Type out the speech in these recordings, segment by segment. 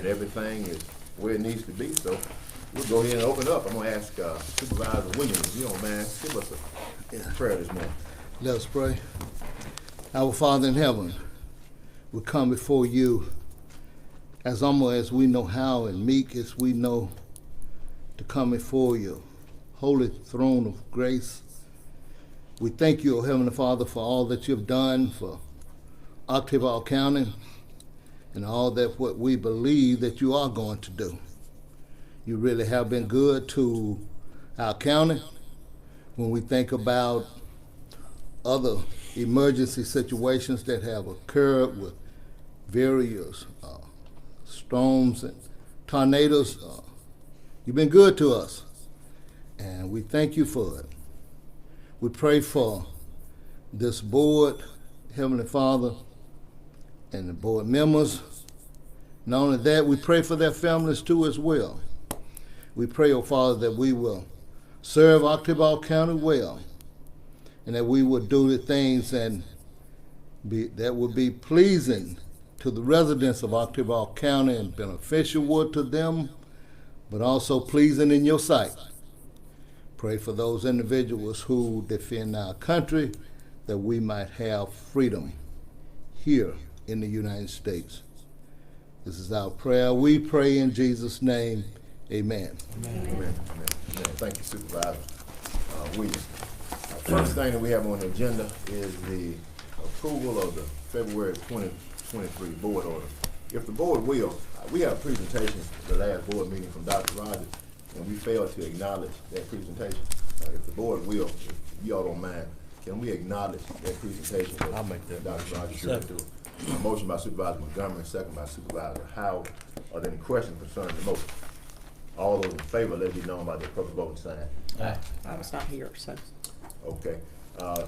and everything is where it needs to be. So we'll go ahead and open up. I'm going to ask Supervisor Williams, if you don't mind, give us a prayer this morning. Let us pray. Our Father in heaven, we come before you as humble as we know how and meek as we know to come before you, holy throne of grace. We thank you, O Heavenly Father, for all that you've done for Octavia County and all that what we believe that you are going to do. You really have been good to our county. When we think about other emergency situations that have occurred with various storms and tornadoes, you've been good to us, and we thank you for it. We pray for this board, Heavenly Father, and the board members. Not only that, we pray for their families too as well. We pray, oh Father, that we will serve Octavia County well, and that we will do the things that will be pleasing to the residents of Octavia County and beneficial to them, but also pleasing in your sight. Pray for those individuals who defend our country, that we might have freedom here in the United States. This is our prayer. We pray in Jesus' name. Amen. Amen. Amen. Amen. Thank you, Supervisor Williams. First thing that we have on the agenda is the approval of the February 2023 board order. If the board will, we had a presentation at the last board meeting from Dr. Rogers, and we failed to acknowledge that presentation. If the board will, if y'all don't mind, can we acknowledge that presentation? I'll make that Dr. Rogers. Second. A motion by Supervisor Montgomery, second by Supervisor Howard. Are there any questions concerning the motion? All those in favor, let it be known by the appropriate voting sign. Aye. I was not here, so. Okay.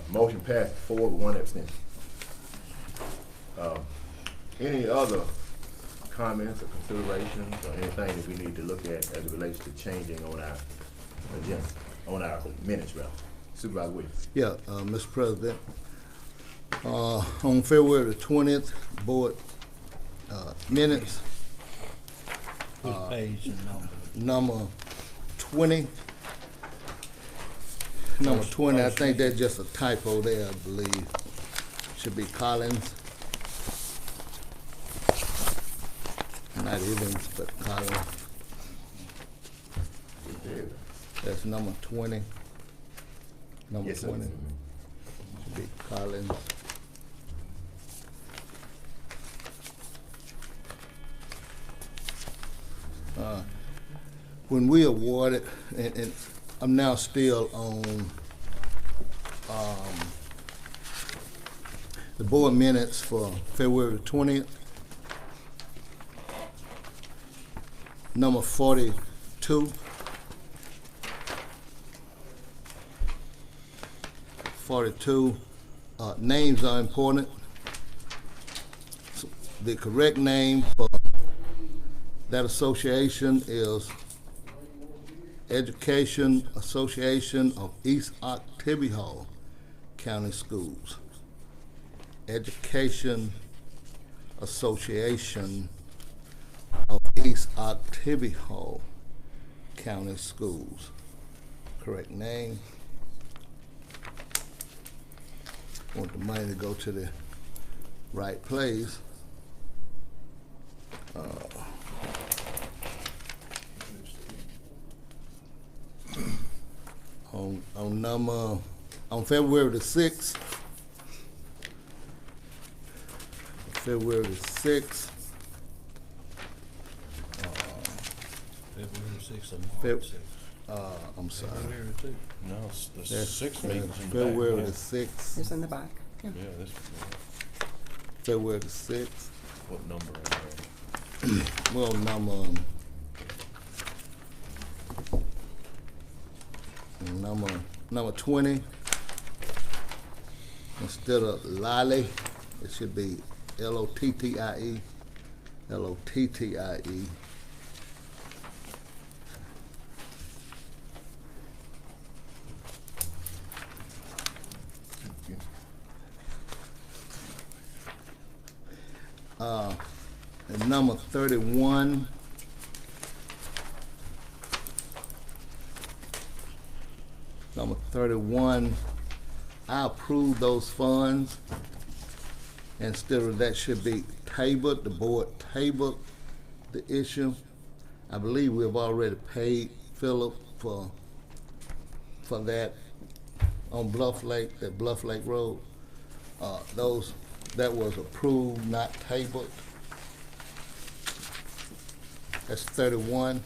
Motion passed 4 with 1 abstention. Any other comments or considerations or anything that we need to look at as it relates to changing on our agenda, on our minutes, rather? Supervisor Williams. Yeah, Mr. President. On February the 20th, board minutes, What page and number? number 20. Number 20, I think that's just a typo there, I believe. Should be Collins. Not Evans, but Collins. That's number 20. Number Yes, sir. 20. Should be Collins. When we awarded, and I'm now still on the board minutes for February 20th. Number 42. 42. Names are important. So the correct name for that association is Education Association of East Octavia County Schools. Education Association of East Octavia County Schools. Correct name. Want the money to go to the right place. On February the 6th, February the 6th, February 6th of Feb- March. I'm sorry, February 2. No, it's the that's 6th meeting's in the February back. the 6th, It's in the back. Yeah. Yeah, this, February the 6th, what number is that? well, number 20, instead of Lolly, it should be Lottie, Lottie. And number 31. Number 31, I approve those funds. Instead of that should be tabled, the board tabled the issue. I believe we have already paid Philip for that on Bluff Lake, that Bluff Lake Road. That was approved, not tabled. That's 31.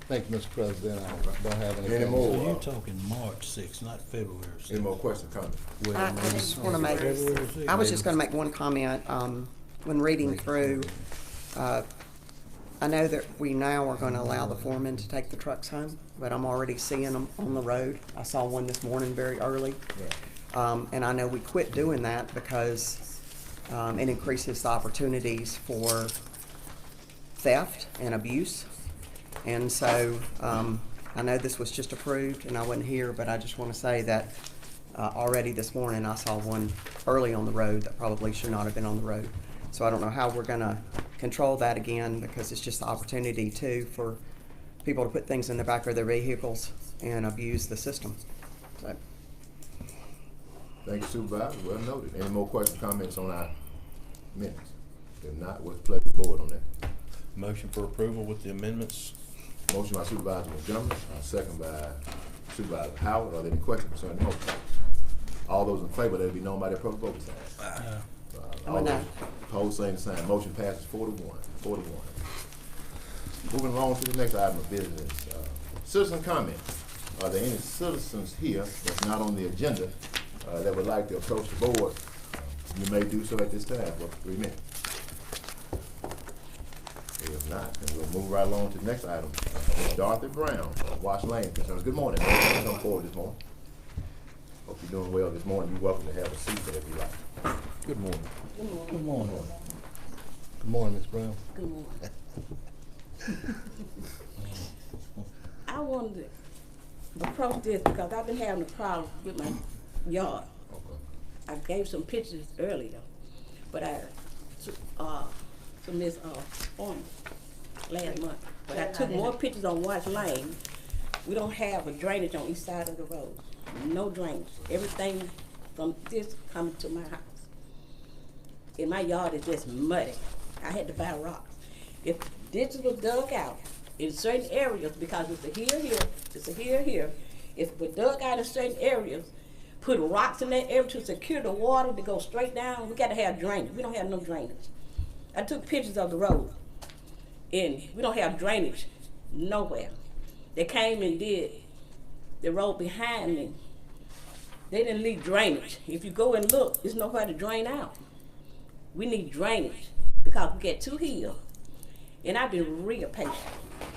Thank you, Mr. President. I don't have anything. Any more? So you're talking March 6th, not February 6th. Any more questions, comments? I just want to make, I was just going to make one comment. When reading through, I know that we now are going to allow the foremen to take the trucks home, but I'm already seeing them on the road. I saw one this morning very early. And I know we quit doing that because it increases the opportunities for theft and abuse. And so I know this was just approved and I wasn't here, but I just want to say that already this morning I saw one early on the road that probably should not have been on the road. So I don't know how we're going to control that again, because it's just the opportunity too for people to put things in the back of their vehicles and abuse the system. So. Thank you, Supervisor. Well noted. Any more questions, comments on our minutes? If not, what's the pleasure of the board on that? Motion for approval with the amendments. Motion by Supervisor Montgomery, second by Supervisor Howard. Are there any questions concerning the motion? All those in favor, let it be known by their proper voting sign. All those opposed, same sign. Motion passes 4-1. 4-1. Moving along to the next item of business. Citizen comments. Are there any citizens here that's not on the agenda that would like to approach the board? You may do so at this time for 3 minutes. If not, then we'll move right along to the next item. Dorothy Brown, Wash Lane concerns. Good morning. Thank you for coming forward this morning. Hope you're doing well this morning. You're welcome to have a seat if you like. Good morning. Good morning. Good morning, Ms. Brown. Good morning. I wanted to approach this because I've been having a problem with my yard. Okay. I gave some pictures earlier, but to Miss Orman last month. But I took more pictures on Watch Lane. We don't have a drainage on each side of the road. No drainage. Everything from this coming to my house. And my yard is just muddy. I had to buy rocks. If this was dug out in certain areas, because it's a here, it's a here, if it was dug out in certain areas, put rocks in that area to secure the water to go straight down, we gotta have drainage. We don't have no drainage. I took pictures of the road, and we don't have drainage nowhere. They came and did the road behind me. They didn't leave drainage. If you go and look, there's nowhere to drain out. We need drainage because we get 2 hills. And I've been real patient.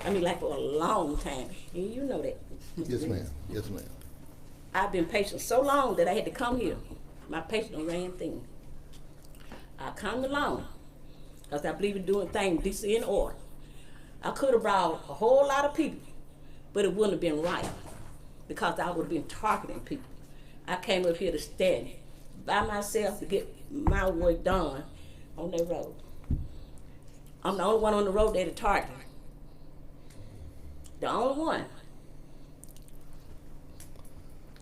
I mean, like for a long time. And you know that. Yes, ma'am. Yes, ma'am. I've been patient so long that I had to come here. My patience ran thin. I come along because I believe in doing things decent in order. I could have brought a whole lot of people, but it wouldn't have been right because I would have been targeting people. I came up here to stand by myself to get my work done on that road. I'm the only one on the road there to target. The only one.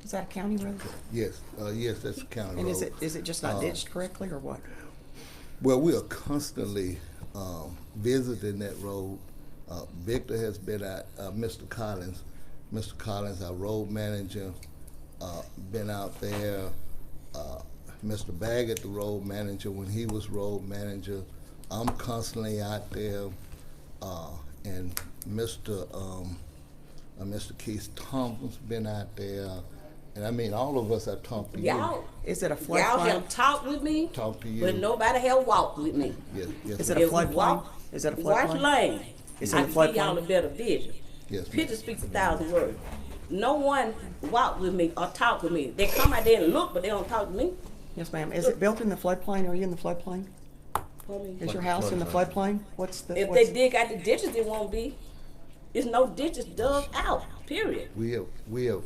Is that a county road? Yes, yes, that's the county And road. is it just not ditched correctly or what? Well, we are constantly visiting that road. Victor has been at Mr. Collins. Mr. Collins, our road manager, been out there. Mr. Baggett, the road manager, when he was road manager. I'm constantly out there, and Mr. Keith Thompson's been out there, and I mean all of us have talked to Y'all, Is it a y'all floodplain? have talked with me, Talked to you. but nobody have walked with me. you. Yes, Is yes, it a If we floodplain? walk, Is it a Watch floodplain? Lane. Is it I a can give y'all floodplain? a better vision. yes, ma'am. Picture speaks 1,000 words. No one walked with me or talked with me. They come out there and look, but they don't talk to me. Yes, ma'am. Is it built in the floodplain? Are you in the floodplain? For me. Is your house in the floodplain? What's the? If what's- they dig out the ditches, it won't be. There's no ditches dug out, period. We have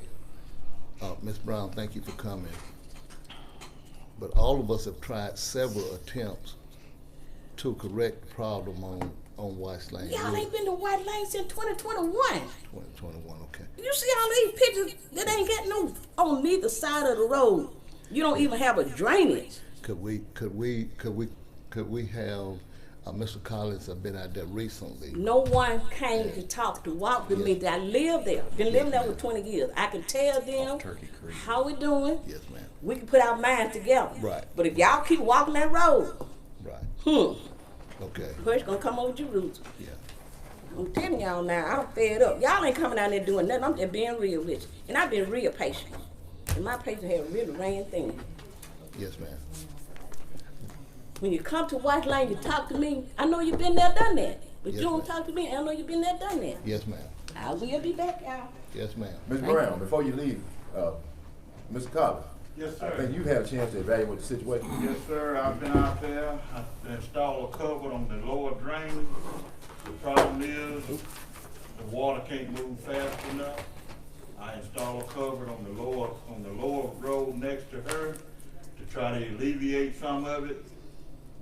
Ms. Brown, thank you for coming. But all of us have tried several attempts to correct the problem on White Lane. Y'all ain't been to White Lane since 2021. 2021, okay. You see all these pictures that ain't got no on neither side of the road. You don't even have a drainage. Could we have, Mr. Collins have been out there recently? No one came to talk, to walk with me. That I live there. Been living there for 20 years. I can tell them how we doing. Yes, ma'am. We can put our minds together. Right. But if y'all keep walking that road, Right. Okay. first gonna come over Jerusalem. Yeah. I'm telling y'all now, I'm fed up. Y'all ain't coming out there doing nothing. I'm just being real with you. And I've been real patient. And my patience have really ran thin. Yes, ma'am. When you come to White Lane, you talk to me. I know you've been there, done that. But Yes, you don't ma'am. talk to me. I know you've been there, done that. Yes, ma'am. I will be back, y'all. Yes, ma'am. Ms. Brown, before you leave, Mr. Collins, Yes, I sir. think you've had a chance to evaluate the situation. Yes, sir. I've been out there. I've installed a cover on the lower drain. The problem is the water can't move fast enough. I installed a cover on the lower road next to her to try to alleviate some of it.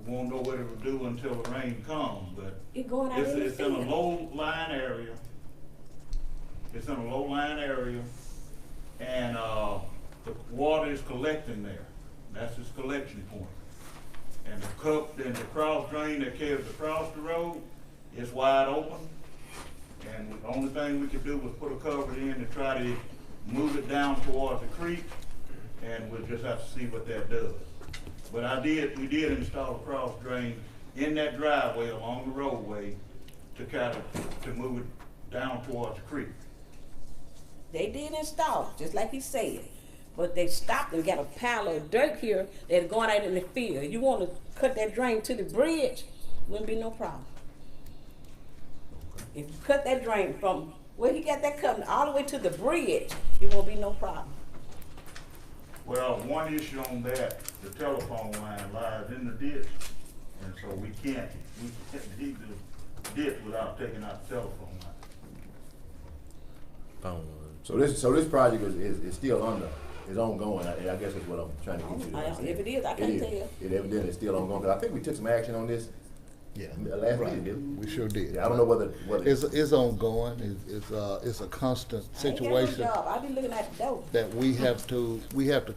We won't know what it will do until the rain comes, but It going out in the it's in a field. low lying area. It's in a low lying area, and the water is collecting there. That's its collection point. And the cross drain that carries across the road is wide open. And the only thing we could do was put a cover in to try to move it down towards the creek, and we'll just have to see what that does. But we did install a cross drain in that driveway along the roadway to move it down towards the creek. They did install, just like he said. But they stopped and got a pile of dirt here that's going out in the field. You want to cut that drain to the bridge, wouldn't be no problem. If you cut that drain from where he got that cut all the way to the bridge, it won't be no problem. Well, one issue on that, the telephone line lies in the ditch, and so we can't dig the ditch without taking out the telephone line. So this project is still is ongoing. I guess that's what I'm trying to get you to understand. If it is, I can't tell. It evidently is still ongoing. 'Cause I think we took some action on this Yeah. last Right. meeting, didn't We sure did. Yeah, I don't know whether It's ongoing. It's a constant I ain't got no situation job. I be looking at the door. that we have to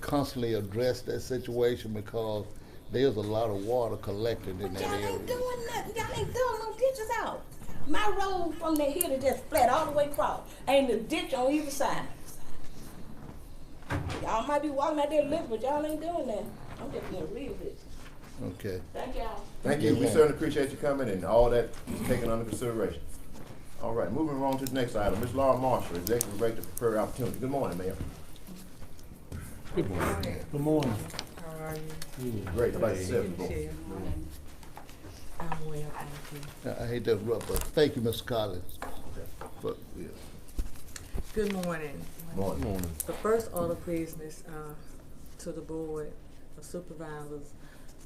constantly address that situation because there's a lot of water collected in But that y'all area. ain't doing nothing. Y'all ain't doing no ditches out. My road from there here to just flat all the way across. Ain't a ditch on either side. Y'all might be walking out there looking, but y'all ain't doing that. I'm just being real with you. Okay. Thank y'all. Thank you. We Amen. certainly appreciate you coming and all that is taken under consideration. All right, moving on to the next item. Ms. Laura Marshall, Executive Director for Prairie Opportunity. Good morning, ma'am. Good morning. Good morning. How are you? Great. How about yourself? Michelle? I'm well, thank you. I hate to interrupt, but thank you, Mr. Collins. Yeah. Good morning. Morning. The first order of business to the Board of Supervisors,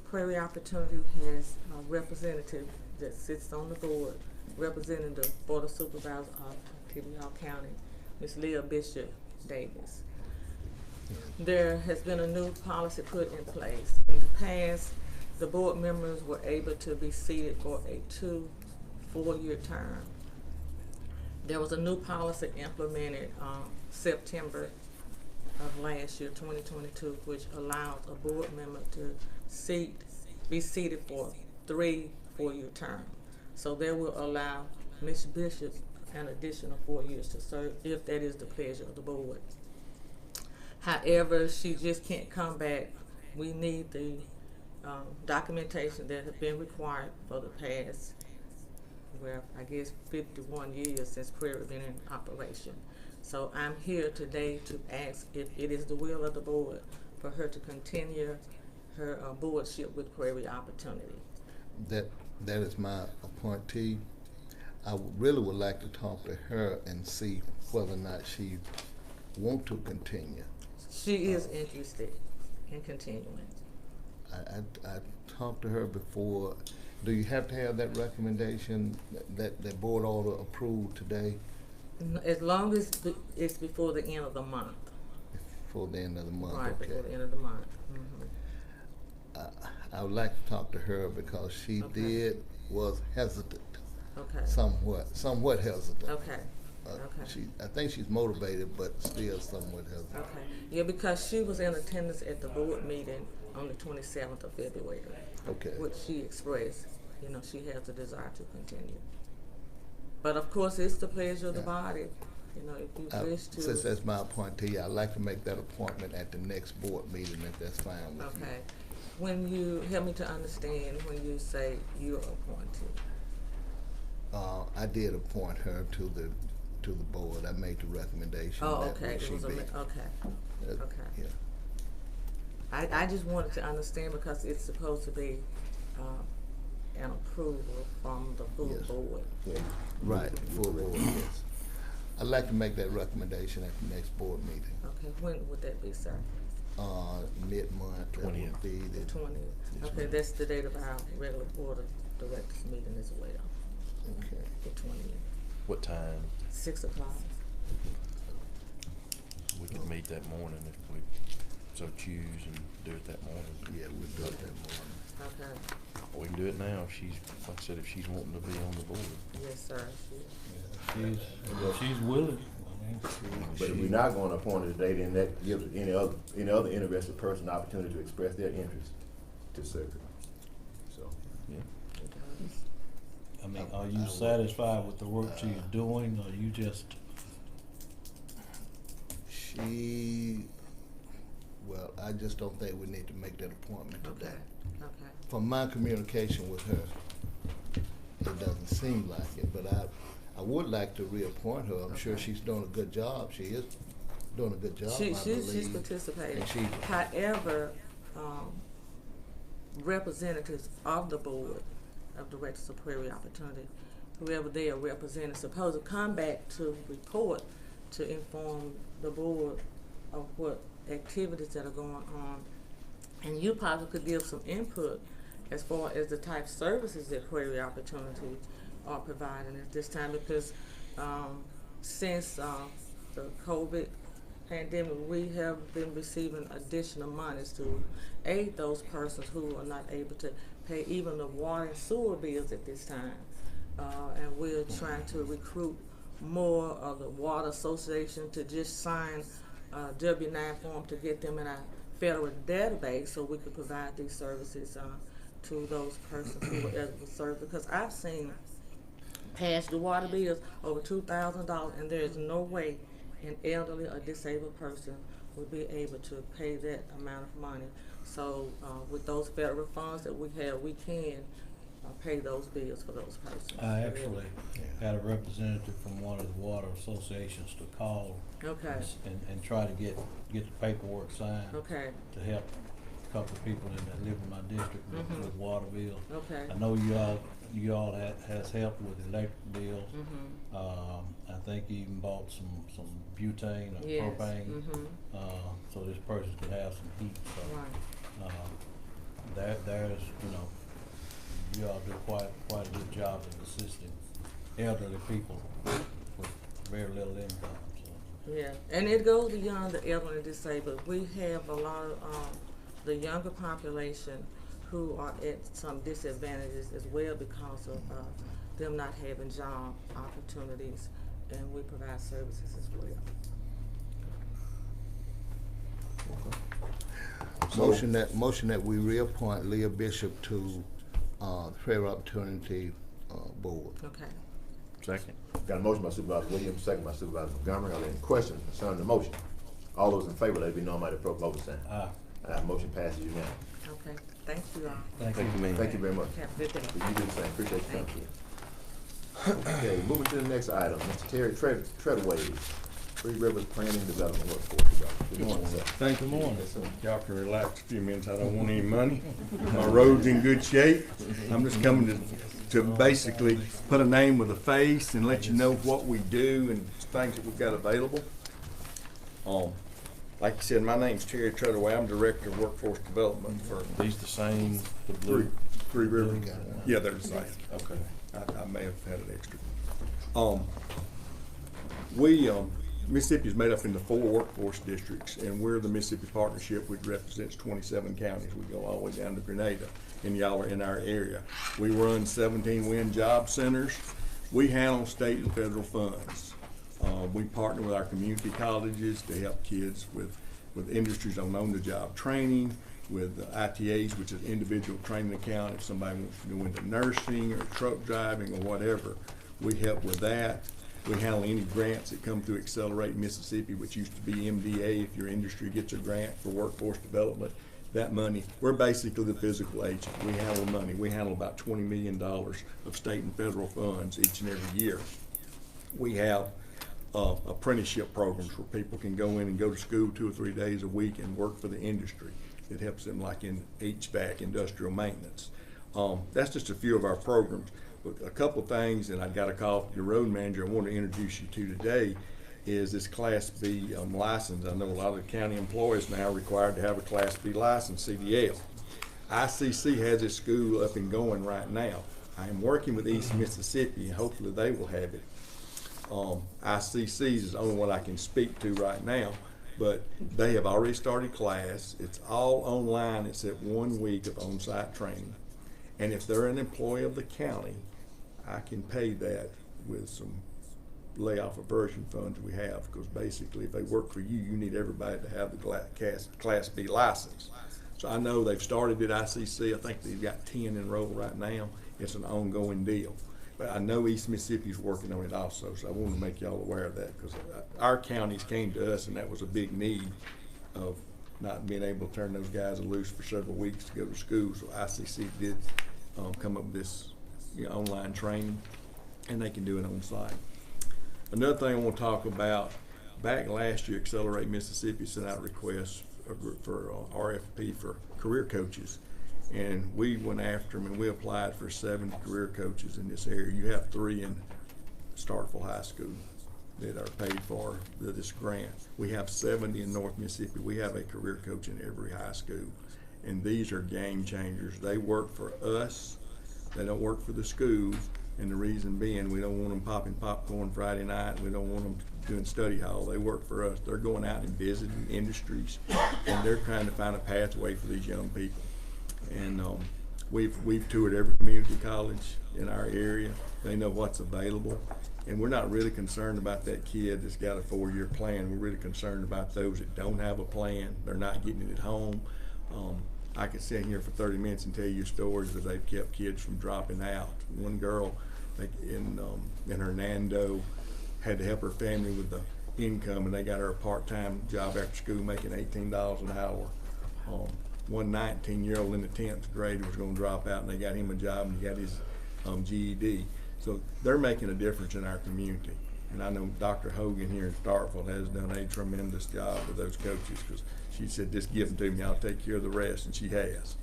Prairie Opportunity has a representative that sits on the board representing the Board of Supervisors of Tippecanoe County, Ms. Leah Bishop Davis. There has been a new policy put in place. In the past, the board members were able to be seated for a 4-year term. There was a new policy implemented September of last year, 2022, which allows a board member to be seated for 3 4-year terms. So that will allow Ms. Bishop an additional 4 years to serve if that is the pleasure of the board. However, she just can't come back. We need the documentation that has been required for the past, well, I guess 51 years since Prairie been in operation. So I'm here today to ask if it is the will of the board for her to continue her boardship with Prairie Opportunity. That is my appointee. I really would like to talk to her and see whether or not she want to continue. She is interested in continuing. I talked to her before. Do you have to have that recommendation, that board order approved today? As long as it's before the end of the month. before the end of the month, Right, okay. before the end of the month. I would like to talk to her because she Okay. was hesitant, Okay. somewhat hesitant. Okay. Okay. I think she's motivated, but still somewhat hesitant. Okay. Yeah, because she was in attendance at the board meeting on the 27th of February. Okay. Which she expressed, you know, she has a desire to continue. But of course, it's the pleasure of the body, you know, if you wish to. Since that's my appointee, I'd like to make that appointment at the next board meeting, if that's fine with you. Okay. When you, help me to understand when you say you're appointed. I did appoint her to the board. I made the recommendation Oh, that okay, she it was be. okay. Okay. Yeah. I just wanted to understand because it's supposed to be, an approval from the full Yes. board. Yeah. Right, full board, yes. I'd like to make that recommendation at the next board meeting. Okay, when would that be, sir? Mid-month, that would be The the 20th. Yes, Okay, ma'am. that's the date of our regular board of directors meeting as well, Okay. the 20th, What time? 6 o'clock. We could meet that morning if we so choose and do it that morning. Yeah, we'll do it that morning. Okay, Or we can do it now if she's, like I said, if she's wanting to be on the board. yes, sir. She's willing. I mean, But if we're not gonna appoint her today, then that gives any other interested person the opportunity to express their interest to serve. So, Yeah. It does. I mean, are you satisfied with the work she's doing, or you just, Well, I just don't think we need to make that appointment Okay, today. okay. From my communication with her, it doesn't seem like it, but I would like to reappoint her. I'm sure she's doing a good job. She is doing a good job, I She's believe. participating. And she- However, representatives of the board of directors of Prairie Opportunity, whoever they are representing, supposed to come back to report to inform the board of what activities that are going on. And you probably could give some input as far as the type of services that Prairie Opportunity are providing at this time, because since the COVID pandemic, we have been receiving additional monies to aid those persons who are not able to pay even the water and sewer bills at this time. And we're trying to recruit more of the water association to just sign a W-9 form to get them in our federal database so we could provide these services to those persons who are eligible to serve. Because I've seen past the water bills over $2,000, and there is no way an elderly or disabled person would be able to pay that amount of money. So with those federal funds that we have, we can pay those bills for those persons. I actually had a representative from one of the water associations to call Okay, and try to get the paperwork signed okay, to help a couple of people that live in my district with water bills. okay. I know you all has helped with electric bills. I think you even bought some butane or Yes, propane, so this person could have some heat, so. Right. There's, you all do quite a good job of assisting elderly people with very little income, so. Yeah, and it goes beyond the elderly and disabled. We have a lot of the younger population who are at some disadvantages as well because of them not having job opportunities, and we provide services as well. Motion that we reappoint Leah Bishop to Prairie Opportunity Board. Okay. Second. got a motion by Supervisor Williams, second by Supervisor Montgomery. Are there any questions concerning the motion? All those in favor, let it be known by the appropriate vote sign. Aye. Motion passes unanimously. Okay. Thank you all. Thank Thank you, ma'am. Thank you very much. Have a good day. You do the same. Appreciate you coming. Thank you. Okay, moving to the next item, Mr. Terry Treadaway, Three Rivers Planning Development Workforce Development. Good morning, sir. Thank you. morning. Yes, sir. Y'all can relax a few minutes. I don't want any money. My road's in good shape. I'm just coming to basically put a name with a face and let you know what we do and things that we've got available. Like you said, my name's Terry Treadaway. I'm Director of Workforce Development for These the same, the blue? Three Rivers. Yeah, they're the same. Okay. I may have had an extra. Mississippi is made up into 4 workforce districts, and we're the Mississippi Partnership, which represents 27 counties. We go all the way down to Grenada, and y'all are in our area. We run 17 WIN job centers. We handle state and federal funds. We partner with our community colleges to help kids with industries on-the-job training, with ITAs, which is individual training account. If somebody wants to go into nursing or truck driving or whatever, we help with that. We handle any grants that come through Accelerate Mississippi, which used to be MDA. If your industry gets a grant for workforce development, that money, we're basically the physical agent. We handle money. We handle about $20 million of state and federal funds each and every year. We have apprenticeship programs where people can go in and go to school 2 or 3 days a week and work for the industry. It helps them, like in HVAC, industrial maintenance. That's just a few of our programs. But a couple of things, and I got a call from your road manager I want to introduce you to today, is this Class B license. I know a lot of the county employees now are required to have a Class B license, CDL. ICC has its school up and going right now. I am working with East Mississippi, and hopefully they will have it. ICC is the only one I can speak to right now, but they have already started class. It's all online except 1 week of on-site training. And if they're an employee of the county, I can pay that with some layoff aversion funds we have, because basically if they work for you, you need everybody to have the Class B license. So I know they've started at ICC. I think they've got 10 enrolled right now. It's an ongoing deal. But I know East Mississippi's working on it also, so I want to make y'all aware of that, because our counties came to us and that was a big need of not being able to turn those guys loose for several weeks to go to school. So ICC did come up with this online training, and they can do it on site. Another thing I want to talk about, back last year, Accelerate Mississippi sent out requests for RFP for career coaches. And we went after them, and we applied for 70 career coaches in this area. You have 3 in Starkville High School that are paid for this grant. We have 70 in North Mississippi. We have a career coach in every high school. And these are game changers. They work for us. They don't work for the schools. And the reason being, we don't want them popping popcorn Friday night. We don't want them doing study hall. They work for us. They're going out and visiting industries, and they're trying to find a pathway for these young people. And we've toured every community college in our area. They know what's available, and we're not really concerned about that kid that's got a 4-year plan. We're really concerned about those that don't have a plan. They're not getting it at home. I could sit here for 30 minutes and tell you stories that they've kept kids from dropping out. One girl in Hernando had to help her family with the income, and they got her a part-time job after school making $18 an hour. One 19-year-old in the 10th grade was going to drop out, and they got him a job, and he got his GED. So they're making a difference in our community. And I know Dr. Hogan here in Starkville has done a tremendous job with those coaches, because she said, just give them to me, I'll take care of the rest, and she has.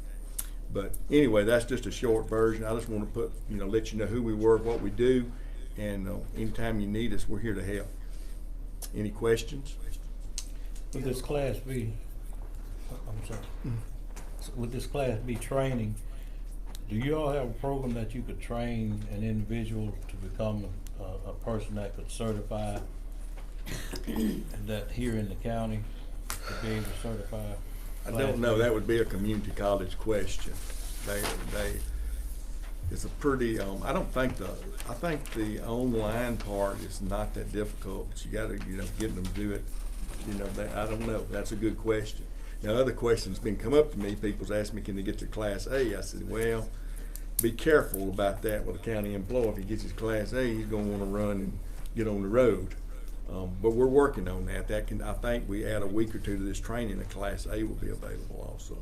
But anyway, that's just a short version. I just want to let you know who we were, what we do, and anytime you need us, we're here to help. Any questions? With this Class B, I'm sorry. With this Class B training, do you all have a program that you could train an individual to become a person that could certify that here in the county to be able to certify? I don't know. That would be a community college question. It's a pretty. I think the online part is not that difficult. But you got to get them to do it. I don't know. That's a good question. Now, other questions been come up to me. People's asked me, can they get to Class A? I said, well, be careful about that with a county employee. If he gets his Class A, he's going to want to run and get on the road. But we're working on that. I think we add a week or two to this training, a Class A will be available also.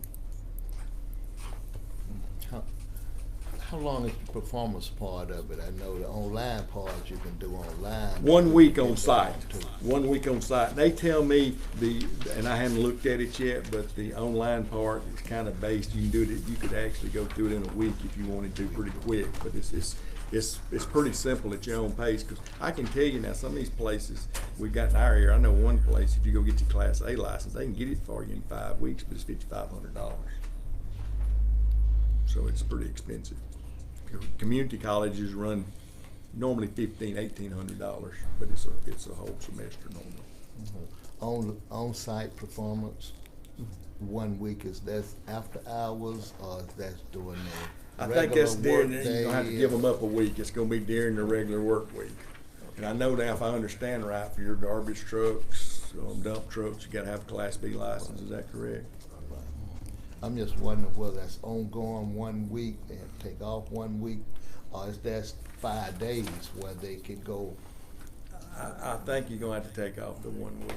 How long is the performance part of it? I know the online part you can do online. 1 week on site. 1 week on site. They tell me and I haven't looked at it yet, but the online part is kind of based. You can do it. You could actually go through it in a week if you wanted to, pretty quick. But it's pretty simple at your own pace. Because I can tell you now, some of these places we've got in our area. I know one place. If you go get your Class A license, they can get it for you in 5 weeks, but it's $5,500. So it's pretty expensive. Community colleges run normally $1,500–$1,800, but it's a whole semester normally. On-site performance, 1 week, is that after hours or is that during the I think that's regular during, work you're gonna have to day? give them up a week. It's gonna be during the regular work week. And I know now, if I understand right, for your garbage trucks, dump trucks, you gotta have a Class B license, is that correct? I'm just wondering whether that's ongoing 1 week and take off 1 week, or is that 5 days where they can go? I think you're gonna have to take off the 1 week.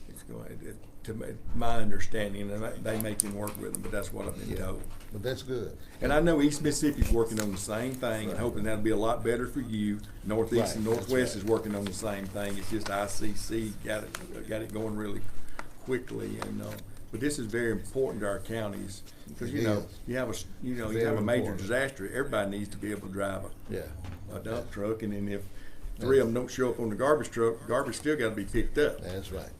It's going, my understanding, and they may can work with them, but that's what I've been Yeah. told. But that's good. And I know East Mississippi's working on the same thing and hoping that'll be a lot better for you. Northeast and Right, that's Northwest right. is working on the same thing. It's just ICC got it going really quickly, and but this is very important to our counties because It you know is. you have a Very major important. disaster. Everybody needs to be able to drive Yeah. a dump truck, and then if 3 of them don't show up on the garbage truck, garbage still got to be picked up. That's right.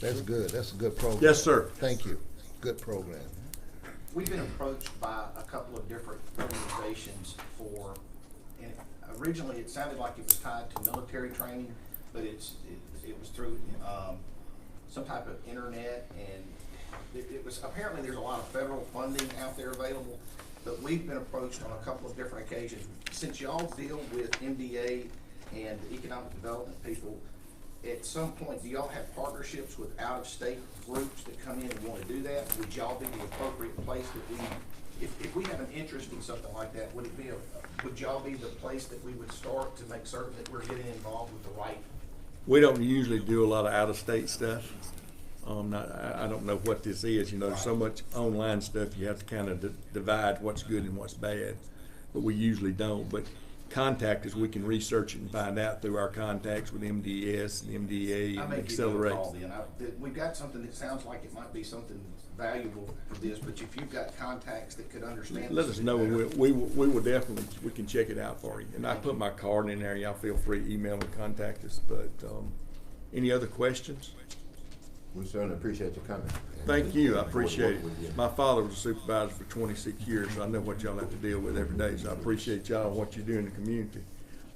That's good. That's a good program. Yes, sir. Thank you. Good program. We've been approached by a couple of different organizations for, and originally it sounded like it was tied to military training, but it was through, some type of internet, and it was, apparently there's a lot of federal funding out there available, but we've been approached on a couple of different occasions. Since y'all deal with MDA and economic development people, at some point, do y'all have partnerships with out-of-state groups that come in and want to do that? Would y'all be the appropriate place that we, if we have an interest in something like that, would y'all be the place that we would start to make certain that we're getting involved with the right? We don't usually do a lot of out-of-state stuff. I don't know what this is, there's so much online stuff, you have to kind of divide what's good and what's bad, but we usually don't. But contact us, we can research it and find out through our contacts with MDS and MDA I and may give you a Accelerate. call then. We've got something that sounds like it might be something valuable for this, but if you've got contacts that could understand Let this us a bit know, and better. we will definitely, we can check it out for you. And I put my card in there, y'all feel free to email and contact us, but, any other questions? We certainly appreciate your comment. Thank you, I appreciate it. Working with you. My father was a supervisor for 26 years, so I know what y'all have to deal with every day, so I appreciate y'all and what you do in the community.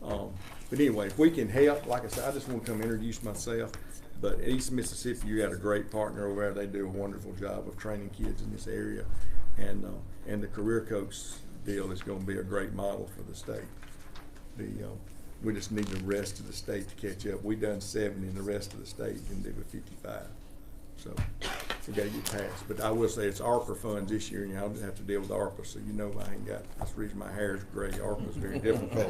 But anyway, if we can help, like I said, I just want to come introduce myself, but East Mississippi, you got a great partner over there. They do a wonderful job of training kids in this area, and the career coach deal is going to be a great model for the state. We just need the rest of the state to catch up. We done 70, and the rest of the state can do with 55. So we got to get past. But I will say it's ARPA funds this year, and y'all don't have to deal with ARPA, so I ain't got. That's the reason my hair is gray. ARPA is very difficult.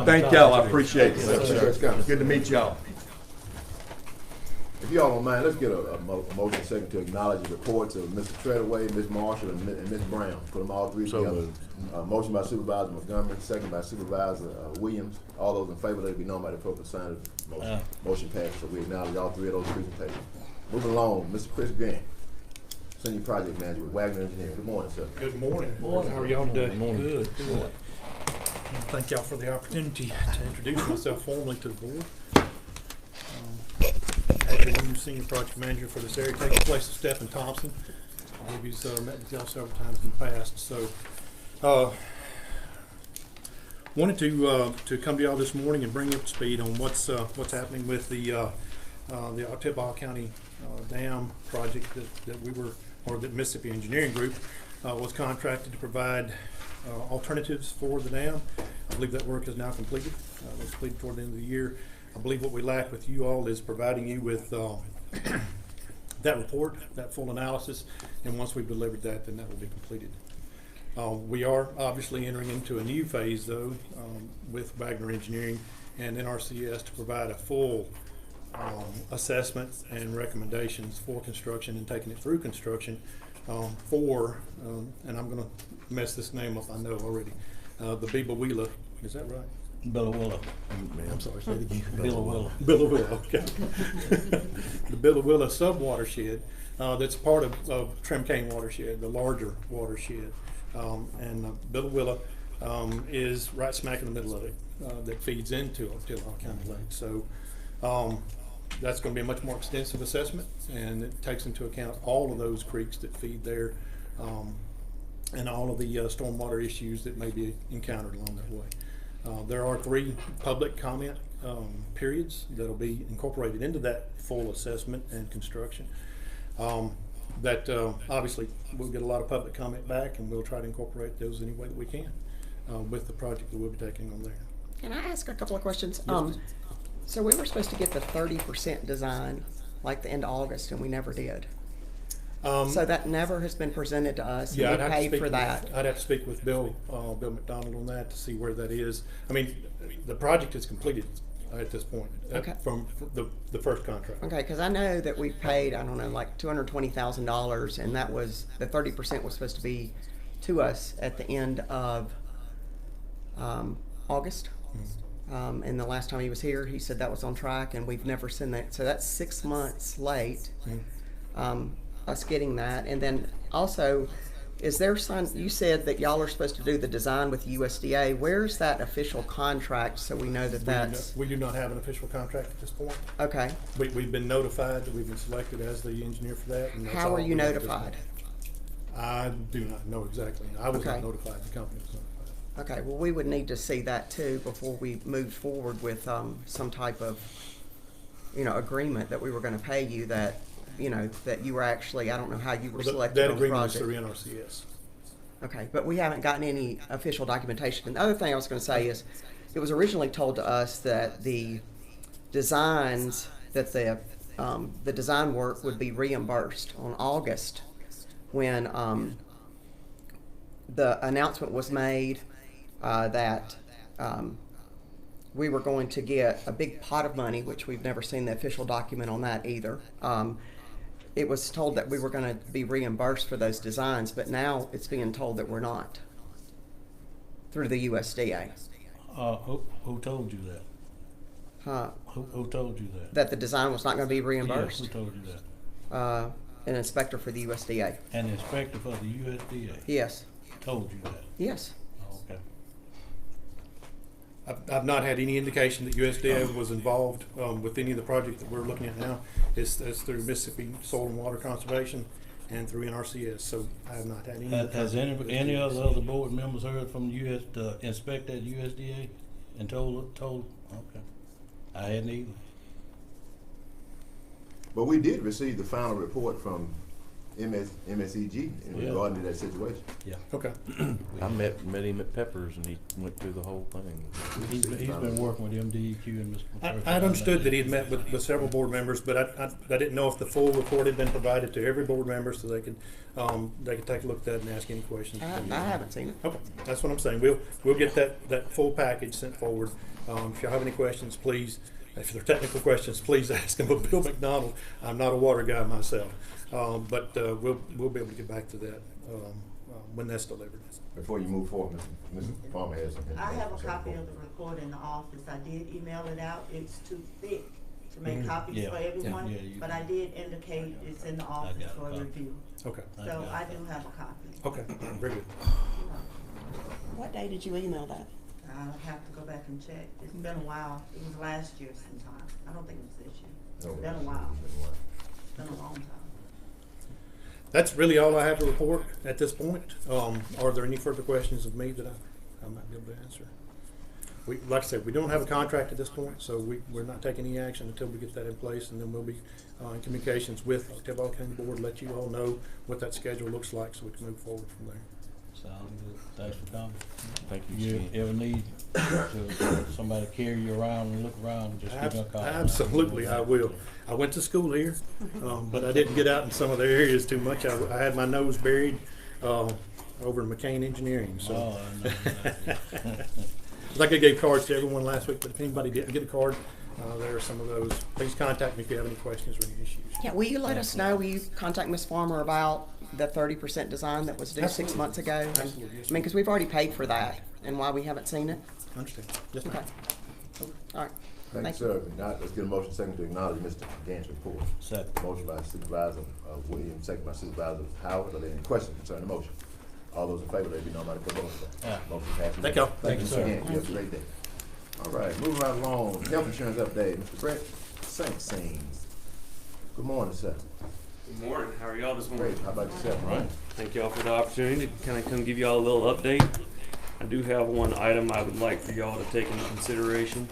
Thank y'all. I appreciate it. Yes, sir. Good to meet y'all. If y'all don't mind, let's get a motion second to acknowledge the reports of Mr. Treadaway, Ms. Marshall, and Ms. Brown. Put them all three together. Motion by Supervisor Montgomery, second by Supervisor Williams. All those in favor, let it be known by the appropriate sign of the motion. Motion passed, so we acknowledge all three of those presentations. Moving along, Mr. Chris Grant, Senior Project Manager with Wagner Engineering. Good morning, sir. Good morning. How are y'all today? Good. Thank y'all for the opportunity to introduce myself formally to the board. As the new Senior Project Manager for this area, taking place of Stephen Thompson. I believe he's met with y'all several times in the past. So, wanted to come to y'all this morning and bring you up to speed on what's happening with the Ottawa County dam project that we were, or that Mississippi Engineering Group was contracted to provide alternatives for the dam. I believe that work is now completed. It was completed toward the end of the year. I believe what we lack with you all is providing you with that report, that full analysis, and once we've delivered that, then that will be completed. We are obviously entering into a new phase, though, with Wagner Engineering and NRCS to provide a full assessment and recommendations for construction and taking it through construction and I'm going to mess this name up, I know already, the B.O.S. Is that right? Billawilla. I'm sorry, say it again. Billawilla. Billawilla, okay. The Billawilla sub-watershed, that's part of Trimcane watershed, the larger watershed. And Billawilla is right smack in the middle of it, that feeds into Ottawa County Lake. So that's going to be a much more extensive assessment, and it takes into account all of those creeks that feed there, and all of the stormwater issues that may be encountered along that way. There are 3 public comment periods that'll be incorporated into that full assessment and construction. That obviously we'll get a lot of public comment back, and we'll try to incorporate those any way that we can with the project that we'll be taking on there. Can I ask a couple of questions? Yes. So we were supposed to get the 30% design like the end of August, and we never did. So that never has been presented to us, Yeah, and we paid for that. I'd have to speak with Bill McDonald on that to see where that is. I mean, the project is completed at this point. Okay. From the first contract. Okay, because I know that we paid, I don't know, like $220,000, and that was, the 30% was supposed to be to us at the end of August. And the last time he was here, he said that was on track, and we've never seen that. So that's 6 months late, us getting that. And then also, is there some, you said that y'all are supposed to do the design with USDA. Where's that official contract so we know that that's? We do not have an official contract at this point. Okay. We've been notified that we've been selected as the engineer for that. And that's How all are you we have at this notified? point. I do not know exactly. I was Okay. not notified, the company was notified. Okay, well, we would need to see that too before we move forward with some type of, agreement that we were gonna pay you that, that you were actually, I don't know how you were Well, selected that on the agreement is project. through NRCS. Okay, but we haven't gotten any official documentation. And the other thing I was gonna say is, it was originally told to us that the designs, that the design work would be reimbursed on August when the announcement was made that we were going to get a big pot of money, which we've never seen the official document on that either. It was told that we were going to be reimbursed for those designs, but now it's being told that we're not through the USDA. Who told you that? Huh? Who told you that? That the design was not going to be Yeah, reimbursed. who told you that? An inspector for the USDA. An inspector for the USDA Yes. told you that? Yes. Oh, okay. I've not had any indication that USDA was involved with any of the project that we're looking at now. It's through Mississippi Soil and Water Conservation and through NRCS, so I have not had any. Has any of the other board members heard from the inspector at USDA and told? Okay. I hadn't either. But we did receive the final report from MSEG in Yeah. regarding to that situation. Yeah. Okay. I met him at Peppers and he went through the whole thing. He's been working with MDEQ and Mr. McPherson. I had understood that he had met with several board members, but I didn't know if the full report had been provided to every board member so they could take a look at that and ask any questions. I haven't seen it. Okay, that's what I'm saying. We'll get that full package sent forward. If y'all have any questions, please, if they're technical questions, please ask them of Bill McDonald. I'm not a water guy myself. But we'll be able to get back to that when that's delivered. Before you move forward, Mr. Farmer has something. I have a copy of the report in the office. I did email it out. It's too thick to make copies Yeah. for everyone, Yeah, you but can. I did indicate it's in the office got a for copy. review. Okay. So I do have a copy. Okay. Very good. What day did you email that? I'll have to go back and check. It's been a while. It was last year sometime. I don't think it was this year. It's been a while. It's been a long time. That's really all I have to report at this point. Are there any further questions of me that I might be able to answer? Like I said, we don't have a contract at this point, so we're not taking any action until we get that in place, and then we'll be in communications with the Octavia County Board, let you all know what that schedule looks like so we can move forward from there. Sounds good. Thanks for coming. Thank you, You Steve. ever need somebody to carry you around and look around, just give me a call. Absolutely, I will. I went to school here, but I didn't get out in some of the areas too much. I had my nose buried over in McCain Engineering, so. Oh, I know. Like I gave cards to everyone last week, but if anybody didn't get a card, there are some of those. Please contact me if you have any questions or any issues. Yeah, will you let us know, will you contact Ms. Farmer about the 30% design that was due 6 Absolutely. months ago? And- Absolutely, yes, I mean, because we've already paid for that, and why we haven't seen it? I understand. Yes, Okay. ma'am. All right. Thank you, sir. Now, let's get a motion second to acknowledge Mr. Gant's report. Second. Motion by Supervisor Williams, second by Supervisor Howard. Are there any questions concerning the motion? All those in favor, let it be known by the vote. Aye. Motion passes. Thank y'all. Thank you, Mr. sir. Gant. You have a great day. All right, moving right along. Health insurance update. Mr. Brett Sings. Good morning, sir. Good morning. How are y'all this morning? Great. How about yourself? Right. Thank y'all for the opportunity to kind of come give y'all a little update. I do have one item I would like for y'all to take into consideration.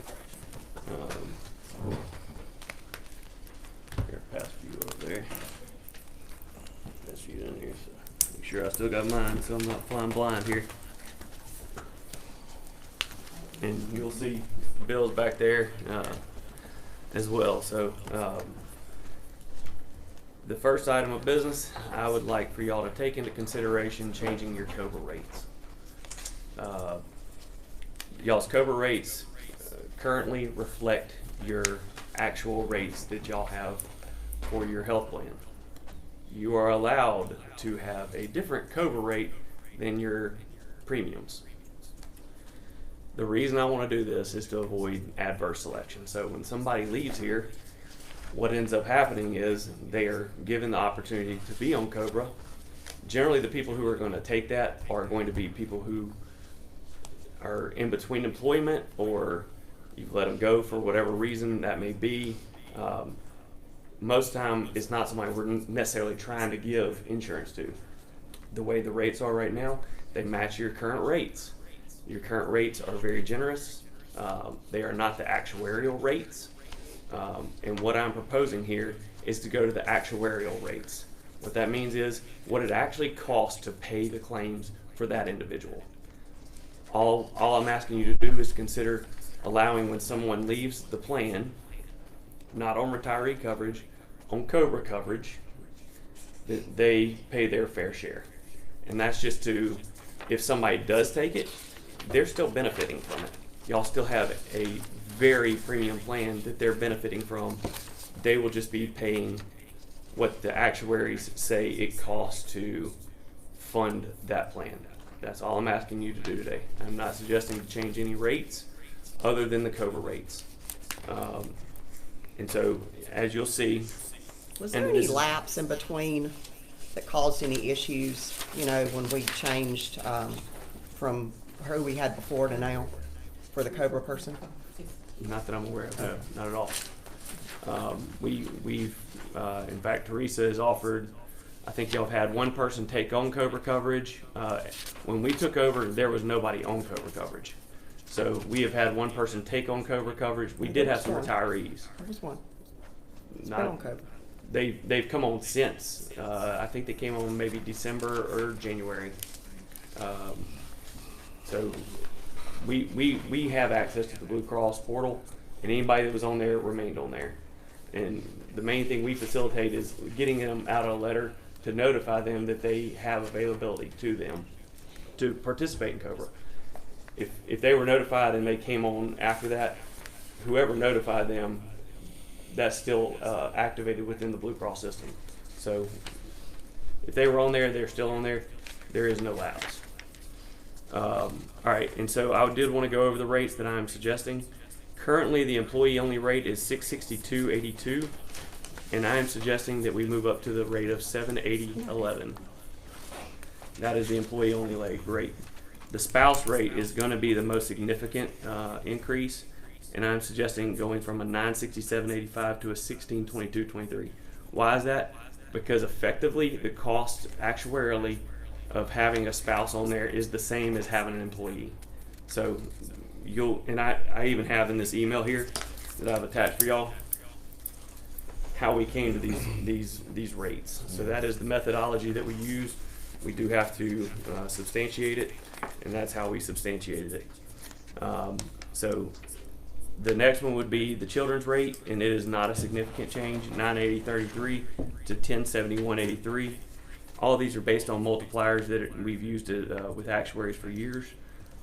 Here, pass a few over there. Pass a few in here, so make sure I still got mine, so I'm not flying blind here. And you'll see bills back there as well. So the first item of business, I would like for y'all to take into consideration changing your COBRA rates. Y'all's COBRA rates currently reflect your actual rates that y'all have for your health plan. You are allowed to have a different COBRA rate than your premiums. The reason I want to do this is to avoid adverse selection. So when somebody leaves here, what ends up happening is they are given the opportunity to be on COBRA. Generally, the people who are going to take that are going to be people who are in between employment, or you've let them go for whatever reason that may be. Most time, it's not somebody we're necessarily trying to give insurance to. The way the rates are right now, they match your current rates. Your current rates are very generous. They are not the actuarial rates. And what I'm proposing here is to go to the actuarial rates. What that means is what it actually costs to pay the claims for that individual. All I'm asking you to do is consider allowing, when someone leaves the plan, not on retiree coverage, on COBRA coverage, that they pay their fair share. And that's just to, if somebody does take it, they're still benefiting from it. Y'all still have a very premium plan that they're benefiting from. They will just be paying what the actuaries say it costs to fund that plan. That's all I'm asking you to do today. I'm not suggesting to change any rates other than the COBRA rates. And so, as you'll see, Was there any lapse in between that caused any issues, you know, when we changed from who we had before to now for the COBRA person? Not that I'm aware of, no, not at all. We've in fact, Teresa has offered, I think y'all have had one person take on COBRA coverage. When we took over, there was nobody on COBRA coverage. So we have had one person take on COBRA coverage. We did have some retirees. There was one. Not on COBRA. They've come on since. I think they came on maybe December or January. So we have access to the Blue Cross portal, and anybody that was on there remained on there. And the main thing we facilitate is getting them out a letter to notify them that they have availability to them to participate in COBRA. If they were notified and they came on after that, whoever notified them, that's still activated within the Blue Cross system. So if they were on there, they're still on there. There is no lapse. All right, and so I did want to go over the rates that I'm suggesting. Currently, the employee-only rate is $662.82, and I am suggesting that we move up to the rate of $780.11. That is the employee-only rate. The spouse rate is going to be the most significant increase, and I'm suggesting going from a $967.85 to a $1,622.23. Why is that? Because effectively, the cost actuarially of having a spouse on there is the same as having an employee. So I even have in this email here that I've attached for y'all how we came to these rates. So that is the methodology that we use. We do have to substantiate it, and that's how we substantiated it. So the next one would be the children's rate, and it is not a significant change, $980.33 to $1,071.83. All of these are based on multipliers that we've used with actuaries for years.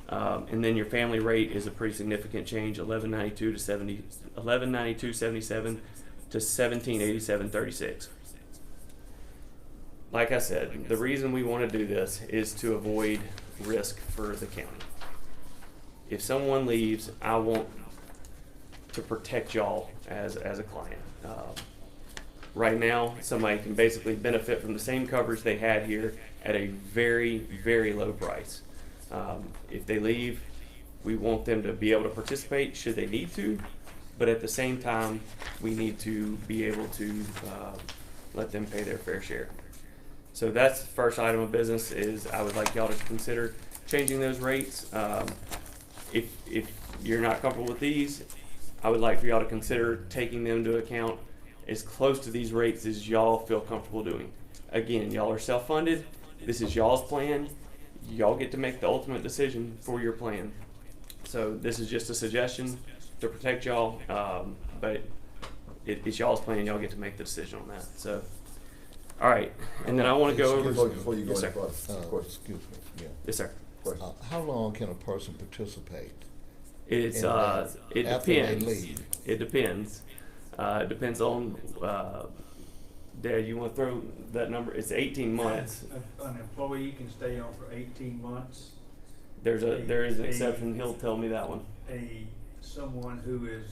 And then your family rate is a pretty significant change, $1192.77 to $1,787.36. Like I said, the reason we want to do this is to avoid risk for the county. If someone leaves, I want to protect y'all as a client. Right now, somebody can basically benefit from the same coverage they had here at a very, very low price. If they leave, we want them to be able to participate should they need to, but at the same time, we need to be able to let them pay their fair share. So that's the first item of business, is I would like y'all to consider changing those rates. If you're not comfortable with these, I would like for y'all to consider taking them into account as close to these rates as y'all feel comfortable doing. Again, y'all are self-funded. This is y'all's plan. Y'all get to make the ultimate decision for your plan. So this is just a suggestion to protect y'all, but it's y'all's plan. Y'all get to make the decision on that. So, all right. And then I want to go over. Before you go Yes, any sir. further, Excuse me, yeah. Yes, sir. How long can a person participate? It's in that it after they depends. leave? It depends. It depends on. Dad, you want to throw that number? It's 18 months. An employee can stay on for 18 months. There is an exception. He'll tell me that one. Someone who is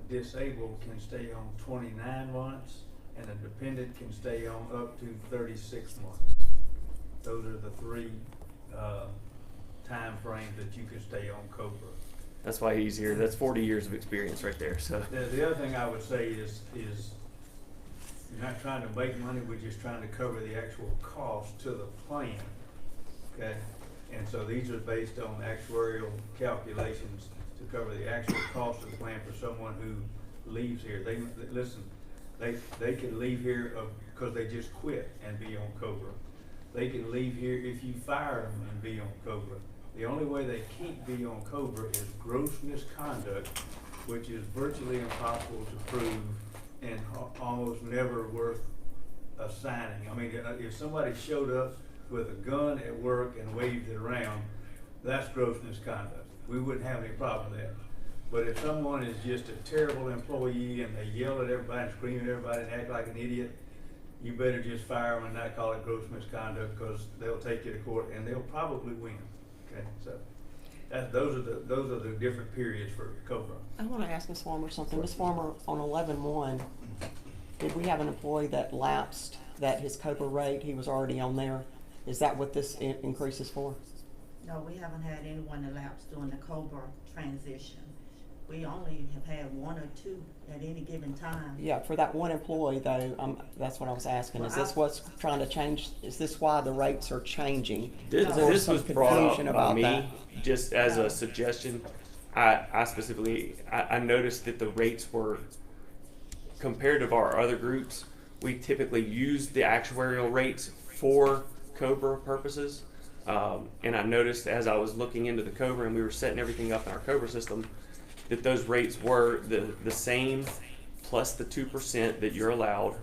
disabled can stay on 29 months, and a dependent can stay on up to 36 months. Those are the three time frames that you can stay on COBRA. That's why he's here. That's 40 years of experience right there. So The other thing I would say is you're not trying to make money, we're just trying to cover the actual cost to the plan, okay? And so these are based on actuarial calculations to cover the actual cost of the plan for someone who leaves here. They can leave here because they just quit and be on COBRA. They can leave here if you fire them and be on COBRA. The only way they can't be on COBRA is gross misconduct, which is virtually impossible to prove and almost never worth assigning. I mean, if somebody showed up with a gun at work and waved it around, that's gross misconduct. We wouldn't have any problem with that. But if someone is just a terrible employee and they yell at everybody and scream at everybody and act like an idiot, you better just fire them and not call it gross misconduct, because they'll take you to court and they'll probably win. Okay, so those are the different periods for COBRA. I want to ask Ms. Farmer something. Ms. Farmer, on 11-1, did we have an employee that lapsed, that his COBRA rate, he was already on there? Is that what this increase is for? No, we haven't had anyone elapse during the COBRA transition. We only have had one or two at any given time. Yeah, for that one employee though, that's what I was asking. Is Well, this what's trying to change? Is this why the rates are changing? This Some was brought up confusion by about me that. just as a suggestion. I specifically I noticed that the rates were compared to our other groups. We typically use the actuarial rates for COBRA purposes, and I noticed as I was looking into the COBRA and we were setting everything up in our COBRA system, that those rates were the same plus the 2% that you're allowed.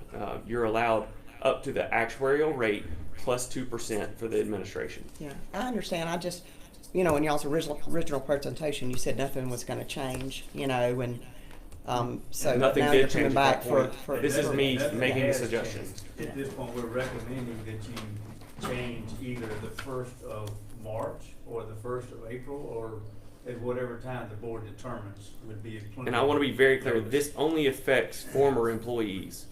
You're allowed up to the actuarial rate plus 2% for the administration. Yeah, I understand. I just, in y'all's original presentation, you said nothing was going to change, and so Nothing now did you're coming change back at that for point. This is me Nothing making a has suggestion. changed. At this point, we're recommending that you change either the 1st of March or the 1st of April, or at whatever time the board determines would be. And I want to be very clear, this only affects former employees.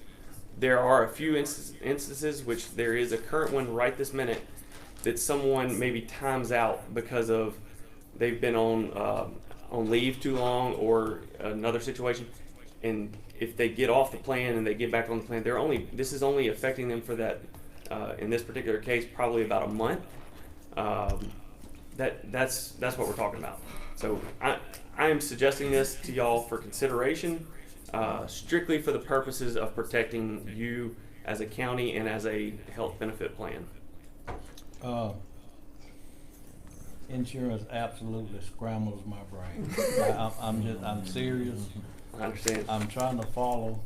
There are a few instances, which there is a current one right this minute, that someone maybe times out because of they've been on leave too long or another situation, and if they get off the plan and they get back on the plan, this is only affecting them for that, in this particular case, probably about a month. That's what we're talking about. So I am suggesting this to y'all for consideration, strictly for the purposes of protecting you as a county and as a health benefit plan. Insurance absolutely scrambles my brain. I'm serious. I understand. I'm trying to follow.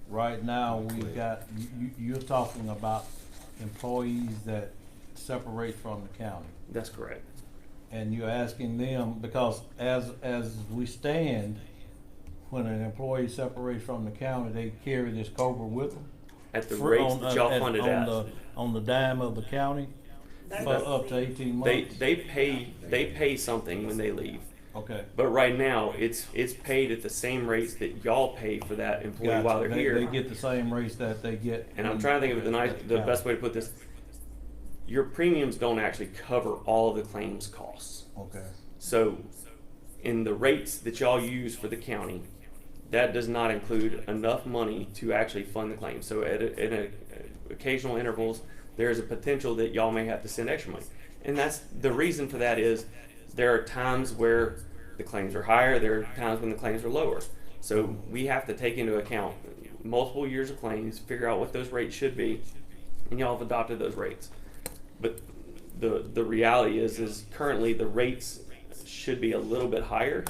Right now, we've got, you're talking about employees that separate from the county. That's correct. And you're asking them, because as we stand, when an employee separates from the county, they carry this COBRA with them? At the rates that y'all funded at. On the dime of the county, for up to 18 months? They pay something when they leave. Okay. But right now, it's paid at the same rates that y'all pay for that employee Gotcha. while they're here. They get the same rates that they get. And I'm trying to think of the best way to put this. Your premiums don't actually cover all of the claims costs. Okay. So, in the rates that y'all use for the county, that does not include enough money to actually fund the claim. So, at occasional intervals, there is a potential that y'all may have to send extra money. And that's the reason for that is there are times where the claims are higher, there are times when the claims are lower. So we have to take into account multiple years of claims, figure out what those rates should be, and y'all have adopted those rates. But the reality is currently the rates should be a little bit higher,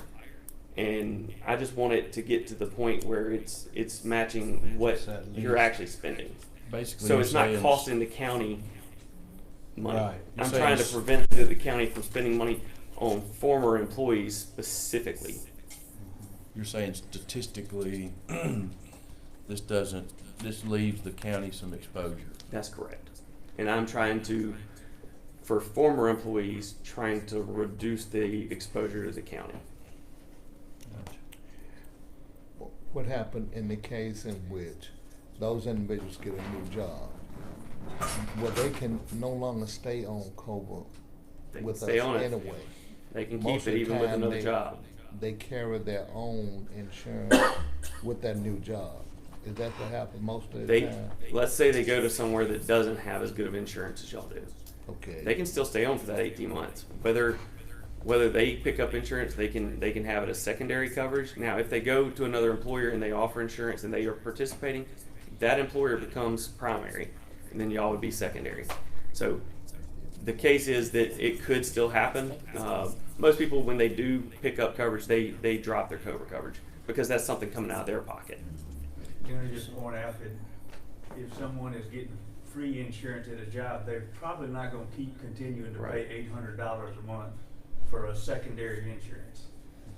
and I just want it to get to the point where it's matching what It's at you're least. actually spending. Basically, So you're it's not saying costing the county money. Right. You're I'm saying trying to s- prevent the county from spending money on former employees specifically. You're saying statistically, this leaves the county some exposure. That's correct. And I'm trying to, for former employees, trying to reduce the exposure to the county. What happened in the case in which those individuals get a new job? Well, they can no longer stay on COBRA They can with us stay on it. anyway. They can Most keep of it the even with time another job. They carry their own insurance with that new job. Is that what happens most of the They, time? let's say they go to somewhere that doesn't have as good of insurance as y'all do. Okay. They can still stay on for that 18 months. Whether they pick up insurance, they can have it as secondary coverage. Now, if they go to another employer and they offer insurance and they are participating, that employer becomes primary, and then y'all would be secondary. So the case is that it could still happen. Most people, when they do pick up coverage, they drop their COBRA coverage because that's something coming out of their pocket. Can I just point out that if someone is getting free insurance at a job, they're probably not gonna keep continuing to Right. pay $800 a month for a secondary insurance.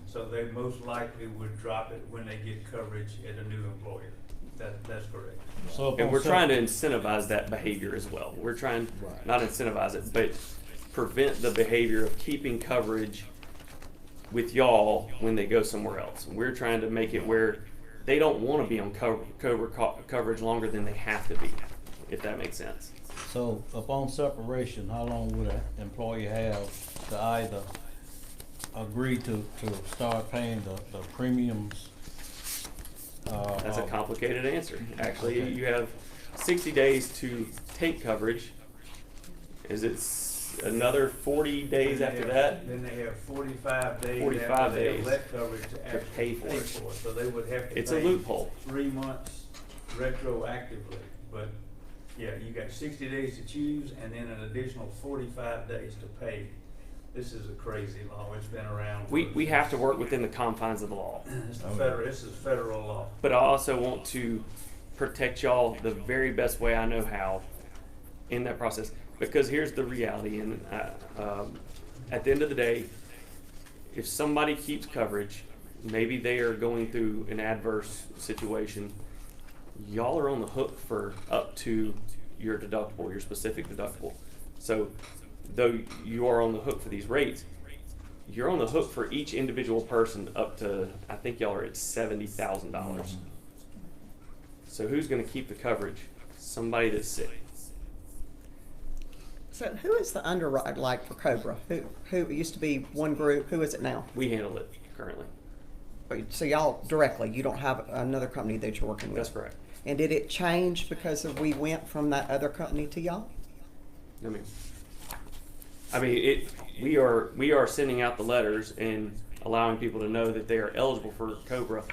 So they most likely would drop it when they get coverage at a new employer. That's correct. So And upon we're trying to sep- incentivize that behavior as well. We're trying, Right. not incentivize it, but prevent the behavior of keeping coverage with y'all when they go somewhere else. And we're trying to make it where they don't want to be on coverage longer than they have to be, if that makes sense. So upon separation, how long would an employee have to either agree to start paying the premiums? That's a complicated answer. Actually, Okay. you have 60 days to take coverage. Is it another 40 days after that? Then they have 45 days 45 after they days have let coverage to to actually pay for it. So they would have to It's a pay loophole. 3 months retroactively. But yeah, you got 60 days to choose and then an additional 45 days to pay. This is a crazy law. It's been around. We have to work within the confines of the law. This is federal law. But I also want to protect y'all the very best way I know how in that process. Because here's the reality, and at the end of the day, if somebody keeps coverage, maybe they are going through an adverse situation, y'all are on the hook for up to your deductible, your specific deductible. So though you are on the hook for these rates, you're on the hook for each individual person up to, I think y'all are at $70,000. So who's gonna keep the coverage? Somebody that's sick. So who is the underwriter, like for COBRA? Who it used to be one group, who is it now? We handle it currently. So y'all directly, you don't have another company that you're working with? That's correct. And did it change because of we went from that other company to y'all? We are sending out the letters and allowing people to know that they are eligible for COBRA,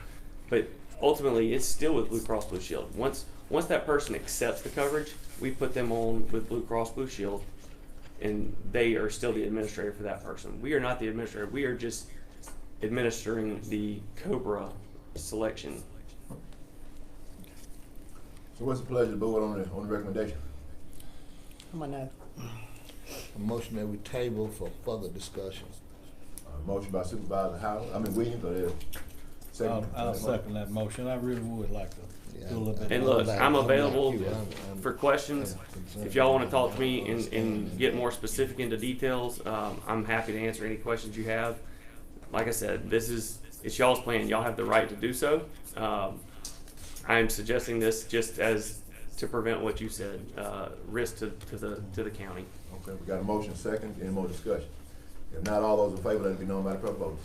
but ultimately it's still with Blue Cross Blue Shield. Once that person accepts the coverage, we put them on with Blue Cross Blue Shield, and they are still the administrator for that person. We are not the administrator. We are just administering the COBRA selection. So what's the pleasure of the board on the recommendation? I'm gonna know. A motion that we table for further discussion. Motion by Supervisor Williams, or there? Second. I'll second that motion. I really would like to do a little bit. And look, I'm available for questions. If y'all want to talk to me and get more specific into details, I'm happy to answer any questions you have. Like I said, it's y'all's plan. Y'all have the right to do so. I'm suggesting this just as to prevent what you said, risk to the county. Okay, we got a motion second, any more discussion? If not, all those in favor, let it be known by the proper vote.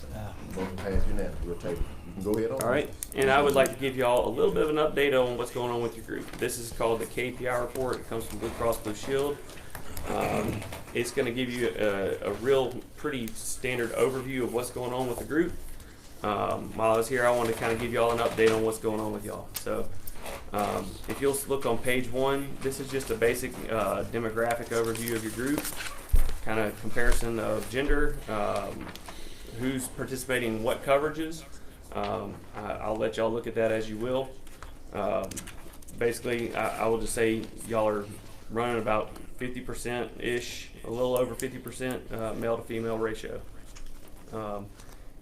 Motion passed unanimously, we'll table. You can go ahead on. All right, and I would like to give y'all a little bit of an update on what's going on with your group. This is called the KPI report. It comes from Blue Cross Blue Shield. It's going to give you a real pretty standard overview of what's going on with the group. While I was here, I wanted to kind of give y'all an update on what's going on with y'all. So if you'll look on page 1, this is just a basic demographic overview of your group, kind of comparison of gender, who's participating in what coverages. I'll let y'all look at that as you will. Basically, I will just say y'all are running about 50%-ish, a little over 50% male to female ratio.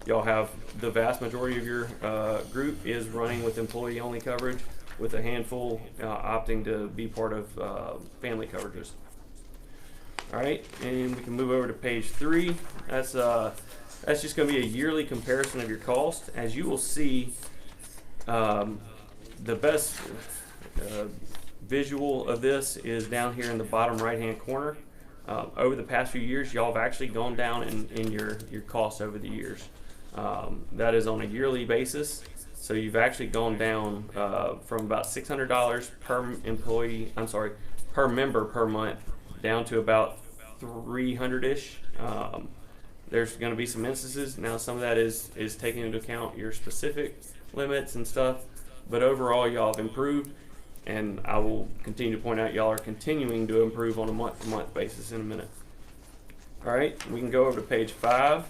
Y'all have the vast majority of your group is running with employee-only coverage, with a handful opting to be part of family coverages. All right, and we can move over to page 3. That's just going to be a yearly comparison of your cost. As you will see, the best visual of this is down here in the bottom right-hand corner. Over the past few years, y'all have actually gone down in your costs over the years. That is on a yearly basis. So you've actually gone down from about $600 per member per month, down to about 300-ish. There's going to be some instances. Now, some of that is taking into account your specific limits and stuff, but overall, y'all have improved, and I will continue to point out y'all are continuing to improve on a month-to-month basis in a minute. All right, we can go over to page 5.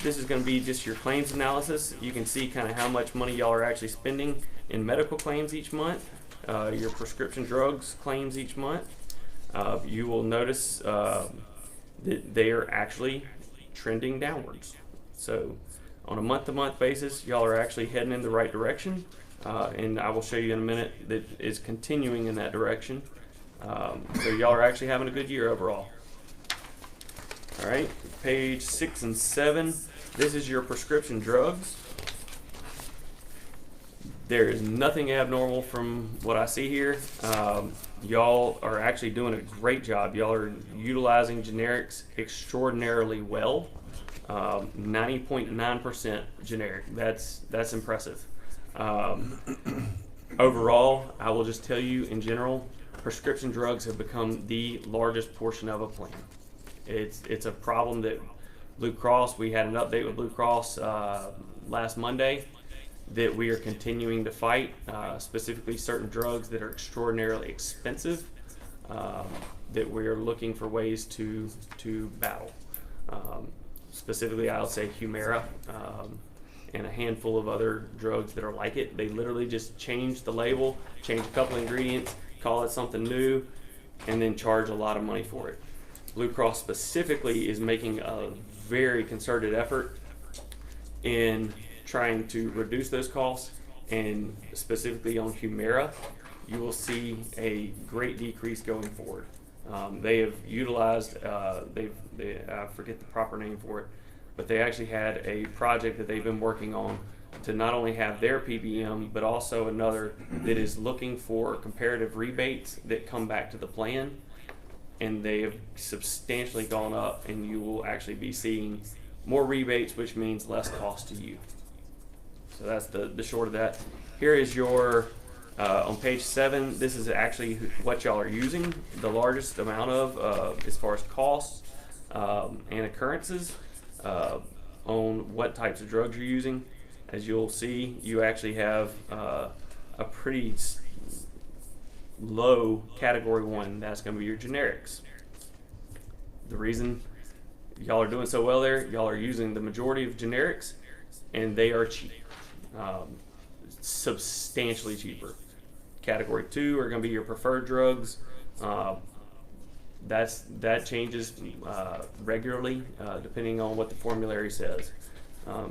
This is going to be just your claims analysis. You can see kind of how much money y'all are actually spending in medical claims each month, your prescription drugs claims each month. You will notice that they are actually trending downwards. So on a month-to-month basis, y'all are actually heading in the right direction, and I will show you in a minute that it's continuing in that direction. So y'all are actually having a good year overall. All right, page 6 and 7. This is your prescription drugs. There is nothing abnormal from what I see here. Y'all are actually doing a great job. Y'all are utilizing generics extraordinarily well. 90.9% generic. That's impressive. Overall, I will just tell you in general, prescription drugs have become the largest portion of a plan. It's a problem that Blue Cross, we had an update with Blue Cross last Monday, that we are continuing to fight, specifically certain drugs that are extraordinarily expensive, that we are looking for ways to battle. Specifically, I'll say Humira, and a handful of other drugs that are like it. They literally just change the label, change a couple ingredients, call it something new, and then charge a lot of money for it. Blue Cross specifically is making a very concerted effort in trying to reduce those costs, and specifically on Humira, you will see a great decrease going forward. They have utilized, I forget the proper name for it, but they actually had a project that they've been working on to not only have their PBM, but also another that is looking for comparative rebates that come back to the plan. And they have substantially gone up, and you will actually be seeing more rebates, which means less cost to you. So that's the short of that. Here is your, on page 7, this is actually what y'all are using the largest amount of as far as costs and occurrences on what types of drugs you're using. As you'll see, you actually have a pretty low category 1. That's going to be your generics. The reason y'all are doing so well there, y'all are using the majority of generics, and they are cheap, substantially cheaper. Category 2 are going to be your preferred drugs. That changes regularly depending on what the formulary says.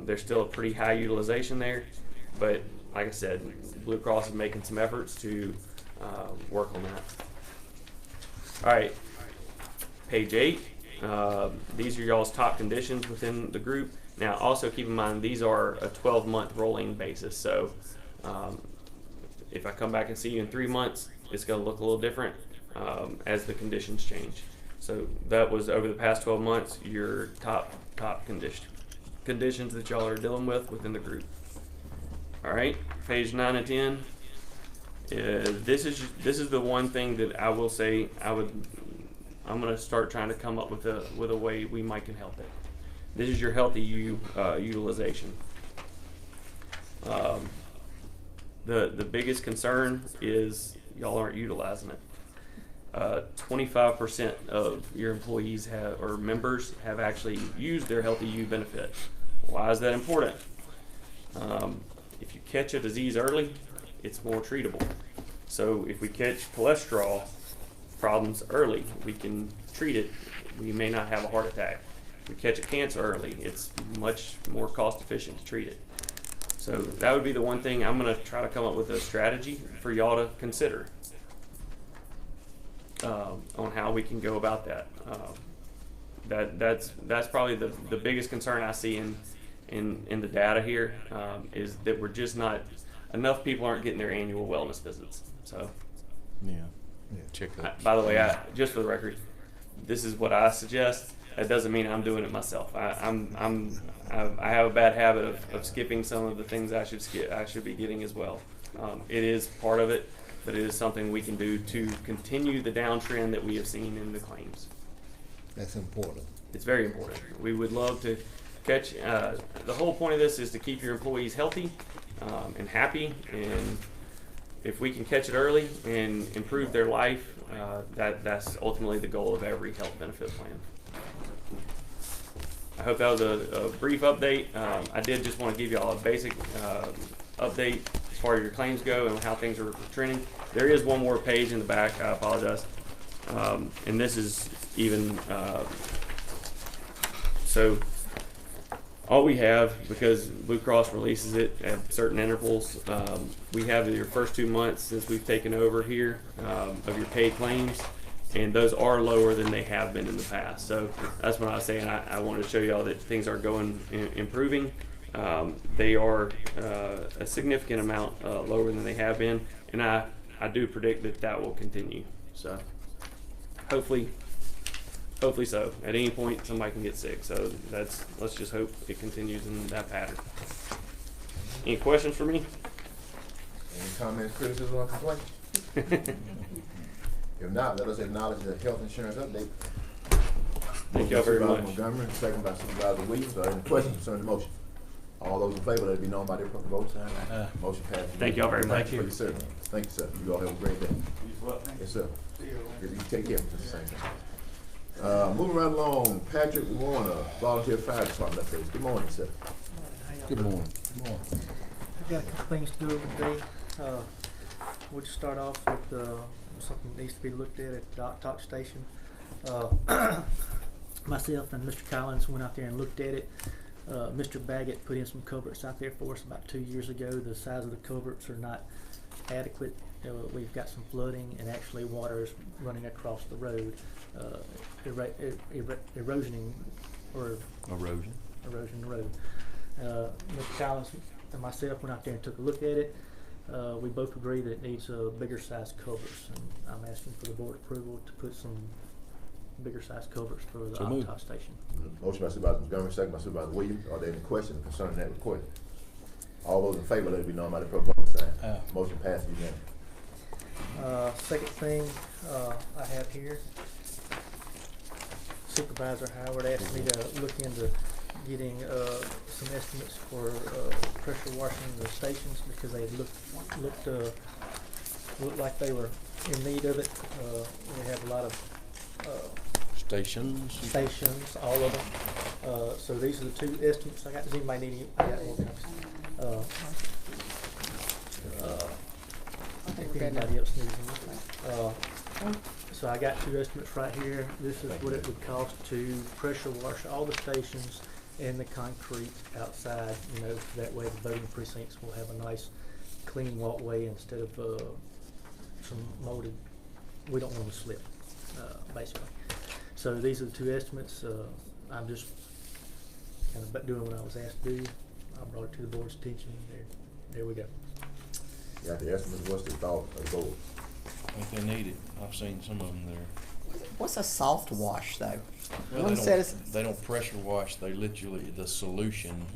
There's still a pretty high utilization there, but like I said, Blue Cross is making some efforts to work on that. All right, page 8. These are y'all's top conditions within the group. Now, also keep in mind, these are a 12-month rolling basis. So if I come back and see you in 3 months, it's going to look a little different as the conditions change. So that was over the past 12 months, your top conditions that y'all are dealing with within the group. All right, page 9 and 10. This is the one thing that I will say I'm going to start trying to come up with a way we might can help it. This is your healthy utilization. The biggest concern is y'all aren't utilizing it. 25% of your employees or members have actually used their Healthy U benefit. Why is that important? If you catch a disease early, it's more treatable. So if we catch cholesterol problems early, we can treat it. We may not have a heart attack. If we catch a cancer early, it's much more cost efficient to treat it. So that would be the one thing. I'm going to try to come up with a strategy for y'all to consider on how we can go about that. That's probably the biggest concern I see in the data here, is that we're just not, enough people aren't getting their annual wellness visits. So Yeah. Check that. by the way, just for the record, this is what I suggest. That doesn't mean I'm doing it myself. I have a bad habit of skipping some of the things I should be getting as well. It is part of it, but it is something we can do to continue the downtrend that we have seen in the claims. That's important. It's very important. We would love to catch, the whole point of this is to keep your employees healthy and happy, and if we can catch it early and improve their life, that's ultimately the goal of every health benefit plan. I hope that was a brief update. I did just want to give you all a basic update as far as your claims go and how things are trending. There is one more page in the back, I apologize. And this is even, so all we have, because Blue Cross releases it at certain intervals, we have your first 2 months since we've taken over here of your paid claims, and those are lower than they have been in the past. So that's what I was saying. I wanted to show you all that things are improving. They are a significant amount lower than they have been, and I do predict that will continue. So hopefully so. At any point, somebody can get sick. So let's just hope it continues in that pattern. Any questions for me? Any comments, criticism, or complaints? If not, let us acknowledge the health insurance update. Thank y'all very much. Montgomery, second by Supervisor Williams. Are there any questions concerning the motion? All those in favor, let it be known by their proper vote sign. Motion passes. Thank y'all very much. Thank you for your service. Thank you, sir. You all have a great day. Yes, sir. You take care. It's the same thing. Moving right along, Patrick Warner, Volunteer Fire Department update. Good morning, sir. Good morning. I've got a couple things to do over today. We'll just start off with something that needs to be looked at the talk station. Myself and Mr. Collins went out there and looked at it. Mr. Baggett put in some culverts out there for us about 2 years ago. The size of the culverts are not adequate. We've got some flooding, and actually water is running across the road, erosion the road. Mr. Collins and myself went out there and took a look at it. We both agree that it needs bigger size culverts, and I'm asking for the board approval to put some bigger size culverts for the top station. Motion by Supervisor Montgomery, second by Supervisor Williams. Are there any questions concerning that request? All those in favor, let it be known by the proper vote sign. Motion passes unanimously. Second thing I have here, Supervisor Howard asked me to look into getting some estimates for pressure washing the stations because they looked like they were in need of it. We have a lot of Stations, all of them. So these are the two estimates I got. Does anybody need any? I got more copies. If anybody else needs them. So I got two estimates right here. This is what it would cost to pressure wash all the stations and the concrete outside, that way the voting precincts will have a nice clean walkway instead of some molded. We don't want to slip, basically. So these are the two estimates. I'm just kind of doing what I was asked to do. I brought it to the board's attention. There we go. You got the estimates. What's the thought of the board? I think they need it. I've seen some of them there. What's a soft wash, though? Well, they don't pressure wash. They literally, the solution,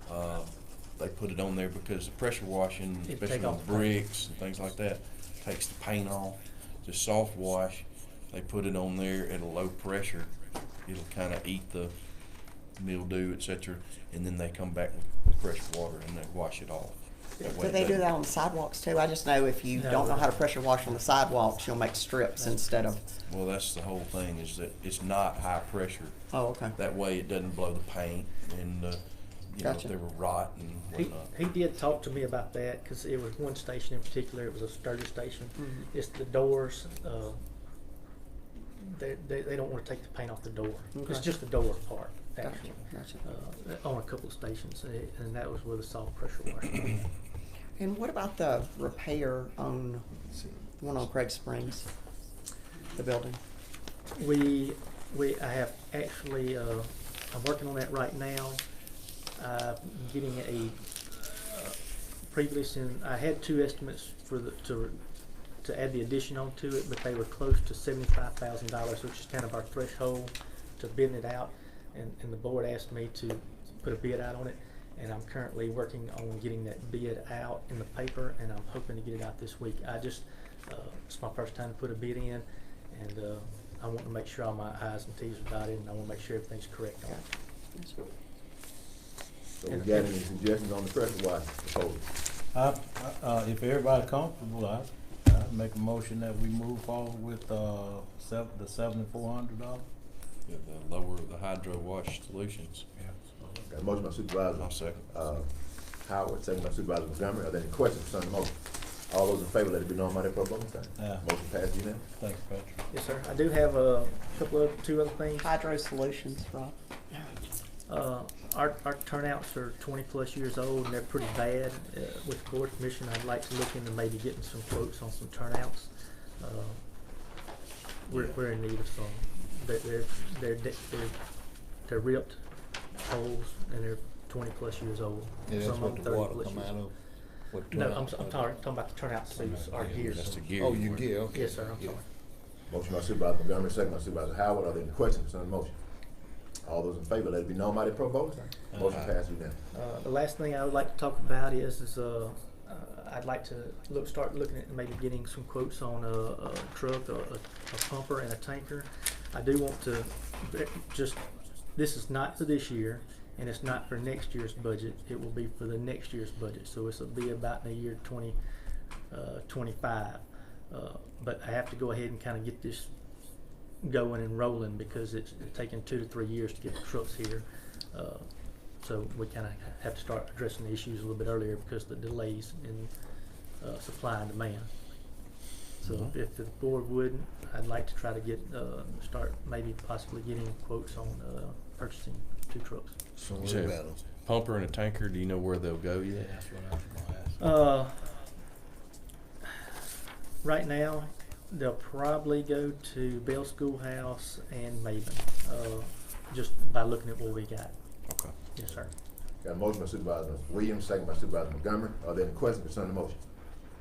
they put it on there because the pressure washing, especially on bricks and things like that, takes the paint off. The soft wash, they put it on there at a low pressure. It'll kind of eat the mildew, et cetera, and then they come back with fresh water and they wash it off. That way Do it they do doesn't- that on the sidewalks too? I just know if you don't know how to pressure wash on the sidewalks, you'll make strips instead of, Well, that's the whole thing, is that it's not high pressure. oh, okay. That way it doesn't blow the paint and, you know, if Gotcha. they were rot and whatnot. He did talk to me about that, cause it was one station in particular, it was a sturdy station. It's the doors, they don't wanna take the paint off the door. It's Okay. just the door part, Gotcha, actually. gotcha. On a couple of stations, and that was with a soft pressure washer. And what about the repair on, one on Craig Springs, the building? I have actually, I'm working on that right now. I'm getting a, previous, and I had two estimates for to add the addition onto it, but they were close to $75,000, which is kind of our threshold to bid it out. And the board asked me to put a bid out on it, and I'm currently working on getting that bid out in the paper, and I'm hoping to get it out this week. It's my first time to put a bid in, and I want to make sure all my I's and T's are dotted, and I want to make sure everything's correct on it. So we got any suggestions on the pressure wash proposal? If everybody's comfortable, I'd make a motion that we move forward with, the $7,400. Yeah, the lower the hydro wash solutions. Got a motion by Supervisor I'll second. Howard, second by Supervisor Montgomery. Are there any questions concerning the motion? All those in favor, let it be known by their voting sign. Yeah. Motion passed unanimously. Thanks, Patrick. Yes, sir. I do have two other things. Hydro Solutions, Rob. Our turnouts are 20+ years old, and they're pretty bad. With the board's permission, I'd like to look into maybe getting some quotes on some turnouts. We're in need of some. They're ripped holes, and they're 20+ years old. Yeah, that's Some what of the them water 30+ come years out old. of. What No, turnout? I'm talking about the turnout suits, our gears. That's the gear. Oh, you gear, okay. Yes, sir, I'm Yeah. sorry. Motion by Supervisor Montgomery, second by Supervisor Howard. Are there any questions concerning the motion? All those in favor, let it be known by their voting sign. Motion passed unanimously. The last thing I would like to talk about is I'd like to start looking at maybe getting some quotes on a truck, a pumper, and a tanker. I do want to this is not for this year, and it's not for next year's budget. It will be for the next year's budget. So this will be about in the year 2025. But I have to go ahead and kind of get this going and rolling because it's taken 2 to 3 years to get the trucks here. So we kind of have to start addressing the issues a little bit earlier because of the delays in supply and demand. So if the board would, I'd like to try to get start maybe possibly getting quotes on purchasing 2 trucks. So You worry said about 'em. pumper and a tanker, do you know where they'll go yet? That's what I was gonna ask. Right now, they'll probably go to Bell Schoolhouse and Maven, just by looking at what we got. Okay. Yes, sir. Got a motion by Supervisor Williams, second by Supervisor Montgomery. Are there any questions concerning the motion?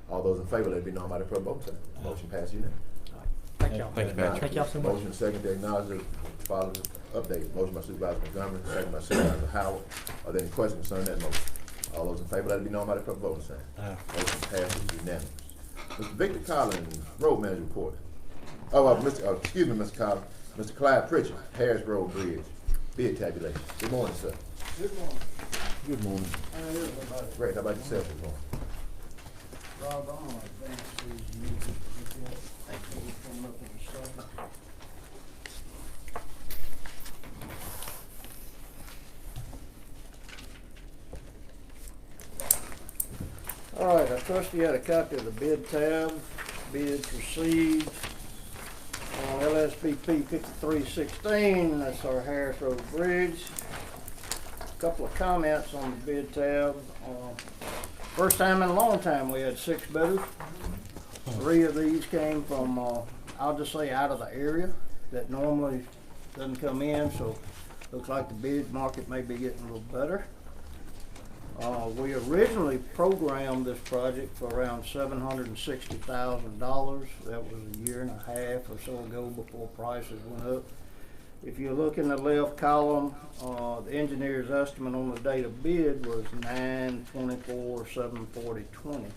All those in favor, let it be known by their voting sign. Motion passed unanimously. Thank y'all. Thank you, Patrick. Thank y'all so much. Motion second to acknowledge the following update. Motion by Supervisor Montgomery, second by Supervisor Howard. Are there any questions concerning that motion? All those in favor, let it be known by their voting sign. Motion passes unanimous. Mr. Victor Collins, Road Manager Report. Excuse me, Mr. Collins. Mr. Clyde Pritchard, Harris Road Bridge, bid tabulation. Good morning, sir. Good morning. Good morning. How is everybody? Great, how about yourself this morning? Rob, I'm gonna advance these music. Thank you. Coming up with the song. All right, I trust you had a copy of the bid tab, bids received. LSBP 5316, that's our Harris Road Bridge. A couple of comments on the bid tab. First time in a long time we had 6 bidders. 3 of these came from, I'll just say out of the area that normally doesn't come in, so looks like the bid market may be getting a little better. We originally programmed this project for around $760,000. That was a year and a half or so ago before prices went up. If you look in the left column, the engineer's estimate on the date of bid was $924,740.20.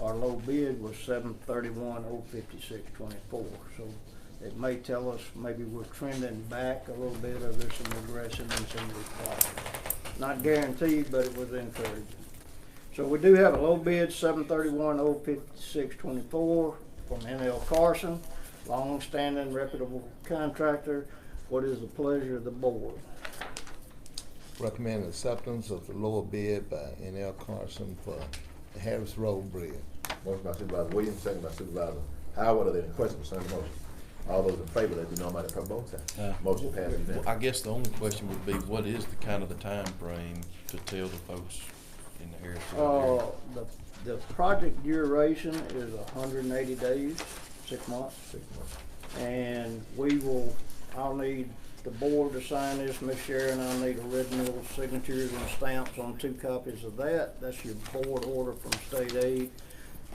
Our low bid was $731,056.24. So It may tell us maybe we're trending back a little bit, or there's some regression in some of these projects. Not guaranteed, but it was encouraging. So we do have a low bid, 731-056-24 from NL Carson, long-standing reputable contractor. What is the pleasure of the board? Recommend acceptance of the lower bid by N.L. Carson for the Harris Road Bridge. Motion by Supervisor Williams, second by Supervisor Howard. Are there any questions concerning the motion? All those in favor, let it be known by the proper vote sign. Motion passes Well, unanimously. I guess the only question would be, what is the kind of the time frame to tell the folks in the Harris Road area? The project duration is 180 days, 6 months. 6 months. And I'll need the board to sign this, Miss Sharon. I'll need original signatures and stamps on 2 copies of that. That's your board order from state aid.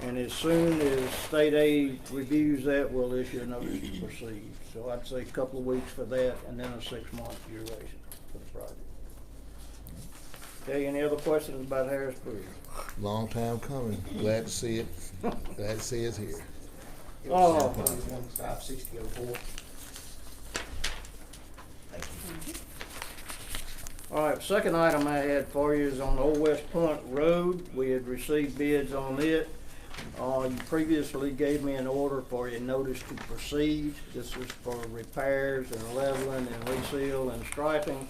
And as soon as state aid reviews that, we'll issue a notice to proceed. So I'd say a couple of weeks for that, and then a 6-month duration for the project. Okay, any other questions about Harris Bridge? Long time coming. Glad to see it. Glad to see it's here. Oh. 56004. Thank you. All right, second item I had for you is on Old West Point Road. We had received bids on it. You previously gave me an order for a notice to proceed. This is for repairs and leveling and reseal and striping.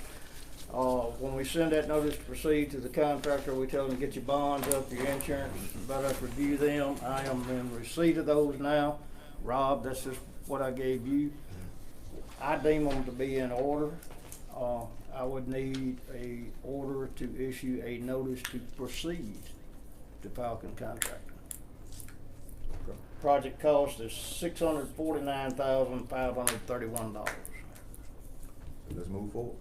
When we send that notice to proceed to the contractor, we tell them to get your bonds up, your insurance, let us review them. I am in receipt of those now. Rob, this is what I gave you. I deem them to be in order. I would need a order to issue a notice to proceed to Falcon Contractor. Project cost is $649,531. Let's move forward.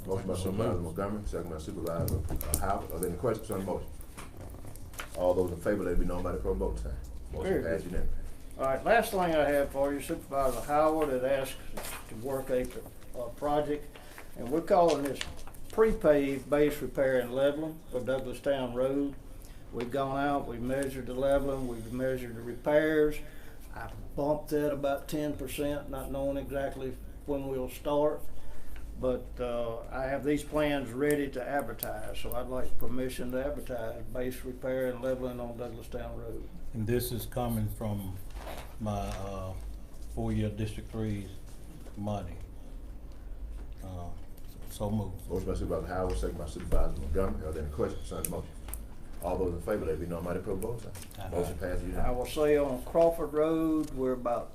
Motion by Supervisor Montgomery, second by Supervisor Howard. Are there any questions on the motion? All those in favor, let it be known by the proper vote sign. Motion passes unanimously. All right, last thing I have for you, Supervisor Howard had asked to work a project, and we're calling this pre-paved base repair and leveling for Douglastown Road. We've gone out, we've measured the leveling, we've measured the repairs. I bumped that about 10%, not knowing exactly when we'll start. But I have these plans ready to advertise, so I'd like permission to advertise base repair and leveling on Douglastown Road. And this is coming from my 4-year District 3's money. So moved. Motion by Supervisor Howard, second by Supervisor Montgomery. Are there any questions concerning the motion? All those in favor, let it be known by the proper vote sign. Motion passes unanimously. I will say on Crawford Road, we're about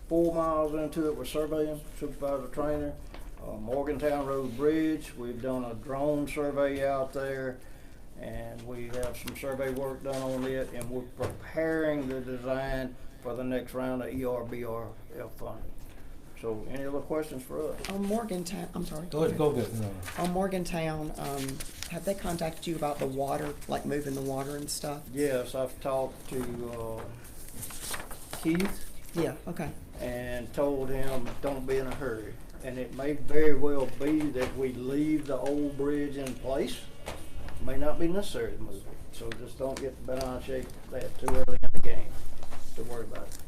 4 miles into it with surveying, Supervisor Trainer. Morgantown Road Bridge, we've done a drone survey out there, and we have some survey work done on it, and we're preparing the design for the next round of ERBRF funding. So, any other questions for us? On Morgantown, I'm sorry. Go ahead. No. On Morgantown, have they contacted you about the water, like moving the water and stuff? Yes, I've talked to Keith. Yeah, okay. And told him, don't be in a hurry. And it may very well be that we leave the old bridge in place. May not be necessary to move it. So just don't get bent out of shape that too early in the game to worry about it.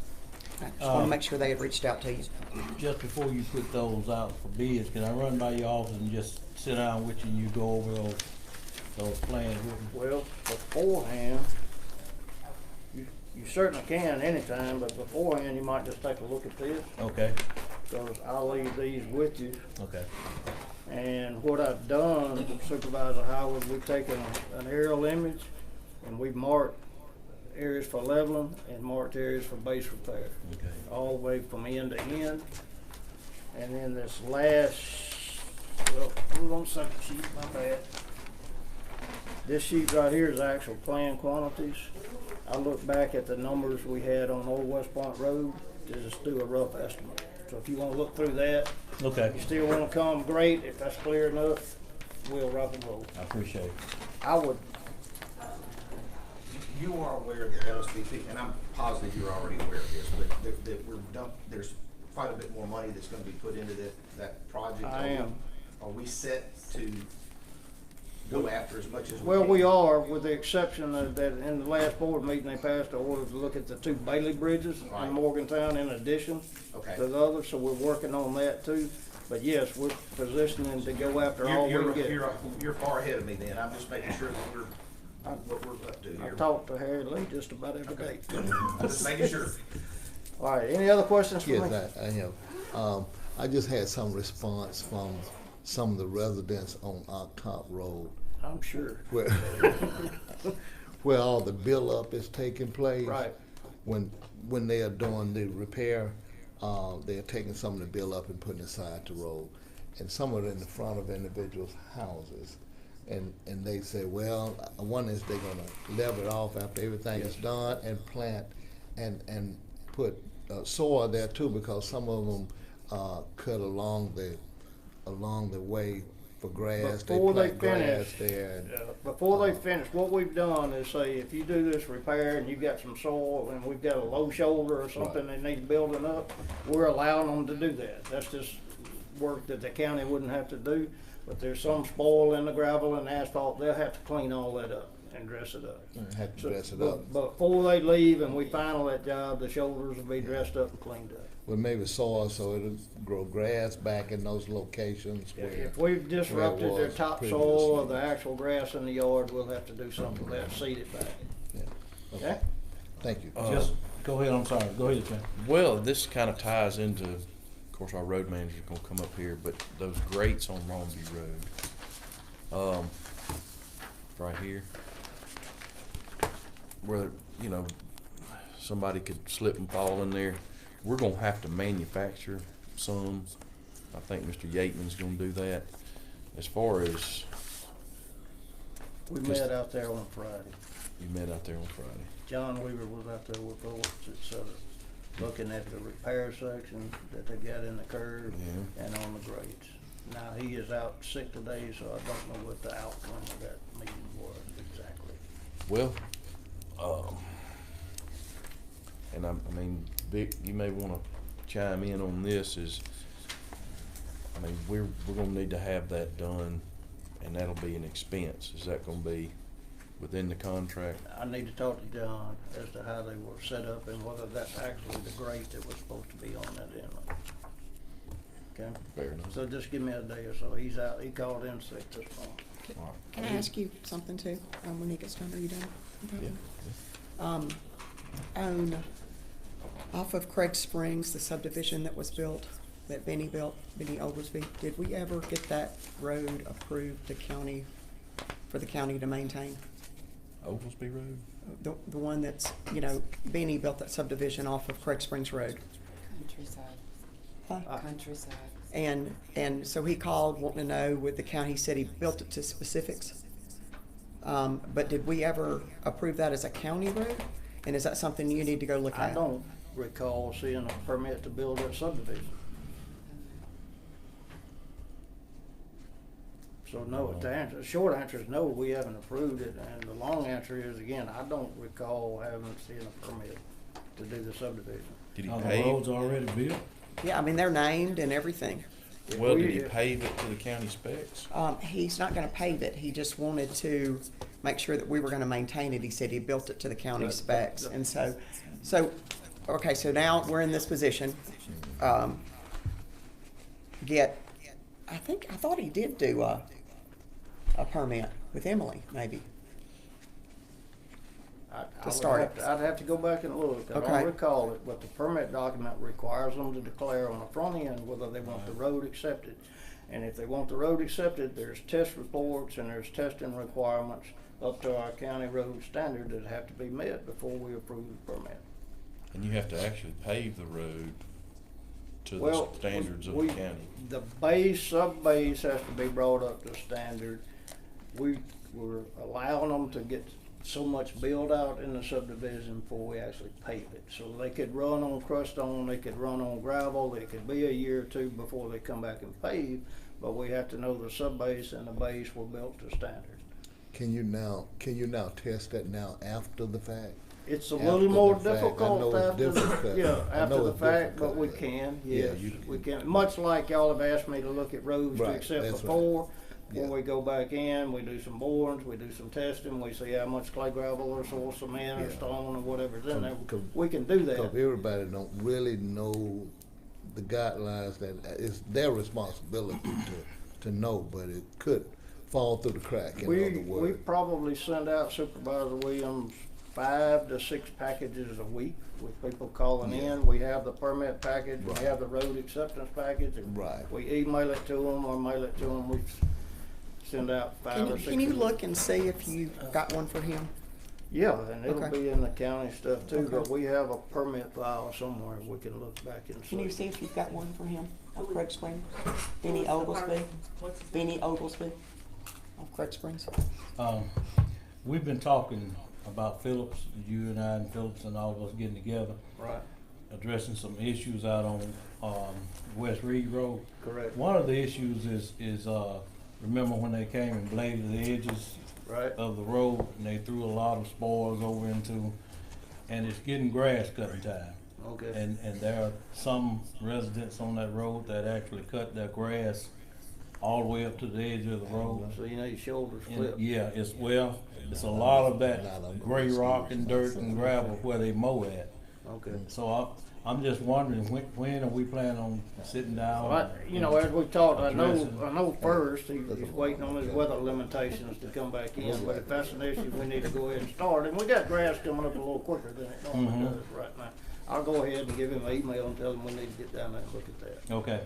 I just want to make sure they had reached out to you. Just before you put those out for bids, can I run by your office and just sit down with you and you go over those plans with me? Well, beforehand, you certainly can anytime, but beforehand you might just take a look at this. Okay. Because I'll leave these with you. Okay. And what I've done, Supervisor Howard, we've taken an aerial image and we've marked areas for leveling and marked areas for base repair. Okay. All the way from end to end. And then this last, well, hold on a second sheet, my bad. This sheet right here is actual plan quantities. I look back at the numbers we had on Old West Point Road to just do a rough estimate. So if you want to look through that, okay. You still want to come, great. If that's clear enough, we'll rock and roll. I appreciate it. I would. You are aware of the LSVP, and I'm positive you're already aware of this, but there's quite a bit more money that's going to be put into that project. I am. Are we set to go after as much as we Well, can. we are, with the exception of that in the last board meeting, they passed an order to look at the 2 Bailey bridges Right. in Morgantown in addition Okay. to the others, so we're working on that too. But yes, we're positioning to go after all we can get. You're far ahead of me then. I'm just making sure that we're, what we're up to I here. talk to Harry Lee just about every day. I'm just making sure. All right, any other questions for me? Yes, I have. I just had some response from some of the residents on Oak Top Road I'm sure. where, where all the build-up is taking place. Right. When they are doing the repair, they're taking some of the build-up and putting it aside the road. And some of it in the front of individuals' houses. And they say, well, one is they're gonna level it off after everything is done and plant and put soil there too, because some of them cut along the way for grass. Before they plant grass finish, there. And, before they finish, what we've done is say, if you do this repair and you've got some soil and we've got a low shoulder or something that needs building up, we're allowing them to do that. That's just work that the county wouldn't have to do. But there's some spoil in the gravel and asphalt, they'll have to clean all that up and dress it up. have to dress it But up. before they leave and we final that job, the shoulders will be dressed up and cleaned up. With maybe soil so it'll grow grass back in those locations where. If we've disrupted where it their was topsoil or previously. the actual grass in the yard, we'll have to do something with that, seed it back. Yeah. Okay? Thank you. Just, go ahead, I'm sorry, go ahead, Jim. Well, this kind of ties into, of course, our road manager's gonna come up here, but those grates on Longview Road, right here, where, you know, somebody could slip and fall in there. We're gonna have to manufacture some. I think Mr. Yateman's gonna do that. As far as, We Just- met out there on Friday. you met out there on Friday. John Weaver was out there with us, it's, looking at the repair section that they got in the curve Yeah. and on the grades. Now, he is out sick today, so I don't know what the outcome of that meeting was exactly. Well, and I mean, Vic, you may wanna chime in on this is, I mean, we're gonna need to have that done, and that'll be an expense. Is that gonna be within the contract? I need to talk to John as to how they were set up and whether that's actually the grade that was supposed to be on that inlet. Okay? Fair enough. So just give me a day or so. He's out, he called in sick this morning. All right. Can I ask you something too, when he gets done? Are you done? Yeah. On, off of Craig Springs, the subdivision that was built, that Benny built, Benny Oglesby, did we ever get that road approved to county, for the county to maintain? Oglesby Road? The one that's, you know, Benny built that subdivision off of Craig Springs Road. Countryside. Huh? Countryside. And so he called wanting to know with the county, he said he built it to specifics. But did we ever approve that as a county road? And is that something you need to go look at? I don't recall seeing a permit to build that subdivision. So no, the short answer is no, we haven't approved it, and the long answer is, again, I don't recall having seen a permit to do the subdivision. Did he Are the pave? roads already built? Yeah, I mean, they're named and everything. Well, did he pave it to the county specs? He's not gonna pave it, he just wanted to make sure that we were gonna maintain it. He said he built it to the county specs, and so, okay, so now we're in this position. I thought he did do a permit with Emily, maybe. I'd have to go back and look. I Okay. don't recall it, but the permit document requires them to declare on the front end whether they want the road accepted. And if they want the road accepted, there's test reports and there's testing requirements up to our county road standard that have to be met before we approve the permit. And you have to actually pave the road to Well, the standards of we- the county. The base, sub-base has to be brought up to standard. We were allowing them to get so much build out in the subdivision before we actually pave it. So they could run on crust stone, they could run on gravel, it could be a year or two before they come back and pave, but we have to know the sub-base and the base were built to standard. Can you now test that now after the fact? It's a After little more the fact. I difficult know it's after, difficult. yeah, I after know the it's fact, but difficult, we but- can, Yeah, yes, you we can. Much like y'all have asked me to look at roads to Right, accept that's right. before, Before Yeah. we go back in, we do some borings, we do some testing, we see how much clay gravel or soil cement or Yeah. stone or whatever's in there. 'Cause- We can do that. Because everybody don't really know the guidelines that it's their responsibility to know, but it could fall through the crack, in other We words. probably send out Supervisor Williams 5 to 6 packages a week with people calling Yeah. in. We have the permit package, Right. we have the road acceptance package. And Right. we email it to them or mail it to them. We send out 5 or 6. Can you a week. look and see if you got one for him? Yeah, and it'll Okay. be in the county stuff too, but Okay. we have a permit file somewhere we can look back and see. Can you see if you've got one for him of Craig Springs? Benny Oglesby? Benny Oglesby of Craig Springs? We've been talking about Phillips, you and I and Phillips and all of us getting together, Right, addressing some issues out on West Reed Road. correct, One of the issues is remember when they came and bladed the edges right. of the road and they threw a lot of spoils over into, and it's getting grass cutting time. Okay. And there are some residents on that road that actually cut their grass all the way up to the edge of the road. So you need shoulders And, flipped. yeah, it's a lot of that gray rock and dirt and gravel where they mow at. Okay. So I'm just wondering, when are we planning on sitting down? Well, you know, as we talked, I addressing- know first, he's waiting on his weather limitations to come back in, but if that's an issue, we need to go ahead and start. And we got grass coming up a little quicker than it normally does right now. I'll go ahead and give him an email and tell him we need to get down there and look at that. Okay,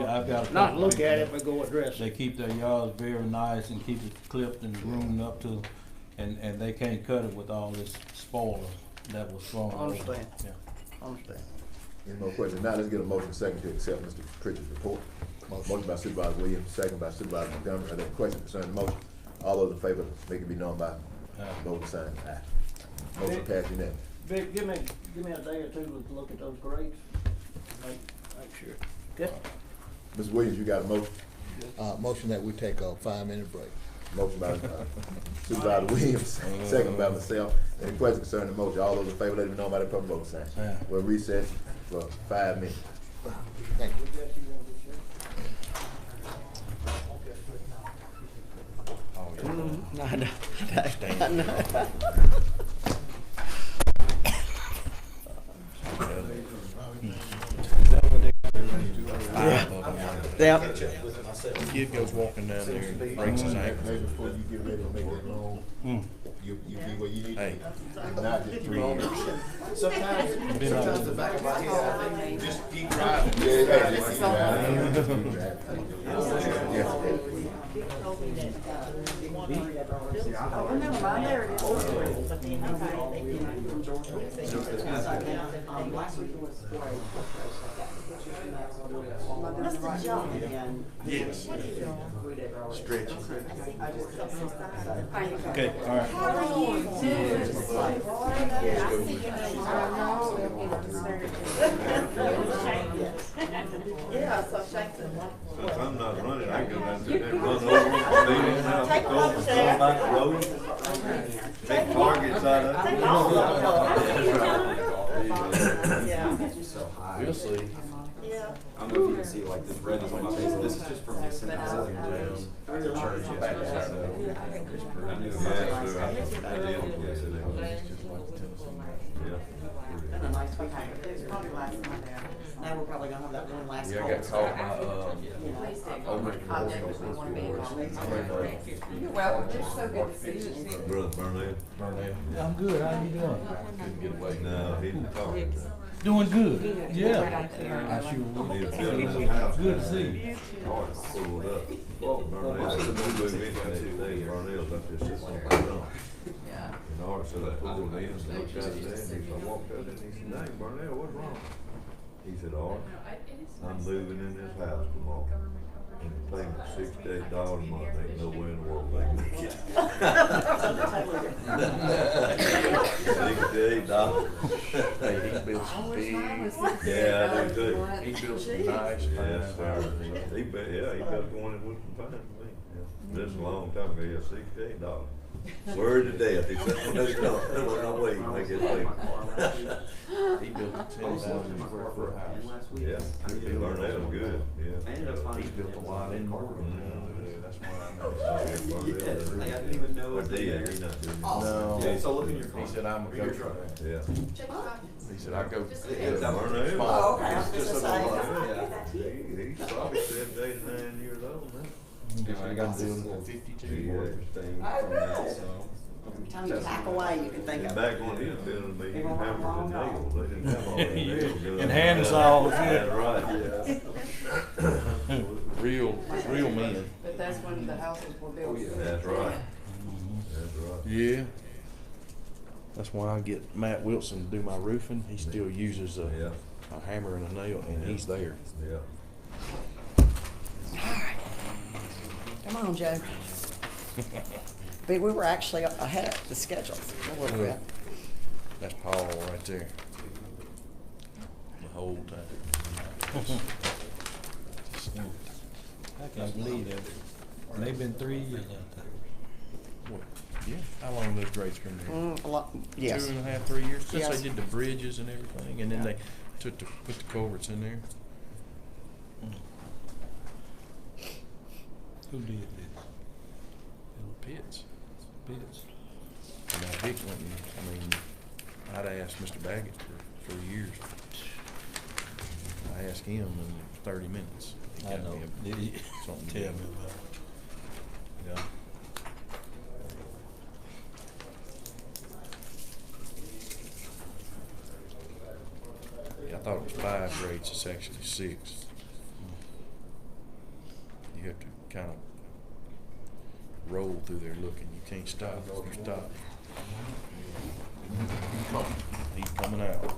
I've got. a Not couple look people at it, that- but go address They it. keep their yards very nice and keep it clipped and groomed up to, and they can't cut it with all this spoiler that was thrown. over. Understand. Yeah. Understand. Any more questions? Now let's get a motion second to accept Mr. Pritchard's report. Motion by Supervisor Williams, second by Supervisor Montgomery. Are there any questions concerning the motion? All those in favor, make it be known by voting sign. Aye. Motion passed unanimously. Vic, give me a day or two to look at those grades. Make sure. Okay? Mr. Williams, you got a motion? Motion that we take a 5-minute break. Motion by Supervisor Williams, second by myself. Any questions concerning the motion? All those in favor, let it be known by the public voting sign. Yeah. We'll recess for 5 minutes. Thank you. I know. Yeah. The kid goes walking down there and breaks his ankle. Maybe before you get ready to make that loan, you be where you need to Hey. be. Not just 3 years. Sometimes the back of my head, just keep driving. Yeah, just keep driving. Yes. Yes. Stretching. Okay, all right. Since I'm not running, I go down there and run over, go back the road. Big targets out of it. We'll see. I don't know if you can see like this red is on my face. This is just from me sitting down at the church yesterday. So I knew about it. Yeah, so I did yesterday. Now we're probably gonna have that one last Yeah, I call. got called by old Mr. You're welcome. It's so good to see you. Brother Burnell. I'm good, how you doing? Couldn't get away. No, he didn't talk. Doing good, yeah. I sure will. He was building his house. Good to see you. Car pulled up. Burnell said, "We move in the next day." Burnell's up there sitting on the ground. And Art said, I pulled in and looked out there, and I walked out and he said, "Dang, Burnell, what's wrong?" He said, "Art, I'm moving in this house tomorrow. And the payment's $68 a month, ain't no way in the world they can get it." $68. Hey, he built some big. Yeah, I do too. He built some nice. Yes, sir. He bet one in Wisconsin, fine to me. Yeah. This is a long time ago, yeah, $68. Word to death, except when they come, they look on wait, make it wait. He built a 10,000 square foot house. Yeah, he learned that was good, yeah. He's built a lot in Morgan. That's why I know. Yes, like, I didn't even know But it was he there. not doing it. No. Yeah, so look in your He car. said, I'm a Or your coach. truck. Yeah. He said, I go. Learn that. Oh, okay, I was Just gonna a say. lot. He's probably 79 years old now. I got building for 52 years. Time you pack away, you can think And of. back when he was building me, he hammered and nails, they didn't have all that nails. gun. And hand saws, yeah. That's right, yeah. Real men. But that's when the houses were built. That's right. That's right. Yeah. That's why I get Matt Wilson to do my roofing. He still uses a hammer and a nail, and he's there. Yeah. Come on, Joe. But we were actually ahead of the schedule a little bit. That's Paul right there. The whole time. I can't believe that. And they've been 3 years out there. What? Yeah. How long those grates been there? A lot, yes. 2.5, 3 years since Yes. they did the bridges and everything, and then they put the culverts in there. Who did this? Pits. Pitts. Now Vic went and, I mean, I'd asked Mr. Baggett for years. I asked him in 30 minutes. He I got know. me Did he? something Tell to me do. about it. Yeah. Yeah, I thought it was 5 grades, it's actually 6. You have to kind of roll through there looking. You can't stop. If you stop, he's coming out.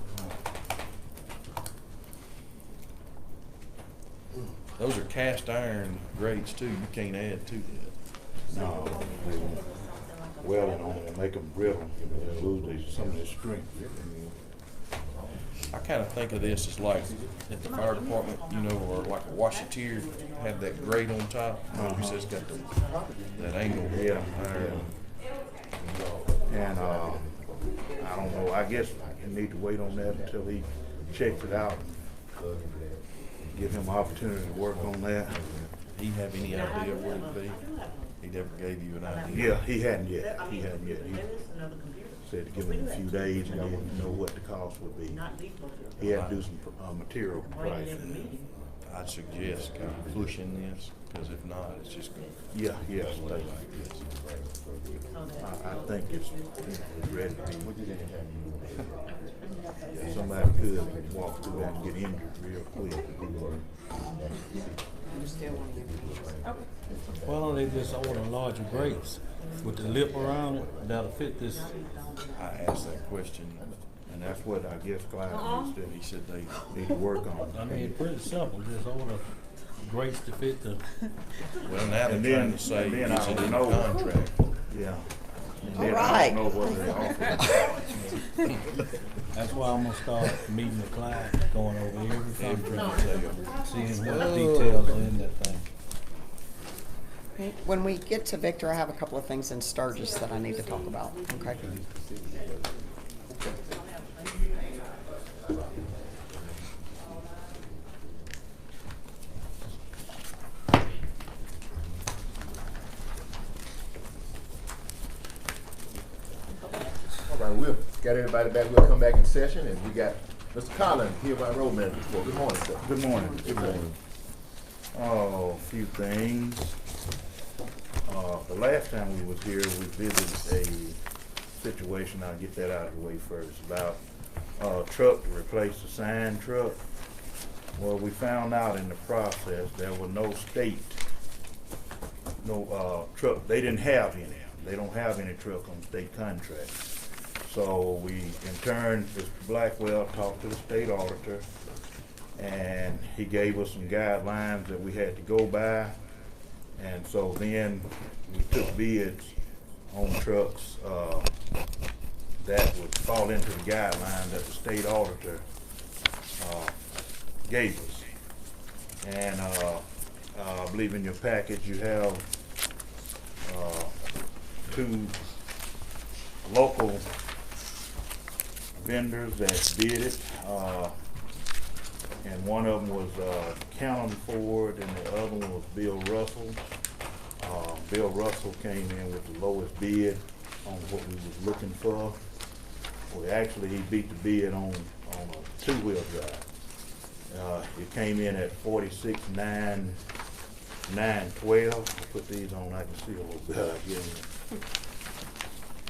Those are cast iron grates too. You can't add to that. No, welding on it, make them brittle, lose some of their strength. I kind of think of this as like at the fire department, you know, or like a washateer, have that grate on top. It's just got that angle. Yeah, iron. And, I don't know, I guess you need to wait on that until he checks it out. Give him an opportunity to work on that. He have any idea where it'd be? He never gave you an idea. Yeah, he hadn't yet. He said to give him a few days and he'd know what the cost would be. He had to do some material pricing. I'd suggest kind of pushing this, because if not, it's just going to Yeah, stay like this. I think it's ready to be. Somebody could walk through that and get injured real quick. Why don't they just order larger grates with the lip around it that'll fit this? I asked that question. And that's what I guess Clyde needs to, He said they need to work on. I mean, it's pretty simple. Just order grates to fit the. Well, now And they're then- trying to say and then it's I in don't the know. contract. Yeah. And All then I right. don't know whether they offer. That's why I'm gonna start meeting with Clyde, going over every contract, seeing what details are in that thing. When we get to Victor, I have a couple of things in Sturgis that I need to talk about, okay? All right, we've got everybody back. We'll come back in session, and we got Mr. Collins here by road manager report. Good morning, sir. Good morning. Good morning. Oh, a few things. The last time we was here, we visited a situation, I'll get that out of the way first, about a truck to replace the sign truck. Well, we found out in the process there were no state, truck, they didn't have any. They don't have any truck on state contract. So we, in turn, Mr. Blackwell talked to the state auditor, and he gave us some guidelines that we had to go by. And so then we took bids on trucks that would fall into the guideline that the state auditor gave us. And I believe in your package you have two local vendors that did it, and one of them was Cannon Ford, and the other one was Bill Russell. Bill Russell came in with the lowest bid on what we was looking for. Well, actually, he beat the bid on a two-wheel drive. It came in at $46,912. I'll put these on, I can see a little better, I guess.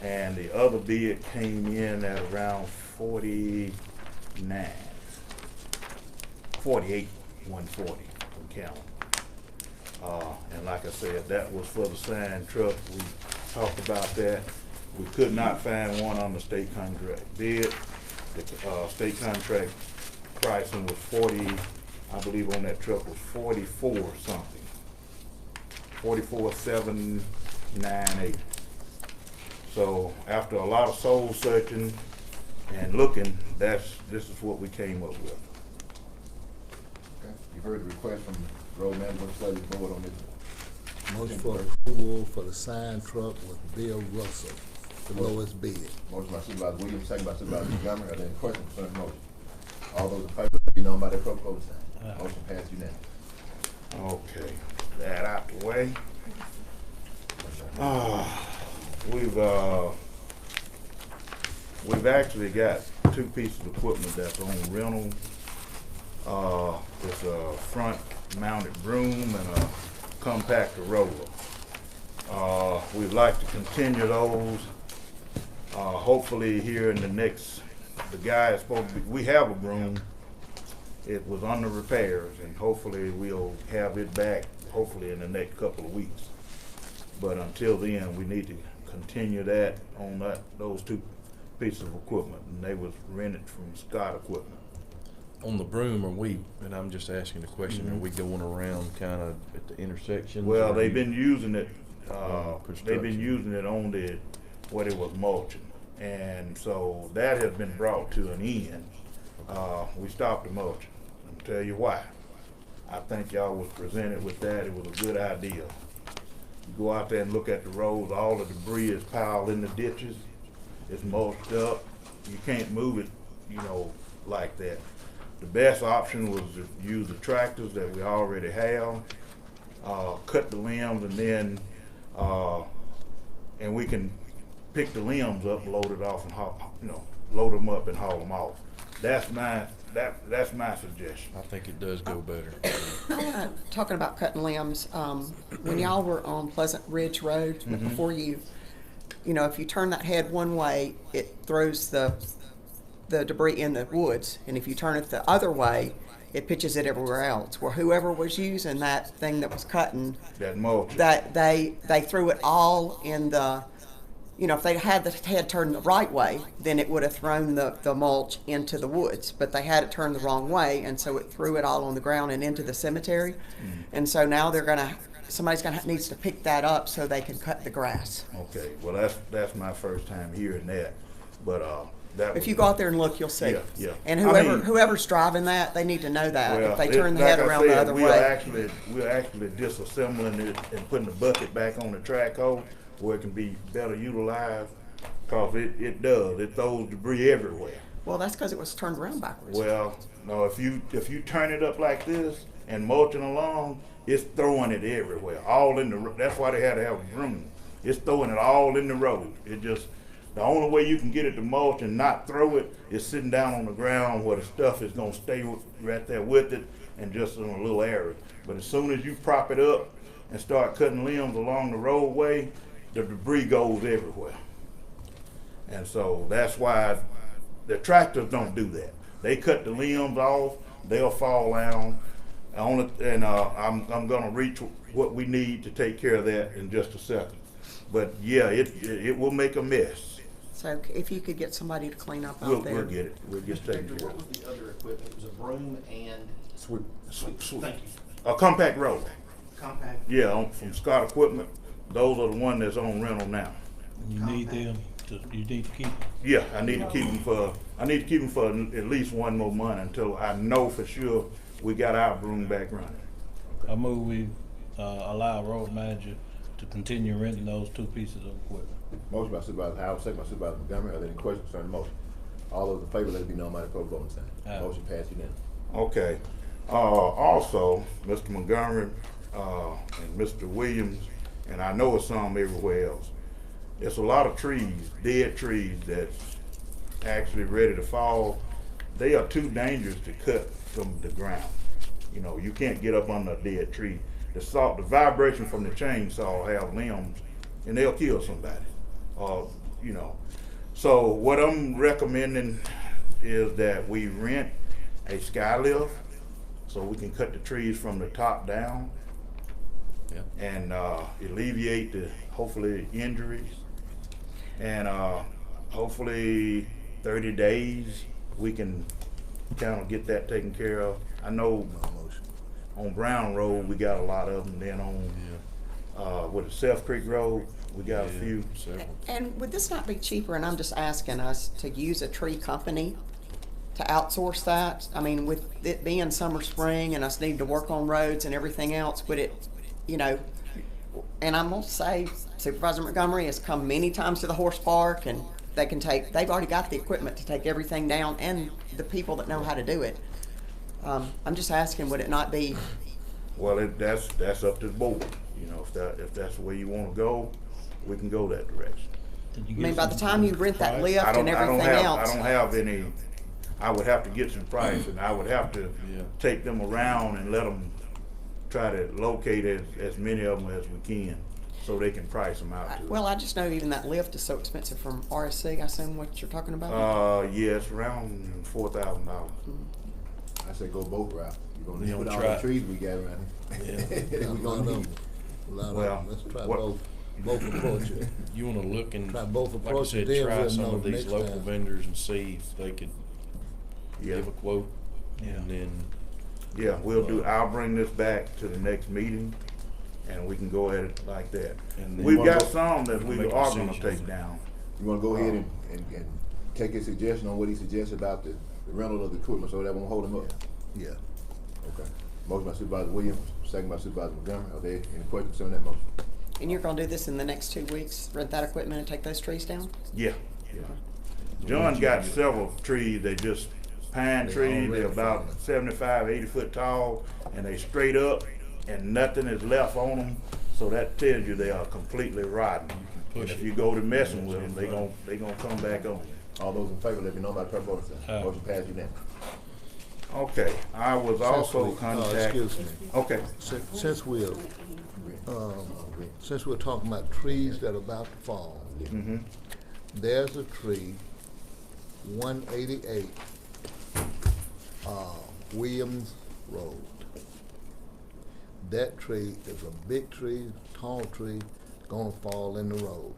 And the other bid came in at around 48,140 from Callan. And like I said, that was for the sign truck. We talked about that. We could not find one on the state contract bid. The state contract pricing was 40, I believe on that truck was 44 something. 44,798. So after a lot of soul searching and looking, this is what we came up with. Okay. You've heard the request from the Road Management Legislative Board on this. Motion for approval for the sign truck with Bill Russell, the lowest bid. Motion by Supervisor Williams, second by Supervisor Montgomery. Are there any questions concerning the motion? All those in favor, be known by their proper vote sign. Motion passed unanimously. Okay, that out the way. We've actually got two pieces of equipment that's on rental. It's a front mounted broom and a compactor roller. We'd like to continue those. Hopefully here in the next, the guy is supposed to be, we have a broom. It was under repairs, and hopefully we'll have it back hopefully in the next couple of weeks. But until then, we need to continue that on those two pieces of equipment, and they was rented from Scott Equipment. On the broom, and I'm just asking the question, are we going around kind of at the intersections? Well, or they've you- been using it, construction? they've been using it on what it was mulching. And so that has been brought to an end. We stopped the mulching. I'll tell you why. I think y'all was presented with that. It was a good idea. You go out there and look at the roads, all the debris is piled in the ditches. It's mulched up. You can't move it, like that. The best option was to use the tractors that we already have, cut the limbs, and then, and we can pick the limbs up, load it off, and load them up and haul them off. That's my suggestion. I think it does go better. Talking about cutting limbs, when y'all were on Pleasant Ridge Road, before if you turn that head one way, it throws the debris in the woods, and if you turn it the other way, it pitches it everywhere else. Where whoever was using that thing that was cutting, That mulch. that they threw it all in the, if they had the head turned the right way, then it would have thrown the mulch into the woods. But they had it turned the wrong way, and so it threw it all on the ground and into the cemetery. And so now somebody's needs to pick that up so they can cut the grass. Okay, well, that's my first time hearing that, but, If you go out there and look, you'll see. Yeah. And I mean, whoever's driving that, they need to know that. well, If they turn the like head I around said, the other we're way. actually disassembling it and putting the bucket back on the track hole where it can be better utilized, cause it does. It throws debris everywhere. Well, that's because it was turned around backwards. Well, no, if you turn it up like this and mulching along, it's throwing it everywhere, all in the. That's why they had to have a broom. It's throwing it all in the road. The only way you can get it to mulch and not throw it is sitting down on the ground where the stuff is gonna stay right there with it and just in a little area. But as soon as you prop it up and start cutting limbs along the roadway, the debris goes everywhere. And so that's why the tractors don't do that. They cut the limbs off, they'll fall down. I'm gonna reach what we need to take care of that in just a second. But yeah, it will make a mess. So if you could get somebody to clean up out there. We'll get it. We'll get taken care What of. was the other equipment? It was a broom and Sweep. Thank you. A compact roller. Compact. Yeah, from Scott Equipment. Those are the one that's on rental now. You need them, you need to keep. Yeah, I need to keep them for at least one more month until I know for sure we got our broom back running. I move we allow road manager to continue renting those two pieces of equipment. Motion by Supervisor Howard, second by Supervisor Montgomery. Are there any questions concerning the motion? All those in favor, let it be known by the proper voting sign. Aye. Motion passed unanimously. Okay. Also, Mr. Montgomery, and Mr. Williams, and I know it's some everywhere else. There's a lot of trees, dead trees that's actually ready to fall. They are too dangerous to cut from the ground. You know, you can't get up under a dead tree. The vibration from the chainsaw have limbs, and they'll kill somebody. You know, so what I'm recommending is that we rent a sky lift so we can cut the trees from the top down. Yeah. And alleviate the hopefully injuries, and hopefully 30 days we can kind of get that taken care of. I know on Brown Road we got a lot of them. Then on with the Self Creek Road we got a few. Several. And would this not be cheaper, and I'm just asking us to use a tree company to outsource that? I mean, with it being summer, spring, and us needing to work on roads and everything else, would it, you know, and I'm gonna say Supervisor Montgomery has come many times to the horse park, and they've already got the equipment to take everything down and the people that know how to do it. I'm just asking, would it not be? Well, that's up to the board. You know, if that's the way you want to go, we can go that direction. I mean, by the time you rent that lift and everything else. I don't have any. I would have to get some price, and I would have to take them around and let them try to locate as many of them as we can, so they can price them out. Well, I just know even that lift is so expensive from RSC. I assume what you're talking about. Yes, around $4,000. I say go both routes. You're gonna You need wanna all try the trees we got around here. We gonna need. A lot of Well, them. Let's try what- both approaches. You wanna look and, Try both like I approaches, said, then try we'll some know of these next local time. vendors and see if they could Yeah. give a quote. And then, Yeah, I'll bring this back to the next meeting, and we can go at it like that. And then We've wanna got go- some that we make are gonna decisions. take down. You wanna go ahead and take his suggestion on what he suggests about the rental of the equipment, so that won't hold him up? Yeah. Okay. Motion by Supervisor Williams, second by Supervisor Montgomery. Are there any questions on that motion? And you're gonna do this in the next 2 weeks? Rent that equipment and take those trees down? Yeah. John got several trees, they just pine trees, they're about 75, 80 foot tall, and they straight up, and nothing is left on them, so that tells you they are completely rotten. And if you go to messing with them, they gonna come back on you. All those in favor, let me know by the proper voting sign. Aye. Motion passed unanimously. Okay, I was also contacted. Excuse me. Okay, Since we're talking about trees that are about to fall, mhm, there's a tree, 188, Williams Road. That tree is a big tree, tall tree, gonna fall in the road.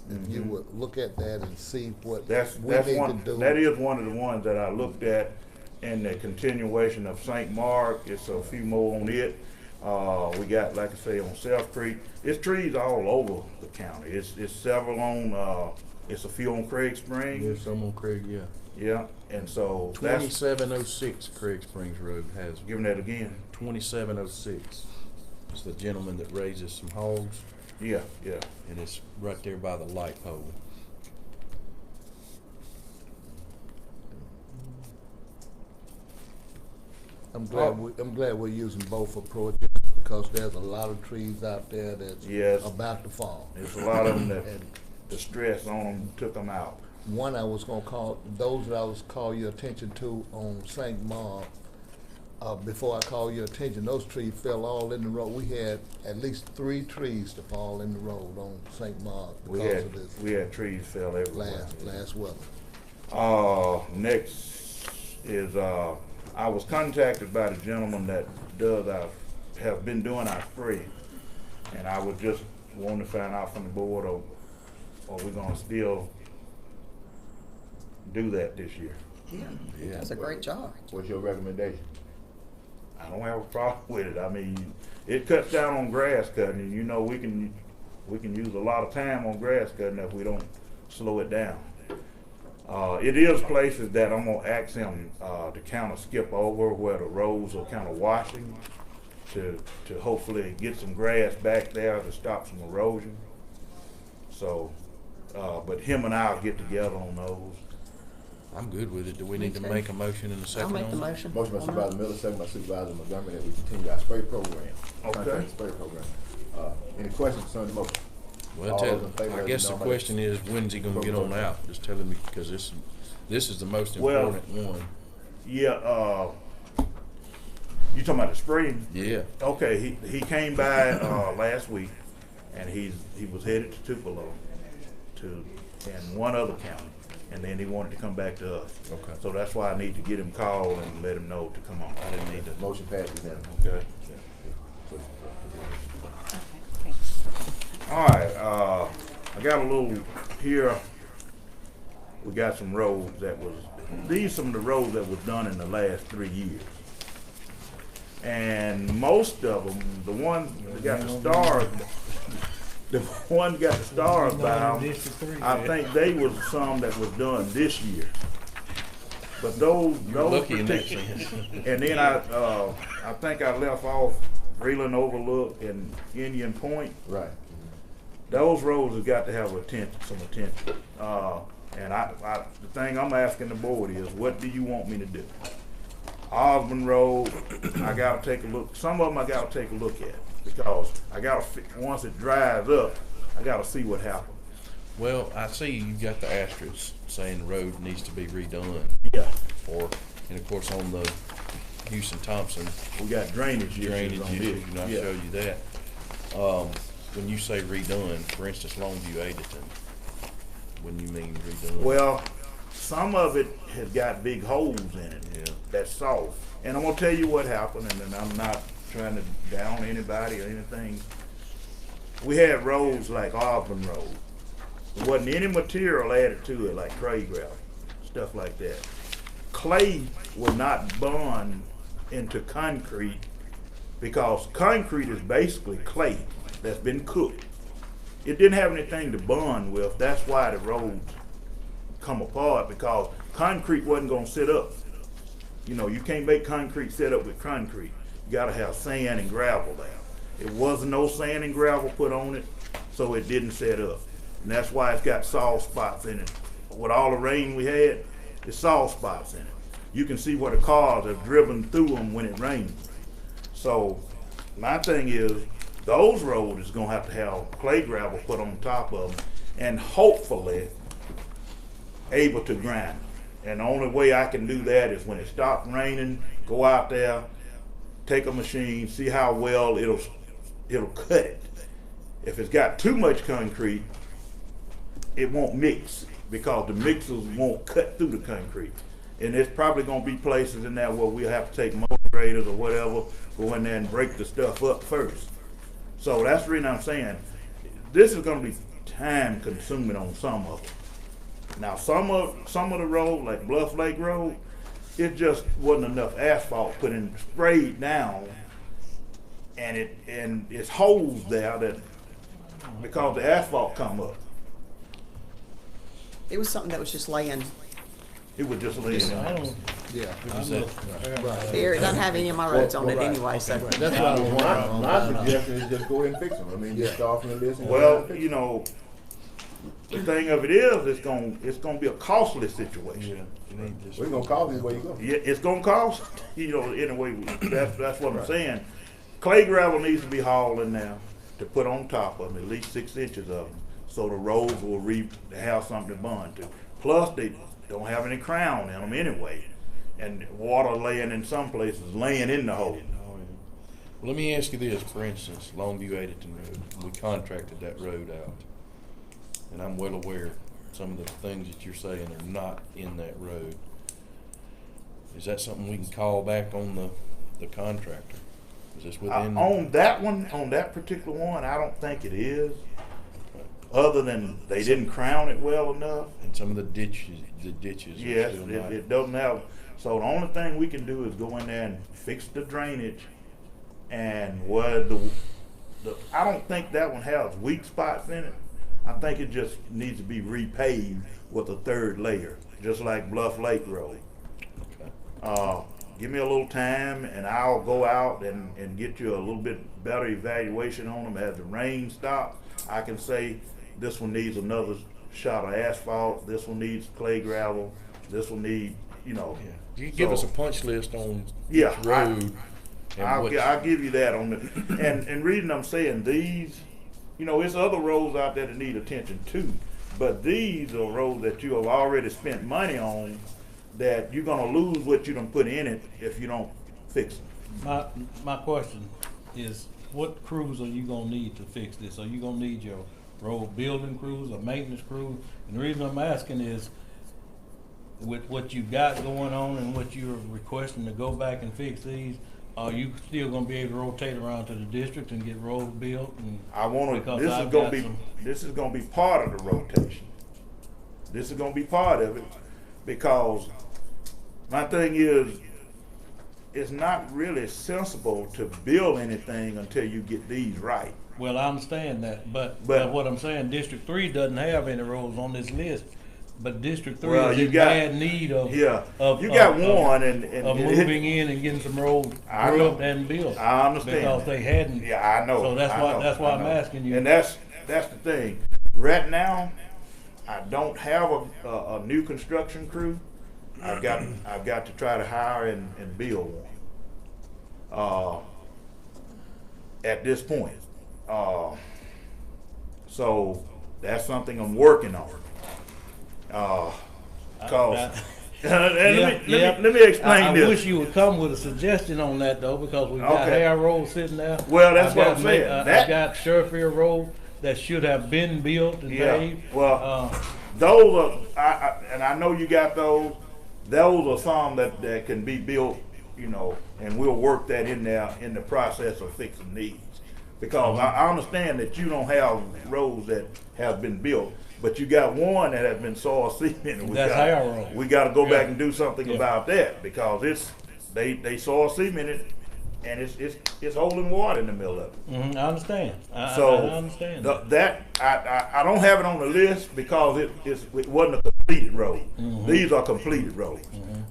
If you would look at that and see what that's we need to one, do. that is one of the ones that I looked at in the continuation of St. Mark. It's a few more on it. We got, like I say, on South Creek. It's trees all over the county. It's several on, it's a few on Craig Springs. there's some on Craig, yeah. Yeah, and so that's, 2706 Craig Springs Road has, giving that again. 2706. It's the gentleman that raises some hogs, Yeah, yeah. and it's right there by the light pole. I'm glad we're using both approaches because there's a lot of trees out there that's Yes. about to fall. There's a lot of them that And the stress on them took them out. one I was gonna call, those that I was call your attention to on St. Mark, before I call your attention, those trees fell all in the road. We had at least 3 trees to fall in the road on St. Mark We because had, of this we had trees fell everywhere. last weather. Next is, I was contacted by the gentleman that have been doing our spray. And I was just wanting to find out from the board, or we're gonna still do that this year. Yeah, that's a great job. What's your recommendation? I don't have a problem with it. I mean, it cuts down on grass cutting, and you know, we can use a lot of time on grass cutting if we don't slow it down. It is places that I'm gonna ask him to kind of skip over where the roads are kind of washing, to hopefully get some grass back there to stop some erosion. So, but him and I'll get together on those. I'm good with it. Do we need to too. make a motion in a second? I'll make the on it? motion. Motion by Supervisor Miller, second by Supervisor Montgomery, that we continue our spray program. Okay. Contract spray program. Any questions concerning the motion? Well, All those in favor, I let guess it the be known by question is, when's he gonna get on out? Just tell me, because this is the most Well, important one. Yeah, you talking about the spraying? Yeah. Okay, he came by last week, and he was headed to Tupelo, and one other county, and then he wanted to come back to us. Okay. So that's why I need to get him called and let him know to come on. I didn't need to. Motion passes then. Okay. All right, I got a little here. We got some roads that was, these some of the roads that was done in the last 3 years. And most of them, the one that got the stars, the one got the stars by them, I think they was some that was done this year. But those lucky in that particular, sense. and then I think I left off Freeland Overlook and Indian Point. Right. Those roads have got to have some attention. And the thing I'm asking the board is, what do you want me to do? Osborne Road, I gotta take a look. Some of them I gotta take a look at, because I gotta, once it dries up, I gotta see what happens. Well, I see you got the asterisk saying the road needs to be redone. Yeah. And of course on the Houston Thompson. We got drainage issues on this. And I'll Yeah. show you that. When you say redone, for instance, Longview Edenton, when you mean redone? Well, some of it has got big holes in it. Yeah. That's soft. And I'm gonna tell you what happened, and then I'm not trying to down anybody or anything. We had roads like Auburn Road. There wasn't any material added to it, like clay gravel, stuff like that. Clay will not bond into concrete, because concrete is basically clay that's been cooked. It didn't have anything to bond with. That's why the roads come apart, because concrete wasn't gonna sit up. You know, you can't make concrete sit up with concrete. You gotta have sand and gravel there. It wasn't no sand and gravel put on it, so it didn't set up. And that's why it's got soft spots in it. With all the rain we had, there's soft spots in it. You can see where the cars have driven through them when it rains. So my thing is, those roads is gonna have to have clay gravel put on top of them, and hopefully able to grind. And the only way I can do that is when it stops raining, go out there, take a machine, see how well it'll cut it. If it's got too much concrete, it won't mix, because the mixers won't cut through the concrete. And there's probably gonna be places in there where we'll have to take motor graders or whatever, go in there and break the stuff up first. So that's the reason I'm saying, this is gonna be time consuming on some of them. Now some of the road, like Bluff Lake Road, it just wasn't enough asphalt put in, sprayed down, and it's holes there that, because the asphalt come up. It was something that was just laying It was just laying I there. don't, Yeah. here. It doesn't have any of my roads on it anyway, so. That's what I was wondering. My suggestion is just go ahead and fix them. I mean, just start from the list. And go ahead Well, and fix you know, the thing of it is, it's gonna be a costly situation. them. We're gonna call you where you go. Yeah, it's gonna cost, you know, anyway, that's what I'm saying. Clay gravel needs to be hauled in there to put on top of them, at least 6 inches of them, so the roads will have something to bond to. Plus, they don't have any crown in them anyway, and water laying in some places, laying in the hole. Well, let me ask you this, for instance, Longview Edenton Road, we contracted that road out. And I'm well aware some of the things that you're saying are not in that road. Is that something we can call back on the contractor? Is this within? On that one, on that particular one, I don't think it is, other than they didn't crown it well enough. And some of the ditches are Yes, still not. it doesn't have, so the only thing we can do is go in there and fix the drainage, and where I don't think that one has weak spots in it. I think it just needs to be repaved with a third layer, just like Bluff Lake Road. Okay. give me a little time and I'll go out and get you a little bit better evaluation on them. As the rain stops, I can say this one needs another shot of asphalt, this one needs clay gravel, this one need, you know. You give us a punch list on Yeah, each road. I'll give you that on the, and reason I'm saying these, you know, it's other roads out there that need attention too, but these are roads that you have already spent money on that you're gonna lose what you done put in it if you don't fix them. My question is, what crews are you gonna need to fix this? Are you gonna need your road building crews or maintenance crews? And the reason I'm asking is, with what you got going on and what you're requesting to go back and fix these, are you still gonna be able to rotate around to the district and get roads built? And I wanna, because this is I've gonna got be, some- this is gonna be part of the rotation. This is gonna be part of it, because my thing is, it's not really sensible to build anything until you get these right. Well, I understand that, but But- what I'm saying, District 3 doesn't have any roads on this list. But District 3 Well, is you in got- bad need of, Yeah, of you got of- one of and moving in and getting some roads I know. grubbed and built. I understand Because that. they hadn't. Yeah, I know. So that's I why, know, that's why I I'm know. asking you. And that's the thing. Right now, I don't have a new construction crew. I've got to try to hire and build one. At this point. So that's something I'm working on. Cause let me explain I this. wish you would come with a suggestion on that though, because we've got Okay. Hare Road sitting there. Well, that's I've what got I'm saying. I've got Sherfield Road that should have been built and Yeah, paved. well, those are, and I know you got those. Those are some that can be built, you know, and we'll work that in there in the process of fixing these. Because I understand that you don't have roads that have been built, but you got one that has been soil cemented. That's Hare Road. We got to go Yeah. back and do something Yeah. about that, because they soil cemented and it's holding water in the middle of it. Mhm, I understand. I So understand. I don't have it on the list because it wasn't a completed road. Mhm. These are completed roads.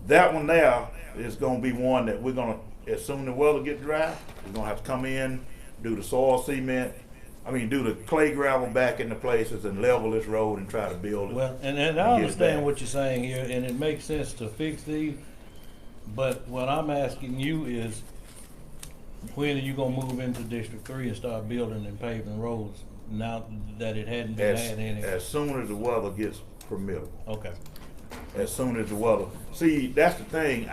That one there is gonna be one that we're gonna, as soon as the weather gets dry, we're gonna have to come in, do the soil cement, do the clay gravel back into places and level this road and try to build it. Well, and I get it understand back. what you're saying here, and it makes sense to fix these, but what I'm asking you is, when are you gonna move into District 3 and start building and paving roads now that it hadn't been had any? As soon as the weather gets permissible. Okay. As soon as the weather. See, that's the thing.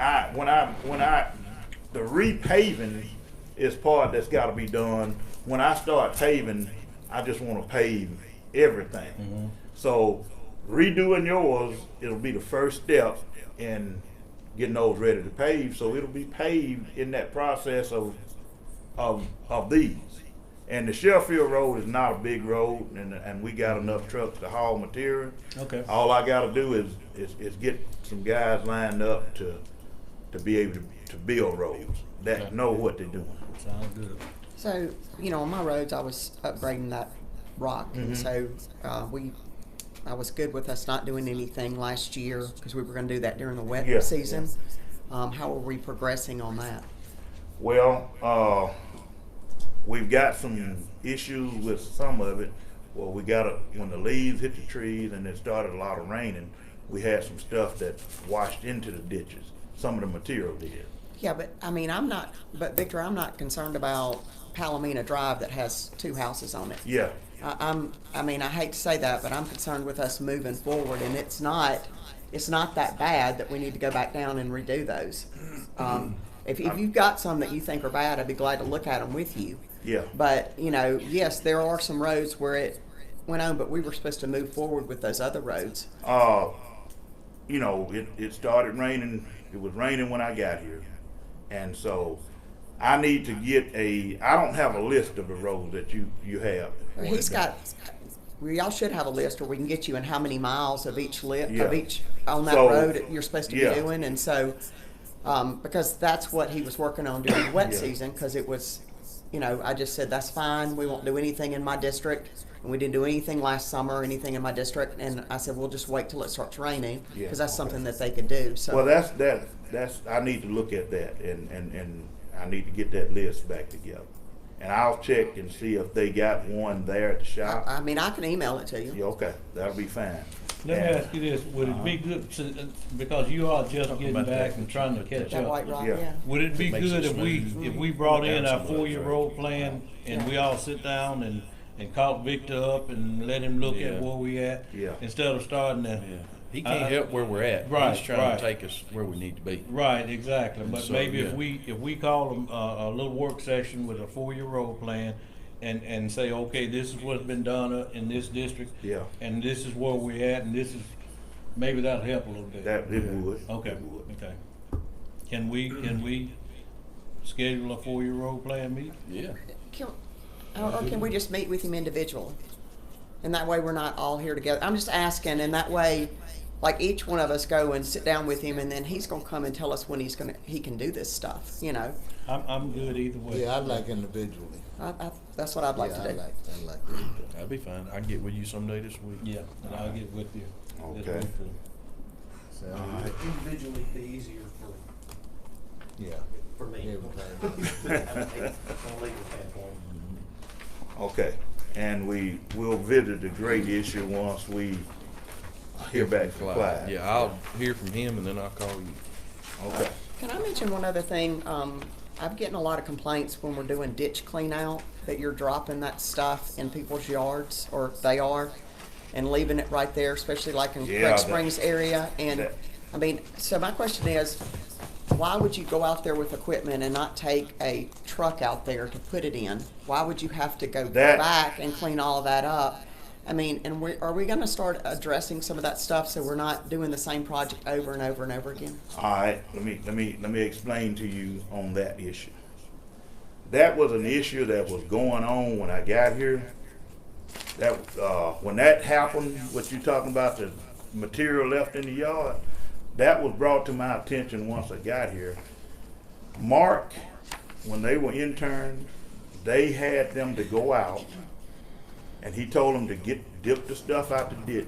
The repaving is part that's got to be done. When I start paving, I just want to pave everything. So redoing yours, it'll be the first step in getting those ready to pave. So it'll be paved in that process of these. And the Sheffield Road is not a big road, and we got enough trucks to haul material. Okay. All I got to do is get some guys lined up to be able to build roads that know what they're doing. Sounds good. So, on my roads, I was upgrading that rock, and so I was good with us not doing anything last year because we were going to do that during the wet Yeah, season. How are we progressing on that? Well, we've got some issues with some of it. Well, when the leaves hit the trees and it started a lot of raining, we had some stuff that washed into the ditches. Some of the material did. Yeah, but Victor, I'm not concerned about Palomino Drive that has 2 houses on it. Yeah. I hate to say that, but I'm concerned with us moving forward, and it's not that bad that we need to go back down and redo those. If you've got some that you think are bad, I'd be glad to look at them with you. Yeah. But, yes, there are some roads where it went on, but we were supposed to move forward with those other roads. It started raining. It was raining when I got here. And so I need to get I don't have a list of the roads that you have. Y'all should have a list where we can get you in how many miles of each Yeah. on that So, road you're supposed to yeah. be doing. And so, because that's what he was working on during the wet Yeah. season, because it was you know, I just said, that's fine, we won't do anything in my district. And we didn't do anything last summer, or anything in my district, and I said, we'll just wait till it starts raining, Yeah, because that's okay. something that they could do, so. Well, that's, I need to look at that, and I need to get that list back together. And I'll check and see if they got one there at the shop. I mean, I can email it to you. Yeah, okay, that'll be fine. Let me And- ask you this, would it be good, because you are just getting about back that. and trying to catch That up. white rock, Yeah. yeah. Would it be Makes good it if we brought in our Down some 4-year roads, road plan and we all sit down and call Victor up and let him look Yeah. at where we at? Yeah. Instead of starting Yeah. to. He can't help where we're at. Right, He's trying right. to take us where we need to be. Right, exactly, but So, maybe if yeah. we call them a little work session with a 4-year road plan and say, okay, this is what's been done in this district. Yeah. And this is where we at, and this is, maybe that'll help a little bit. That, it would. Okay, It would. okay. Can we schedule a 4-year road plan meeting? Yeah. Or can we just meet with him individually? And that way we're not all here together. I'm just asking, and that way, like, each one of us go and sit down with him, and then he's gonna come and tell us when he can do this stuff, you know? I'm good either way. Yeah, I'd like individually. That's what I'd like Yeah, to do. I'd like to do that. That'd be fine. I can get with you someday this week. Yeah, and I'll get with you. this Okay. week too. Sound good? Individually be easier for, Yeah. for me. Everything. From a legal standpoint. Okay, and we'll visit the grade issue once we hear back from Clyde. Yeah, I'll hear from him and then I'll call you. Okay. Can I mention one other thing? I'm getting a lot of complaints when we're doing ditch clean out, that you're dropping that stuff in people's yards, or they are, and leaving it right there, especially like in Yeah, Craig that- Springs area. And, that- I mean, so my question is, why would you go out there with equipment and not take a truck out there to put it in? Why would you have to go That- back and clean all of that up? I mean, and are we gonna start addressing some of that stuff so we're not doing the same project over and over and over again? All right, let me explain to you on that issue. That was an issue that was going on when I got here. That, when that happened, what you talking about, the material left in the yard, that was brought to my attention once I got here. Mark, when they were interns, they had them to go out, and he told them to dip the stuff out the ditch.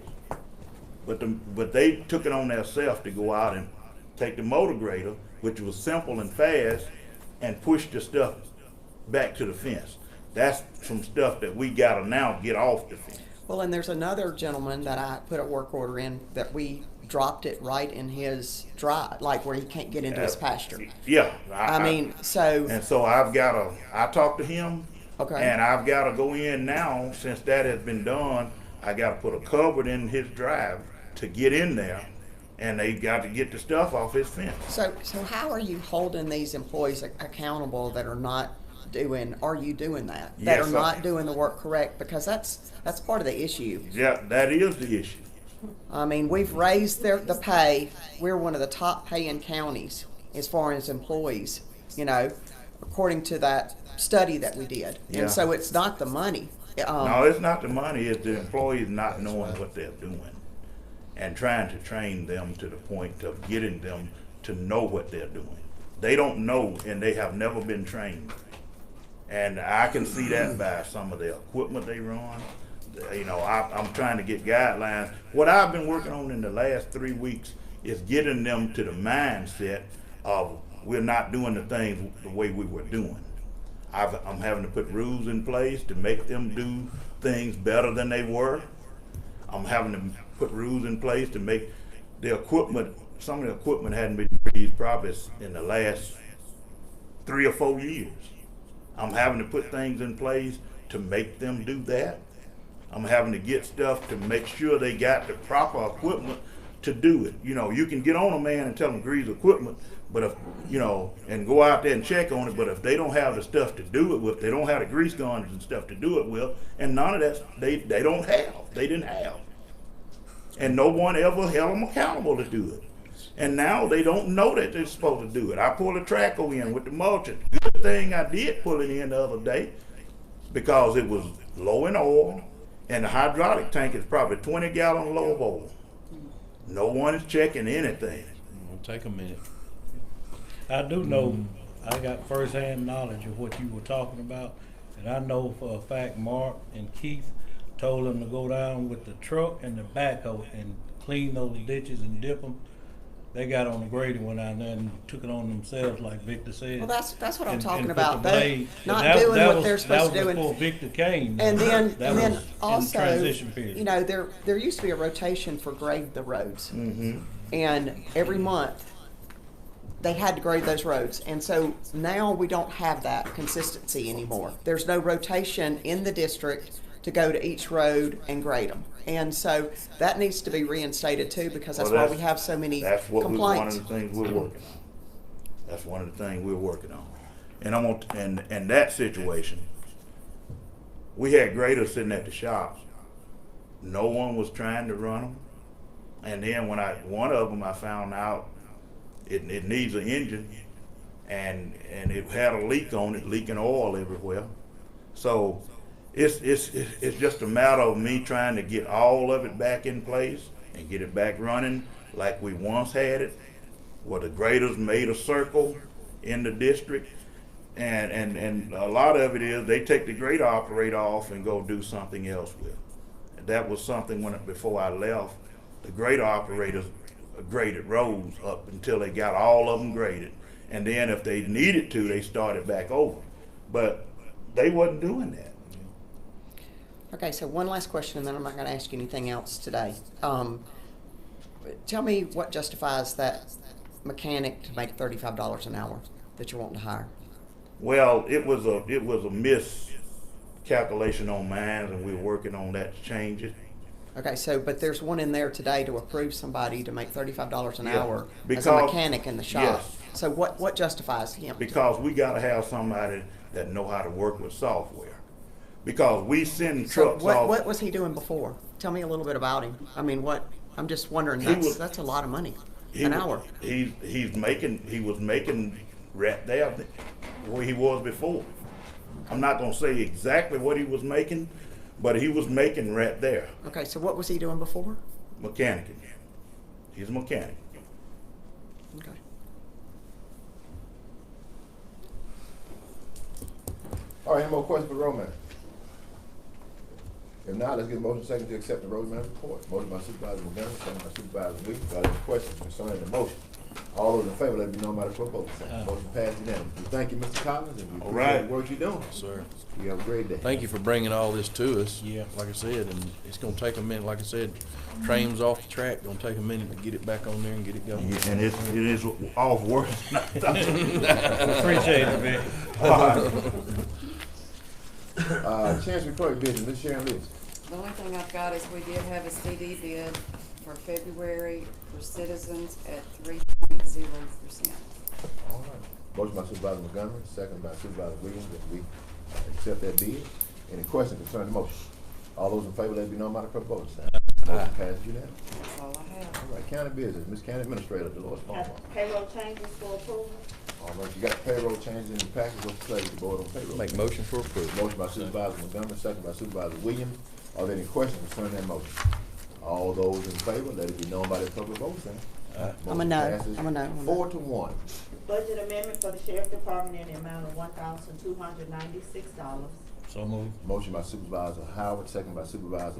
But they took it on themselves to go out and take the motor grader, which was simple and fast, and push the stuff back to the fence. That's some stuff that we gotta now get off the fence. Well, and there's another gentleman that I put a work order in that we dropped it right in his drive, like where he can't get into his pasture. Yeah. I mean, so, And so I talked to him. Okay. And I've gotta go in now, since that has been done, I gotta put a cupboard in his drive to get in there, and they got to get the stuff off his fence. so how are you holding these employees accountable that are not are you doing that? That Yes, are not doing the work correct? Because that's part of the issue. Yeah, that is the issue. I mean, we've raised the pay. We're one of the top paying counties as far as employees, you know, according to that study that we did. Yeah. And so it's not the money. No, it's not the money, it's the employees not knowing what they're doing and trying to train them to the point of getting them to know what they're doing. They don't know, and they have never been trained. And I can see that by some of the equipment they run. You know, I'm trying to get guidelines. What I've been working on in the last 3 weeks is getting them to the mindset of we're not doing the things the way we were doing. I'm having to put rules in place to make them do things better than they were. I'm having to put rules in place to make the equipment, some of the equipment hadn't been used probably in the last 3 or 4 years. I'm having to put things in place to make them do that. I'm having to get stuff to make sure they got the proper equipment to do it. You know, you can get on a man and tell them grease equipment, but if, you know, and go out there and check on it, but if they don't have the stuff to do it with, they don't have the grease guns and stuff to do it with, and none of that, they didn't have. And no one ever held them accountable to do it. And now they don't know that they're supposed to do it. I pulled a traco in with the mulching. Good thing I did pull it in the other day because it was low in oil and the hydraulic tank is probably 20 gallons low of oil. No one is checking anything. It'll take a minute. I do know I got firsthand knowledge of what you were talking about, and I know for a fact Mark and Keith told them to go down with the truck and the backhoe and clean those ditches and dip them. They got on the grader, went out there and took it on themselves, like Victor said. Well, that's what I'm and talking put about. the They blade- not that- doing that what was- they're supposed to do. That was before Victor came. And then, That and then was in the also, transition period. you know, there used to be a rotation for grade the roads. And every month, they had to grade those roads. And so now we don't have that consistency anymore. There's no rotation in the district to go to each road and grade them. And so that needs to be reinstated too, because that's why we have so many That's what we, one of complaints. the things we're working on. That's one of the things we're working on. And I'm gonna, and that situation, we had graders sitting at the shops. No one was trying to run them. And then when one of them I found out it needs an engine, and it had a leak on it, leaking oil everywhere. So it's just a matter of me trying to get all of it back in place and get it back running like we once had it, where the graders made a circle in the district. And a lot of it is they take the grader operator off and go do something else with. And that was something before I left, the grader operators graded roads up until they got all of them graded. And then if they needed to, they started back over. But they wasn't doing that. Okay, so one last question, and then I'm not going to ask you anything else today. Tell me what justifies that mechanic to make $35 an hour that you're wanting to hire? Well, it was a miscalculation on mine, and we're working on that to change it. Okay, so, but there's one in there today to approve somebody to make $35 an Yeah, hour as a because- mechanic in the shop. yes. So what justifies him? Because we gotta have somebody that know how to work with software. Because we send So trucks off. what was he doing before? Tell me a little bit about him. I mean, I'm just wondering, He was- that's a lot of money, He an was- hour. He was making right there where he was before. I'm not gonna say exactly what he was making, but he was making right there. Okay, so what was he doing before? Mechanic. He's a mechanic. Okay. All right, any more questions for the roadman? If not, let's get a motion second to accept the roadman report. Motion by Supervisor Montgomery, second by Supervisor Weeks. Are there any questions concerning the motion? All those in favor, let it be known by the clerk vote. Motion passed unanimously. Thank you, Mr. Collins, and we All appreciate right. the work you're doing. Sir. You have a great day. Thank you for bringing all this to us. Yeah. Like I said, and it's gonna take a minute, like I said, train's off the track, gonna take a minute to get it back on there and get it going. Yeah, and it is off worse than I thought. Appreciate it, Vic. Chancery Clerk business, Ms. Sharon Lewis. The only thing I've got is we did have a CD bid for February for citizens at 3.0%. All right. Motion by Supervisor Montgomery, second by Supervisor Williams, that we accept that bid. Any questions concerning the motion? All those in favor, let it be known by the clerk voting sign. Motion passed unanimously. That's all I have. All right, county business, Ms. County Administrator Dolores Palmer. Payroll changes for approval. All right, you got payroll changes in the package. What's the pleasure of the board on payroll? Make motion for approval. Motion by Supervisor Montgomery, second by Supervisor Williams. Are there any questions concerning that motion? All those in favor, let it be known by the public vote sign. I'm a no. I'm a no. 4-1. Budget amendment for the sheriff department in the amount of $1,296. So moved. Motion by Supervisor Howard, second by Supervisor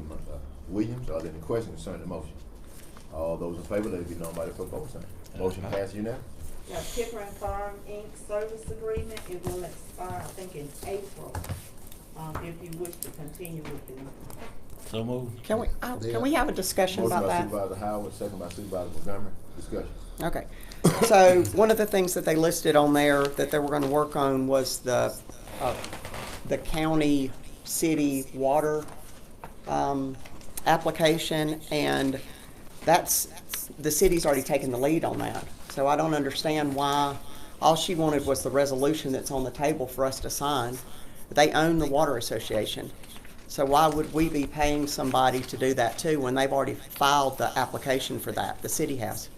Williams. Are there any questions concerning the motion? All those in favor, let it be known by the public vote sign. Motion passed unanimously. Got Pickering Farm Inc. service agreement. It will expire, I think, in April, if you wish to continue with them. So moved. Can we have a discussion about that? Motion by Supervisor Howard, second by Supervisor Montgomery. Discussion. Okay. So one of the things that they listed on there that they were going to work on was the county city water application, and that's the city's already taken the lead on that. So I don't understand why. All she wanted was the resolution that's on the table for us to sign. They own the water association. So why would we be paying somebody to do that too when they've already filed the application for that? The city has.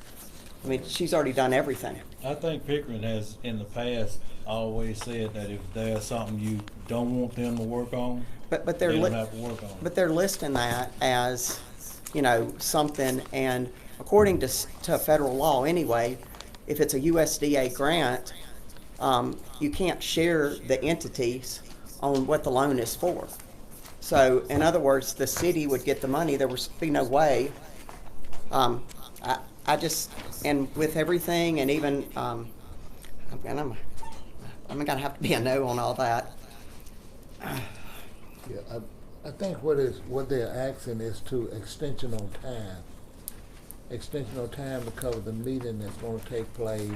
I mean, she's already done everything. I think Pickering has, in the past, always said that if there's something you don't want them to work on, But they don't have to work on it. But they're listing that as, you know, something, and according to federal law anyway, if it's a USDA grant, you can't share the entities on what the loan is for. So, in other words, the city would get the money, there would be no way. I just, and with everything, and even, I'm gonna have to be a no on all that. Yeah, I think what they're asking is to extension on time. Extension on time to cover the meeting that's gonna take place.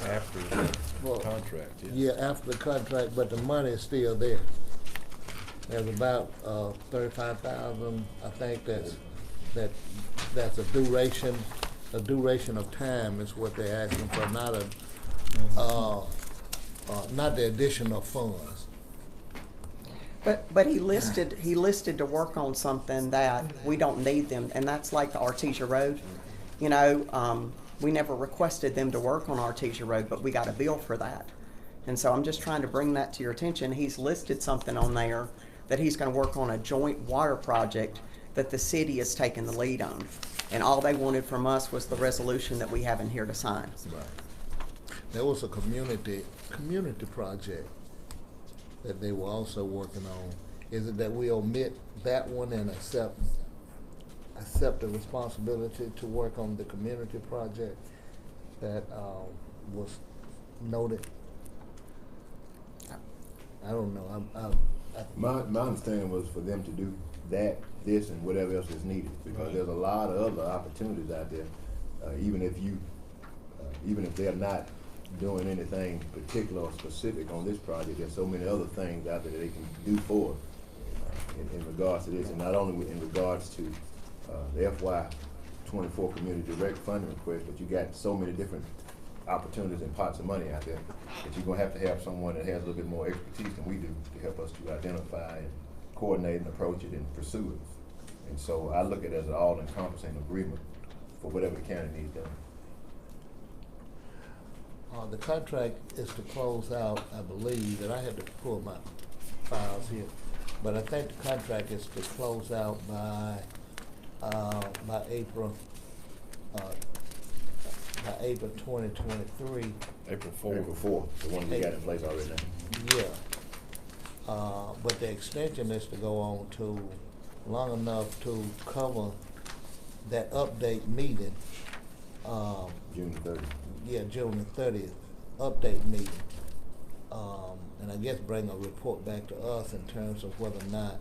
After the Well, contract, yes. Yeah, after the contract, but the money is still there. There's about, 35,000, I think that's a duration of time is what they're asking for, not the additional funds. But he listed to work on something that we don't need them, and that's like the Artesia Road. You know, we never requested them to work on Artesia Road, but we got a bill for that. And so I'm just trying to bring that to your attention. He's listed something on there that he's gonna work on a joint water project that the city is taking the lead on. And all they wanted from us was the resolution that we have in here to sign. Right. There was a community project that they were also working on. Is it that we omit that one and accept the responsibility to work on the community project that was noted? I don't know. My understanding was for them to do that, this, and whatever else is needed, because there's a lot of other opportunities out there. Even if they're not doing anything particular or specific on this project, there's so many other things out there that they can do for in regards to this, and not only in regards to the FY '24 community direct funding request, but you got so many different opportunities and pots of money out there that you're gonna have to have someone that has a little bit more expertise than we do to help us to identify and coordinate and approach it and pursue it. And so I look at it as an all-encompassing agreement for whatever the county needs done. The contract is to close out, I believe, and I had to pull my files here, but I think the contract is to close out by April 2023. April 4th. April 4th, the one we got in place already now. Yeah. But the extension is to go on to long enough to cover that update meeting. June 30th. Yeah, June the 30th, update meeting. And I guess bring a report back to us in terms of whether or not,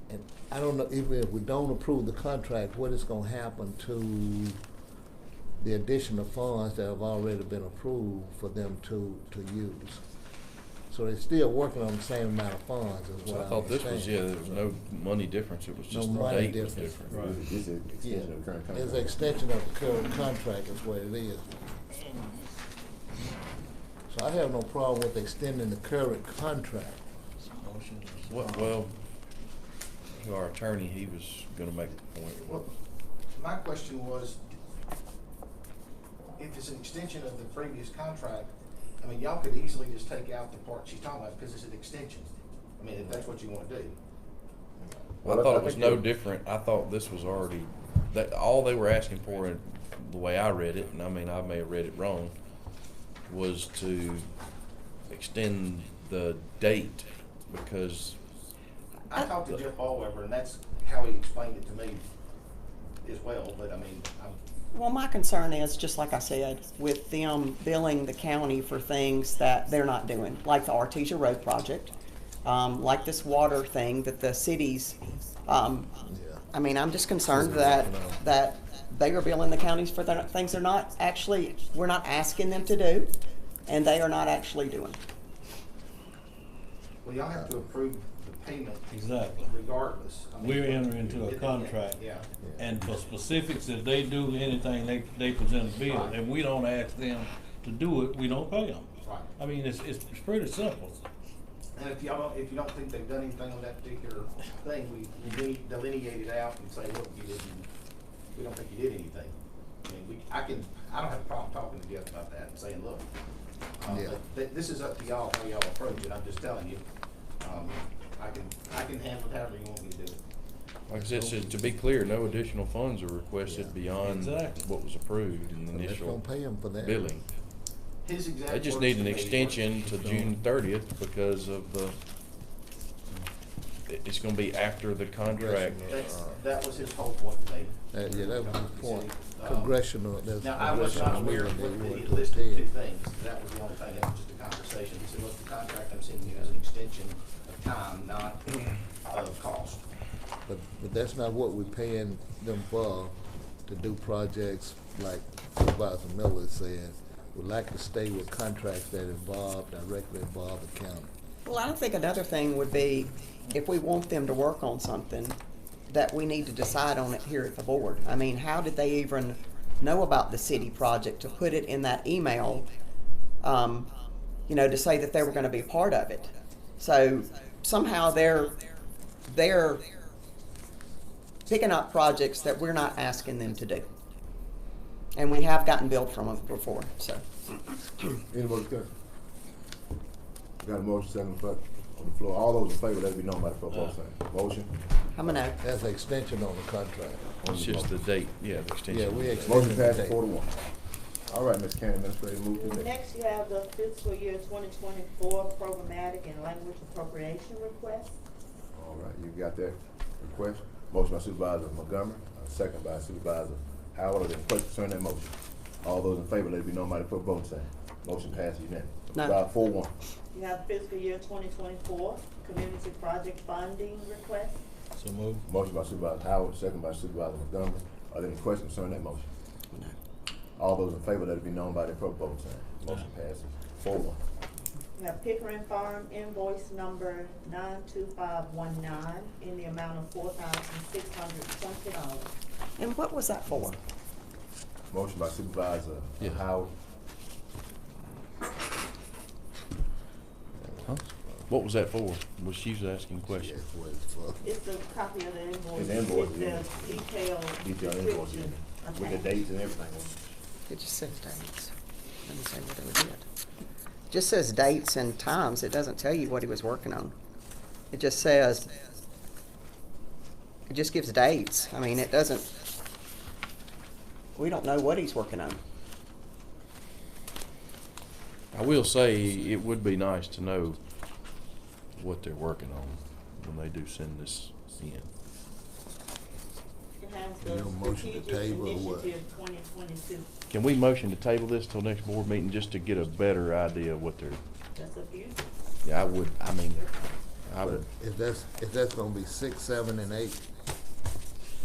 and I don't know, even if we don't approve the contract, what is gonna happen to the additional funds that have already been approved for them to use. So they're still working on the same amount of funds is So what I I thought this was, understand. there was no money difference, it was just No the money date was difference. different. Right. This is an extension of the current contract. It's an extension of the current contract is what it is. So I have no problem with extending the current contract. Well, to our attorney, he was gonna make the point. Well, my question was, if it's an extension of the previous contract, I mean, y'all could easily just take out the part she's talking about because it's an extension. I mean, if that's what you want to do. Well, I thought it was no different. I thought this was already, that, all they were asking for, in the way I read it, and I mean, I may have read it wrong, was to extend the date because. I talked to Jeff Ballweber, and that's how he explained it to me as well, but I mean, Well, my concern is, just like I said, with them billing the county for things that they're not doing, like the Artesia Road project, like this water thing that the cities, I mean, I'm just concerned that they are billing the counties for things they're not actually, we're not asking them to do, and they are not actually doing. well, y'all have to approve the payment. Exactly. Regardless. I mean, We're entering into a contract. Yeah. And for specifics, if they do anything, they present a bill, Right. and we don't ask them to do it, we don't pay them. Right. I mean, it's pretty simple. And if you don't think they've done anything on that particular thing, we delineate it out and say, look, we don't think you did anything. I mean, I don't have a problem talking to Jeff about that and saying, look, but this is up to y'all how y'all approach it. I'm just telling you, I can handle it however you want me to do it. Like I said, to be clear, no additional funds are requested beyond Exactly. what was approved in the They're initial gonna pay 'em for that. billing. His exact They just words need to an me extension to were- June 30th because of the, it's gonna be after the contract. That was his whole point to me. Yeah, that was the point. Um, Congressional, that's Now, I was not aware of congressional what, meeting he they listed wanted two to things. That was the only thing, that was just a conversation. He said, look, the contract I'm sending you as an extension of time, not of cost. But that's not what we're paying them for, to do projects like Supervisor Miller said. We like to stay with contracts that directly involve the county. Well, I think another thing would be, if we want them to work on something, that we need to decide on it here at the board. I mean, how did they even know about the city project to put it in that email, you know, to say that they were gonna be a part of it? So somehow they're picking up projects that we're not asking them to do. And we have gotten billed from them before, so. Any more discussion? Got a motion, second, on the floor. All those in favor, let it be known by the proposed sign. Motion. I'm gonna. That's an extension on the contract. It's just the date, yeah, the extension. Yeah, we extended Motion the passes date. 4-1. All right, Ms. County Administrator, move to the next. Next, you have the fiscal year 2024 programmatic and language appropriation request. All right, you got that request? Motion by Supervisor Montgomery, second by Supervisor Howard. Are there any questions concerning that motion? All those in favor, let it be known by the vote sign. Motion passes unanimously. No. 4-1. You have fiscal year 2024 community project funding request. So move. Motion by Supervisor Howard, second by Supervisor Montgomery. Are there any questions concerning that motion? No. All those in favor, let it be known by the vote sign. Motion passes 4-1. You have Pickering Farm invoice number 92519 in the amount of $4,620. And what was that for? Motion by Supervisor Yeah. Howard. Huh? What was that for? Was she was asking questions? Yes, what it's for. It's a copy of the invoice. It's the invoice, With yeah. the detailed Detailed invoice, description with the attached. dates and everything. It just says dates. Let me say what they did. It just says dates and times. It doesn't tell you what he was working on. It just says, it just gives dates. I mean, it doesn't, we don't know what he's working on. I will say, it would be nice to know what they're working on when they do send this in. It has Your the motion to strategic table or what? initiative 2022. Can we motion to table this till next board meeting just to get a better idea of what they're, That's up to you. yeah, I would. But if that's gonna be 6, 7, and 8.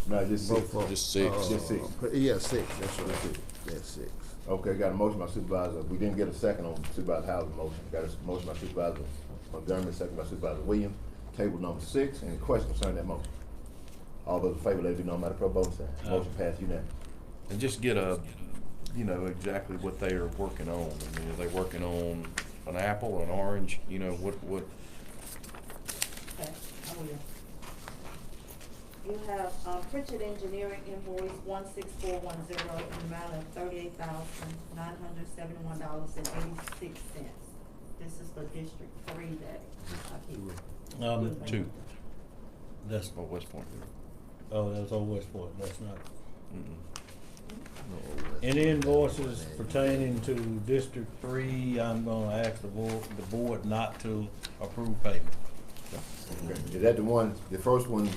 No, just six. Both of them. Just six. Just six. Yeah, 6, that's right. That's 6. Okay, got a motion by Supervisor, we didn't get a second on Supervisor Howard's motion. Got a motion by Supervisor Montgomery, second by Supervisor Williams. Table number 6, any questions concerning that motion? All those in favor, let it be known by the vote sign. Motion passed unanimously. and just get a, you know, exactly what they are working on. I mean, are they working on an apple, an orange, you know, what, Okay, I will. You have Pritchard Engineering invoice 16410 in the amount of $38,971.86. This is for District 3 that I keep. 2. That's, oh, West Point. oh, that's Old Westport, that's not. Mm-mm. Any invoices pertaining to District 3, I'm gonna ask the board not to approve payment. Okay. Is that the one, the first one, is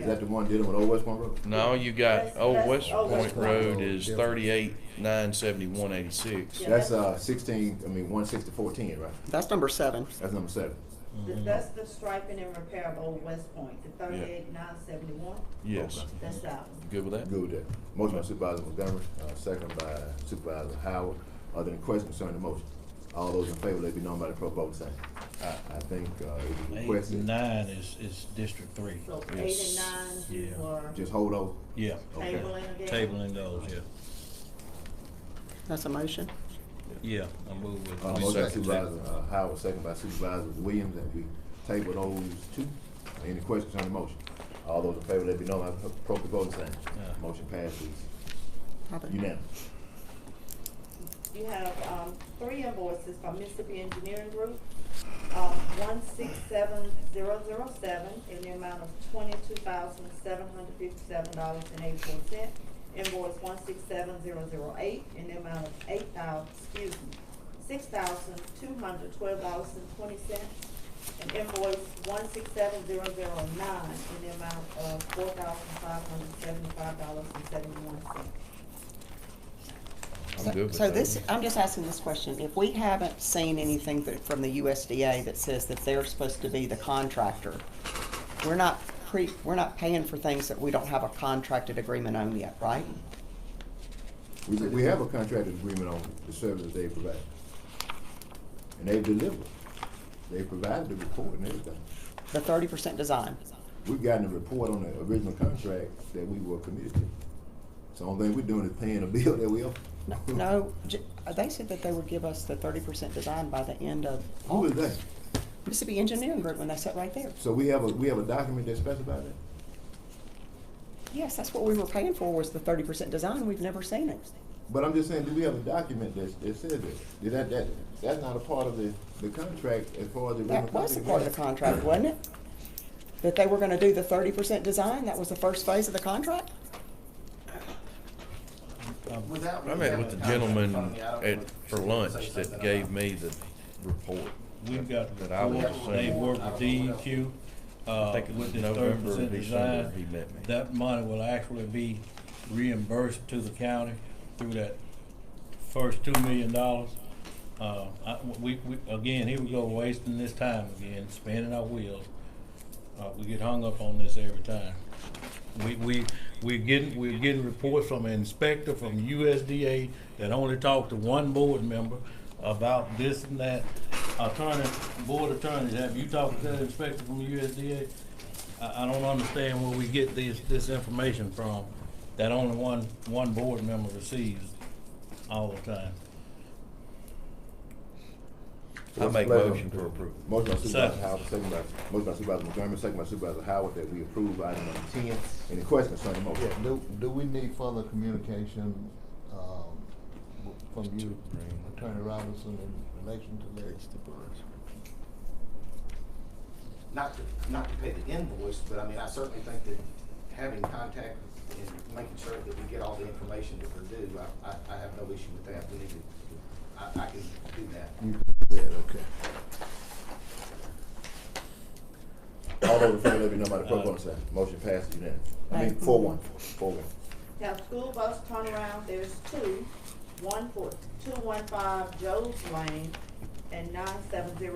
that the one dealing with Old West Point Road? No, you got That's Old West Old Point West Point Road Road. is 38,971.86. Yeah, That's, that's- 16410, right? That's number 7. That's number 7. That's the striping and repair of Old West Point, the 38,971. Yes. That's that one. Good with that? Good with that. Motion by Supervisor Montgomery, second by Supervisor Howard. Are there any questions concerning the motion? All those in favor, let it be known by the vote sign. I think, it was 8 requested. and 9 is District 3. So Yes. 8 and 9, you Yeah. were Just hold over. Yeah, Okay. tabling again? tabling those, yeah. That's a motion? Yeah, I move with. Motion by Second. Supervisor Howard, second by Supervisor Williams, and we table those 2. Any questions on the motion? All those in favor, let it be known by the appropriate voting sign. Yeah. Motion passes Have it. unanimous. You have 3 invoices from Mississippi Engineering Group. 167,007 in the amount of $22,757.84. Invoice 167,008 in the amount of $6,212.20. And invoice 167009 in the amount of $4,575.71. I'm good with So that. this, I'm just asking this question, if we haven't seen anything from the USDA that says that they're supposed to be the contractor, we're not paying for things that we don't have a contracted agreement on yet, right? We have a contracted agreement on the services they provide. And they've delivered. They provided the report and everything. The 30% design. We've gotten a report on the original contract that we were committed to. So the only thing we're doing is paying a bill that we owe. No, they said that they would give us the 30% design by the end of. Who is that? Mississippi Engineering Group, when they sat right there. So we have a document that specifies that? Yes, that's what we were paying for, was the 30% design. We've never seen it. But I'm just saying, do we have a document that says that? That's not a part of the contract as far as the. That was a part of the contract, wasn't it? That they were gonna do the 30% design? That was the first phase of the contract? I met with the gentleman for lunch that gave me the report. We've got, that I was they saying. work with DEQ, I think it was with this November or 30% December design. he met me. That money will actually be reimbursed to the county through that first $2 million. Again, here we go, wasting this time again, spinning our wheels. We get hung up on this every time. We're getting reports from an inspector from USDA that only talked to one board member about this and that. Board attorneys, have you talked to that inspector from USDA? I don't understand where we get this information from that only one board member receives all the time. I make motion for approval. Motion by Supervisor Second. Howard, motion by Supervisor Montgomery, second by Supervisor Howard, that we approve item number 10. Any questions concerning the motion? Yeah, do we need further communication, from you, Attorney Robinson, in relation to that? Not to pay the invoice, but I mean, I certainly think that having contact and making sure that we get all the information that we're due, I have no issue with that. We need to, I can do that. Okay. All those in favor, let me know by the clerk on the side. Motion passes unanimously. I mean, 4-1. 4-1. Now, school bus turnaround, there's two. One for 215 Jones Lane and 970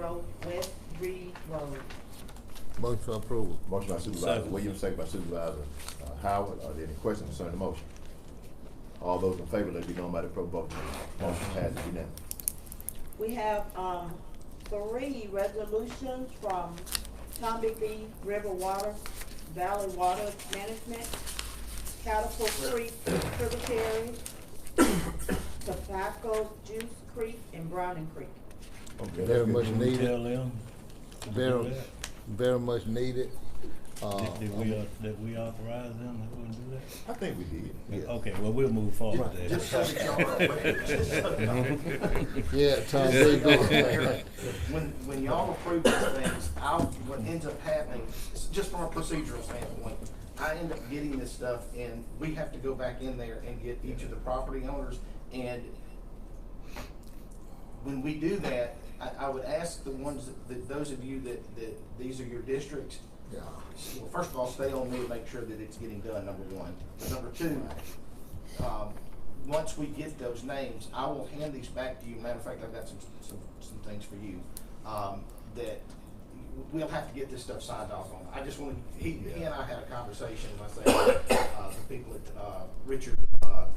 West Reed Road. Motion for approval. Motion by Supervisor Second. Williams, second by Supervisor Howard. Are there any questions concerning the motion? All those in favor, let it be known by the pro vote. Motion passes unanimously. We have 3 resolutions from Tomby B River Water, Valley Water Management, Catapult Creek Tributary, Tobacco Juice Creek, and Browning Creek. Okay, Very much Did we needed. tell them to do Very, that? very much needed. Did we authorize them to do that? I think we did. Yeah. Okay, well, we'll move forward then. Just so that y'all are aware. Yeah, Tom, they go. When y'all approve these things, what ends up happening, just from a procedural standpoint, I end up getting this stuff and we have to go back in there and get each of the property owners. And when we do that, I would ask the ones that those of you that these are your districts. Yeah. Well, first of all, stay on me to make sure that it's getting done, number one. But number two, once we get those names, I will hand these back to you. Matter of fact, I've got some things for you, that we'll have to get this stuff signed off on. I just want to, he and I had a conversation, and I say, the people at, Richard,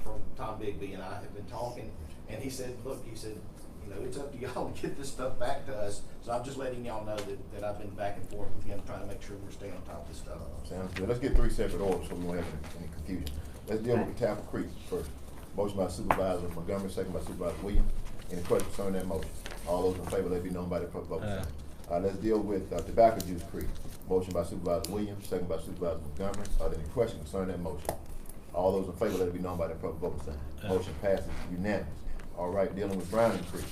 from Tom Bigby and I have been talking, and he said, look, he said, you know, it's up to y'all to get this stuff back to us. So I'm just letting y'all know that I've been back and forth with him, trying to make sure we're staying on top of this stuff. Sounds good. Let's get 3 separate orders so we won't have any confusion. Let's deal with the Tapper Creek first. Motion by Supervisor Montgomery, second by Supervisor Williams. Any questions concerning that motion? All those in favor, let it be known by the clerk vote. Let's deal with Tobacco Juice Creek. Motion by Supervisor Williams, second by Supervisor Montgomery. Are there any questions concerning that motion? All those in favor, let it be known by the clerk vote. Motion passes unanimous. All right, dealing with Browning Creek.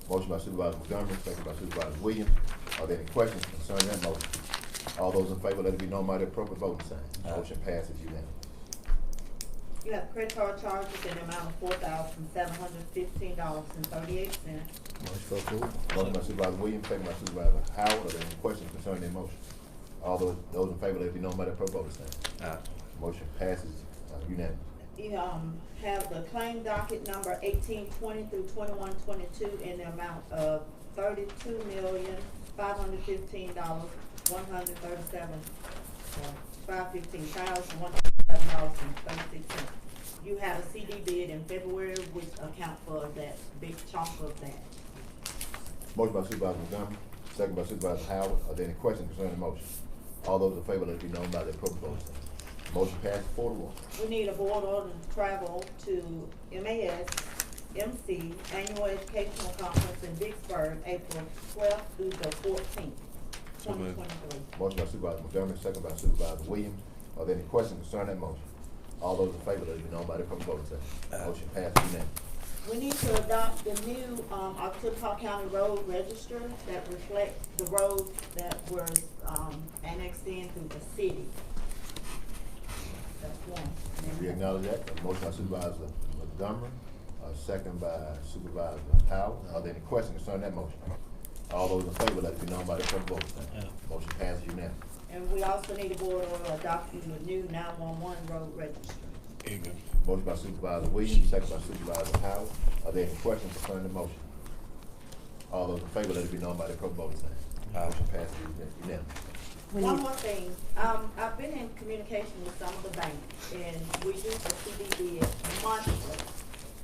Motion by Supervisor Montgomery, second by Supervisor Williams. Are there any questions concerning that motion? All those in favor, let it be known by the appropriate voting sign. Motion passes unanimous. You have credit card charges in the amount of $4,715.38. Motion for approval. Motion by Supervisor Williams, second by Supervisor Howard. Are there any questions concerning the motion? All those in favor, let it be known by their voting sign. Aye. Motion passes unanimously. You have the claim docket number 1820 through 2122 in the amount of $32,515,137.36. You had a CD bid in February, which account for that big chunk of that. Motion by Supervisor Montgomery, second by Supervisor Howard. Are there any questions concerning the motion? All those in favor, let it be known by their voting sign. Motion passes 4-1. We need a board order to travel to MAS MC Annual Educational Conference in Vicksburg, April 12th through the 14th, 2023. Motion by Supervisor Montgomery, second by Supervisor Williams. Are there any questions concerning that motion? All those in favor, let it be known by their voting sign. Motion passes unanimously. We need to adopt the new, Oktibbeha County Road Register that reflects the roads that were, annexed in through the city. That's one. We acknowledge that. A motion by Supervisor Montgomery, second by Supervisor Howard. Are there any questions concerning that motion? All those in favor, let it be known by their voting sign. Motion passes unanimously. And we also need a board order adopting the new 911 road register. Here you go. Motion by Supervisor Williams, second by Supervisor Howard. Are there any questions concerning the motion? All those in favor, let it be known by their voting sign. Motion passes unanimously. One more thing, I've been in communication with some of the banks, and we do the CD bid monthly.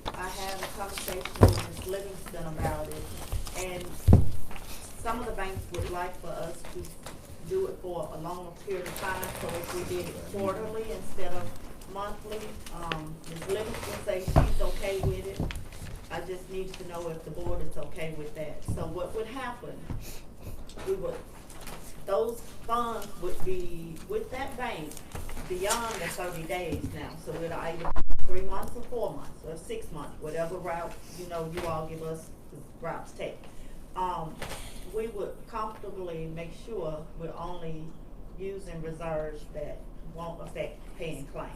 I had a conversation with Ms. Livingston about it, and some of the banks would like for us to do it for a longer period of time, so if we did it quarterly instead of monthly, Ms. Livingston says she's okay with it. I just need to know if the board is okay with that. So what would happen, those funds would be with that bank beyond the 30 days now. So it'll either be 3 months or 4 months or 6 months, whatever route, you all give us routes take. We would comfortably make sure we're only using reserves that won't affect paying claims.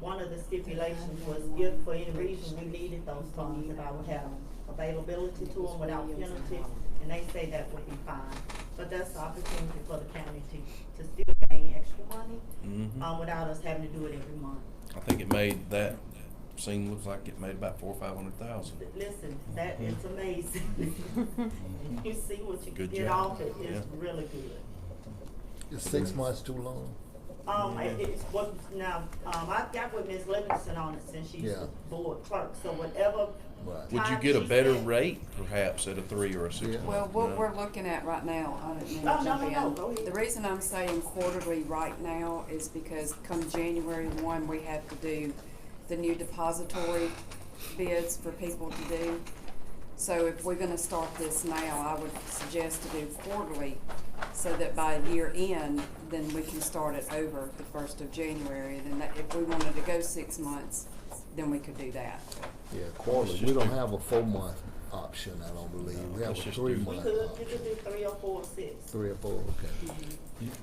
One of the stipulations was if for any reason we needed those funds, that I would have availability to them without penalty, and they say that would be fine. But that's the opportunity for the county to still gain extra money, without us having to do it every month. I think it made that looks like it made about $400,000 or $500,000. Listen, that is amazing. You see what you Good can get job. off it, it's really good. Is 6 months too long? It's what, now, I've got with Ms. Livingston on it since she's Yeah. the board clerk, so whatever. Right. Would you time get a she better said- rate perhaps at a 3 or a 6 Yeah. month? Well, what No. we're looking at right now, I didn't mean Oh, to no, jump no, in. no, go ahead. The reason I'm saying quarterly right now is because come January 1, we have to do the new depository bids for people to do. So if we're gonna start this now, I would suggest to do quarterly, so that by year end, then we can start it over the 1st of January. Then that, if we wanted to go 6 months, then we could do that. Yeah, quarterly. We don't have a 4-month option, I don't believe. We have a let's just do- 3-month You option. could do 3 or 4 or 6. 3 or 4, okay.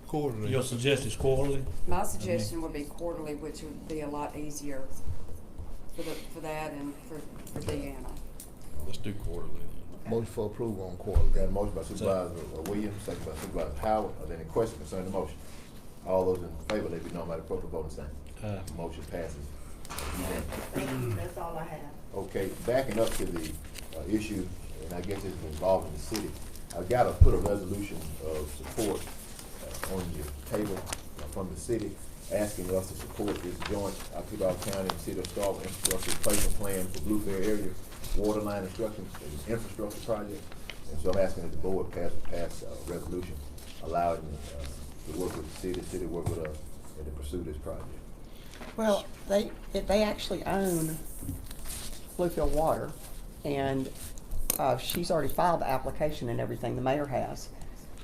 Quarterly. Your suggestion is quarterly? My suggestion would be quarterly, which would be a lot easier for that and for Deanna. Let's do quarterly then. Motion for approval on quarterly. Got a motion by Supervisor Williams, second by Supervisor Howard. Are there any questions concerning the motion? All those in favor, let it be known by the appropriate voting sign. Motion passes unanimously. Thank you, that's all I have. Okay, backing up to the issue, and I guess it's involving the city. I've got to put a resolution of support on your table from the city, asking us to support this joint Oktibbeha County and City of Starkville infrastructure replacement plan for Bluefair area water line infrastructure project. And so I'm asking that the board pass a resolution allowing to work with the city work with us, and to pursue this project. Well, they actually own Bluefield Water, and she's already filed the application and everything, the mayor has.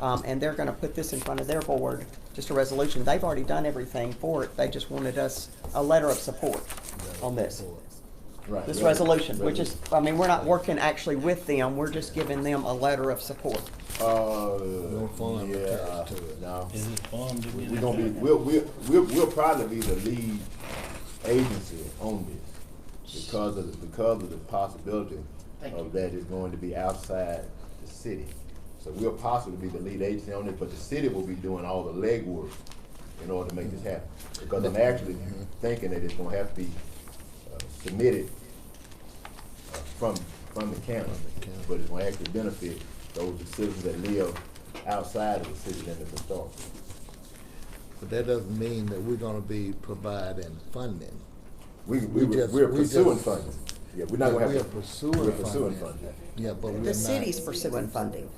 And they're gonna put this in front of their board, just a resolution. They've already done everything for it. They just wanted us a letter of support on this. Right. This resolution, which is, I mean, we're not working actually with them, we're just giving them a letter of support. No fund yeah, attached to it. no. Is it fun to get We're gonna be, we'll probably be the lead agency on this because of the possibility of that is going to be outside the city. So we'll possibly be the lead agency on it, but the city will be doing all the legwork in order to make this happen. Because I'm actually thinking that it's gonna have to be submitted from the county, but it's gonna actually benefit those citizens that live outside of the city limits of Starkville. But that doesn't mean that we're gonna be providing funding. We're we pursuing just- funding. Yeah, we're not gonna have We're to. pursuing We're pursuing funding. funding. Yeah, but we're not. The city's pursuing funding.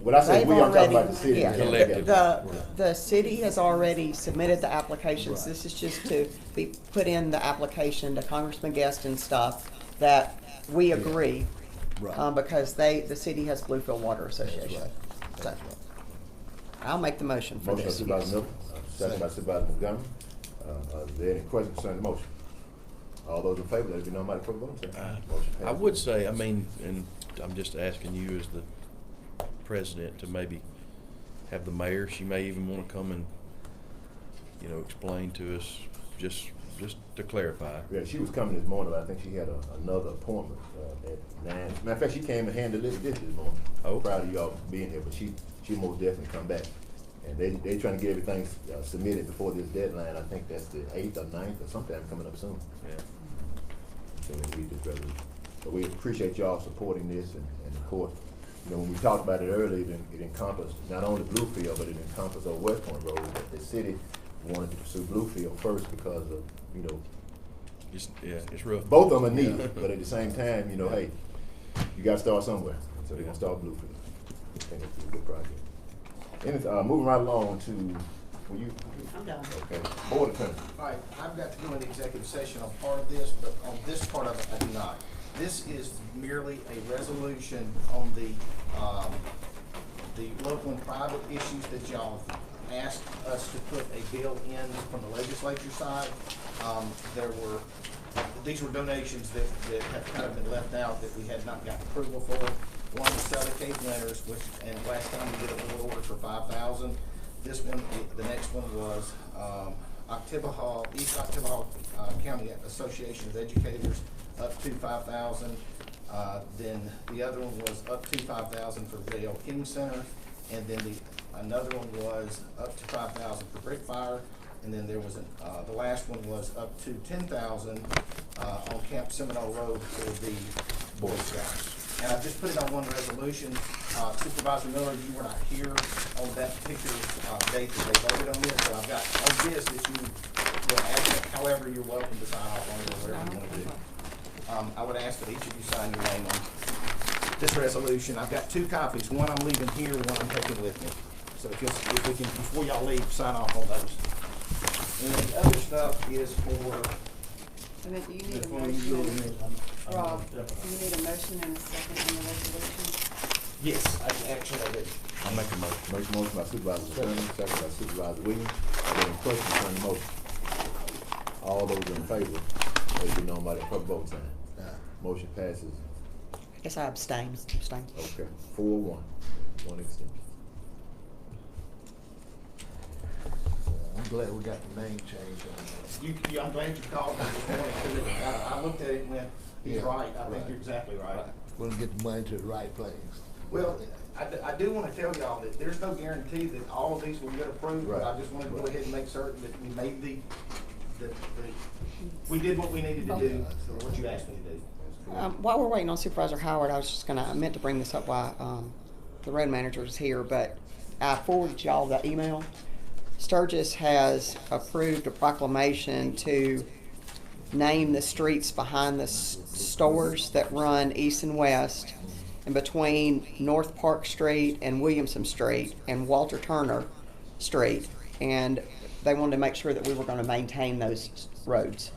When I say They've we, I'm talking already- about the city. yeah, Collectively. The city has already submitted the applications. This is just to be put in the application to Congressman Guest and stuff that we agree. Right. Because the city has Bluefield Water Association. So, I'll make the motion for Motion by this. Supervisor Miller, second by Supervisor Montgomery. Is there any questions concerning the motion? All those in favor, let it be known by the clerk voting. Motion I passes. would say, I mean, and I'm just asking you as the president to maybe have the mayor, she may even wanna come and, you know, explain to us, just to clarify. Yeah, she was coming this morning, but I think she had another appointment at 9. Matter of fact, she came and handled this morning. Oh. Proud of y'all being here, but she most definitely come back. And they trying to get everything submitted before this deadline. I think that's the 8th or 9th or sometime coming up soon. Yeah. So we read this resolution. So we appreciate y'all supporting this, and of course, you know, when we talked about it earlier, it encompassed not only Bluefield, but it encompassed Old West Point Road. But the city wanted to pursue Bluefield first because of, you know, It's rough. both of them are needed, but at the same time, you know, hey, you gotta start somewhere. So they're gonna start Bluefield. I think it's a good project. Moving right along to, will you? I'm done. Okay, board attorney. All right, I've got to go into executive session on part of this, but on this part of it, I do not. This is merely a resolution on the local and private issues that y'all asked us to put a bill in from the legislature side. These were donations that have kind of been left out that we had not gotten approval for. One was Sally Cape Winters, and last time we did a board order for $5,000. This one, the next one was East Oktibbeha County Association of Educators, up to $5,000. Then the other one was up to $5,000 for the Dale King Center, and then another one was up to $5,000 for Brick Fire, and then there was the last one was up to $10,000 on Camp Seminole Road for the Boy Scouts. And I just put it on one resolution. Supervisor Miller, you were not here on that particular date that they voted on this, but I've got on this that you will add, however, you're welcome to sign off on it or whatever you want to do. I would ask that each of you sign your name on this resolution. I've got 2 copies. One I'm leaving here, one I'm taking with me. So if we can, before y'all leave, sign off on those. And then the other stuff is for. And then you need a motion, Rob, you need a motion and a second on the resolution? Yes, I do. I'll make a motion. Make a motion by Supervisor Turner, second by Supervisor Williams. Are there any questions on the motion? All those in favor, let it be known by the clerk voting sign. Motion passes. I guess I abstain. Okay, 4-1. One extension. I'm glad we got the name change on that. I'm glad you called me this morning, because I looked at it and went, he's right, I think you're exactly right. We'll get the money to the right place. Well, I do want to tell y'all that there's no guarantee that all of these will get approved, but I just want to go ahead and make certain that we made we did what we needed to do, or what you asked me to do. While we're waiting on Supervisor Howard, I meant to bring this up while the road manager is here, but I forwarded y'all the email. Sturgis has approved a proclamation to name the streets behind the stores that run east and west, and between North Park Street and Williamson Street and Walter Turner Street, and they wanted to make sure that we were going to maintain those roads.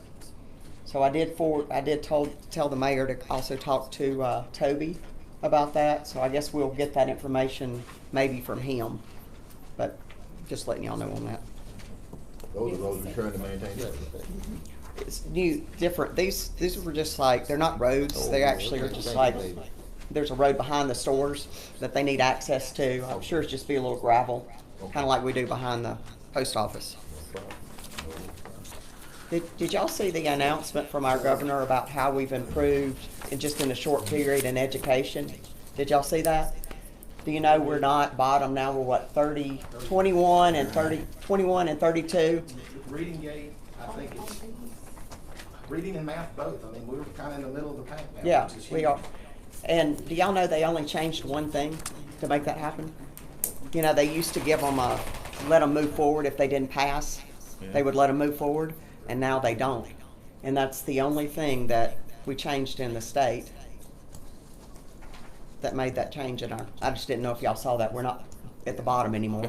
So I did tell the mayor to also talk to Toby about that. So I guess we'll get that information maybe from him, but just letting y'all know on that. Those are roads we currently maintain. It's new, different. These were just like, they're not roads. They actually are just like, there's a road behind the stores that they need access to. I'm sure it's just be a little gravel, kind of like we do behind the post office. Did y'all see the announcement from our governor about how we've improved in a short period in education? Did y'all see that? Do you know we're not bottom now, we're what, 21 and 32? Reading gate, I think it's, reading and math both. I mean, we were kind of in the middle of the pack now. Yeah, which is we huge. are. And do y'all know they only changed one thing to make that happen? You know, they used to give them let them move forward if they didn't pass. They would let them move forward, and now they don't. And that's the only thing that we changed in the state that made that change in our, I just didn't know if y'all saw that. We're not at the bottom anymore.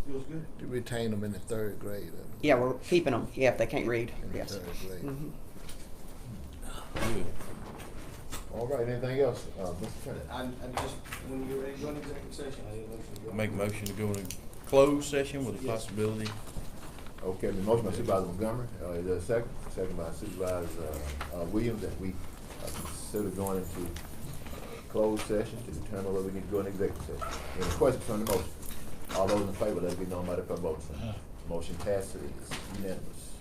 Feels good. To retain them in the third grade. Yeah, we're keeping them, yeah, if they can't read, In the yes. third grade. Mhm. Good. All right, anything else, Mr. Kennedy? I just, when you're ready to go into executive session, I didn't know if you go. Make a motion to go into closed session with the Yes. possibility. Okay, the motion by Supervisor Montgomery, is there a second? Second by Supervisor, Williams, that we consider going into closed session to determine whether we need to go into executive session. Any questions on the motion? All those in favor, let it be known by the vote. Motion passes unanimous.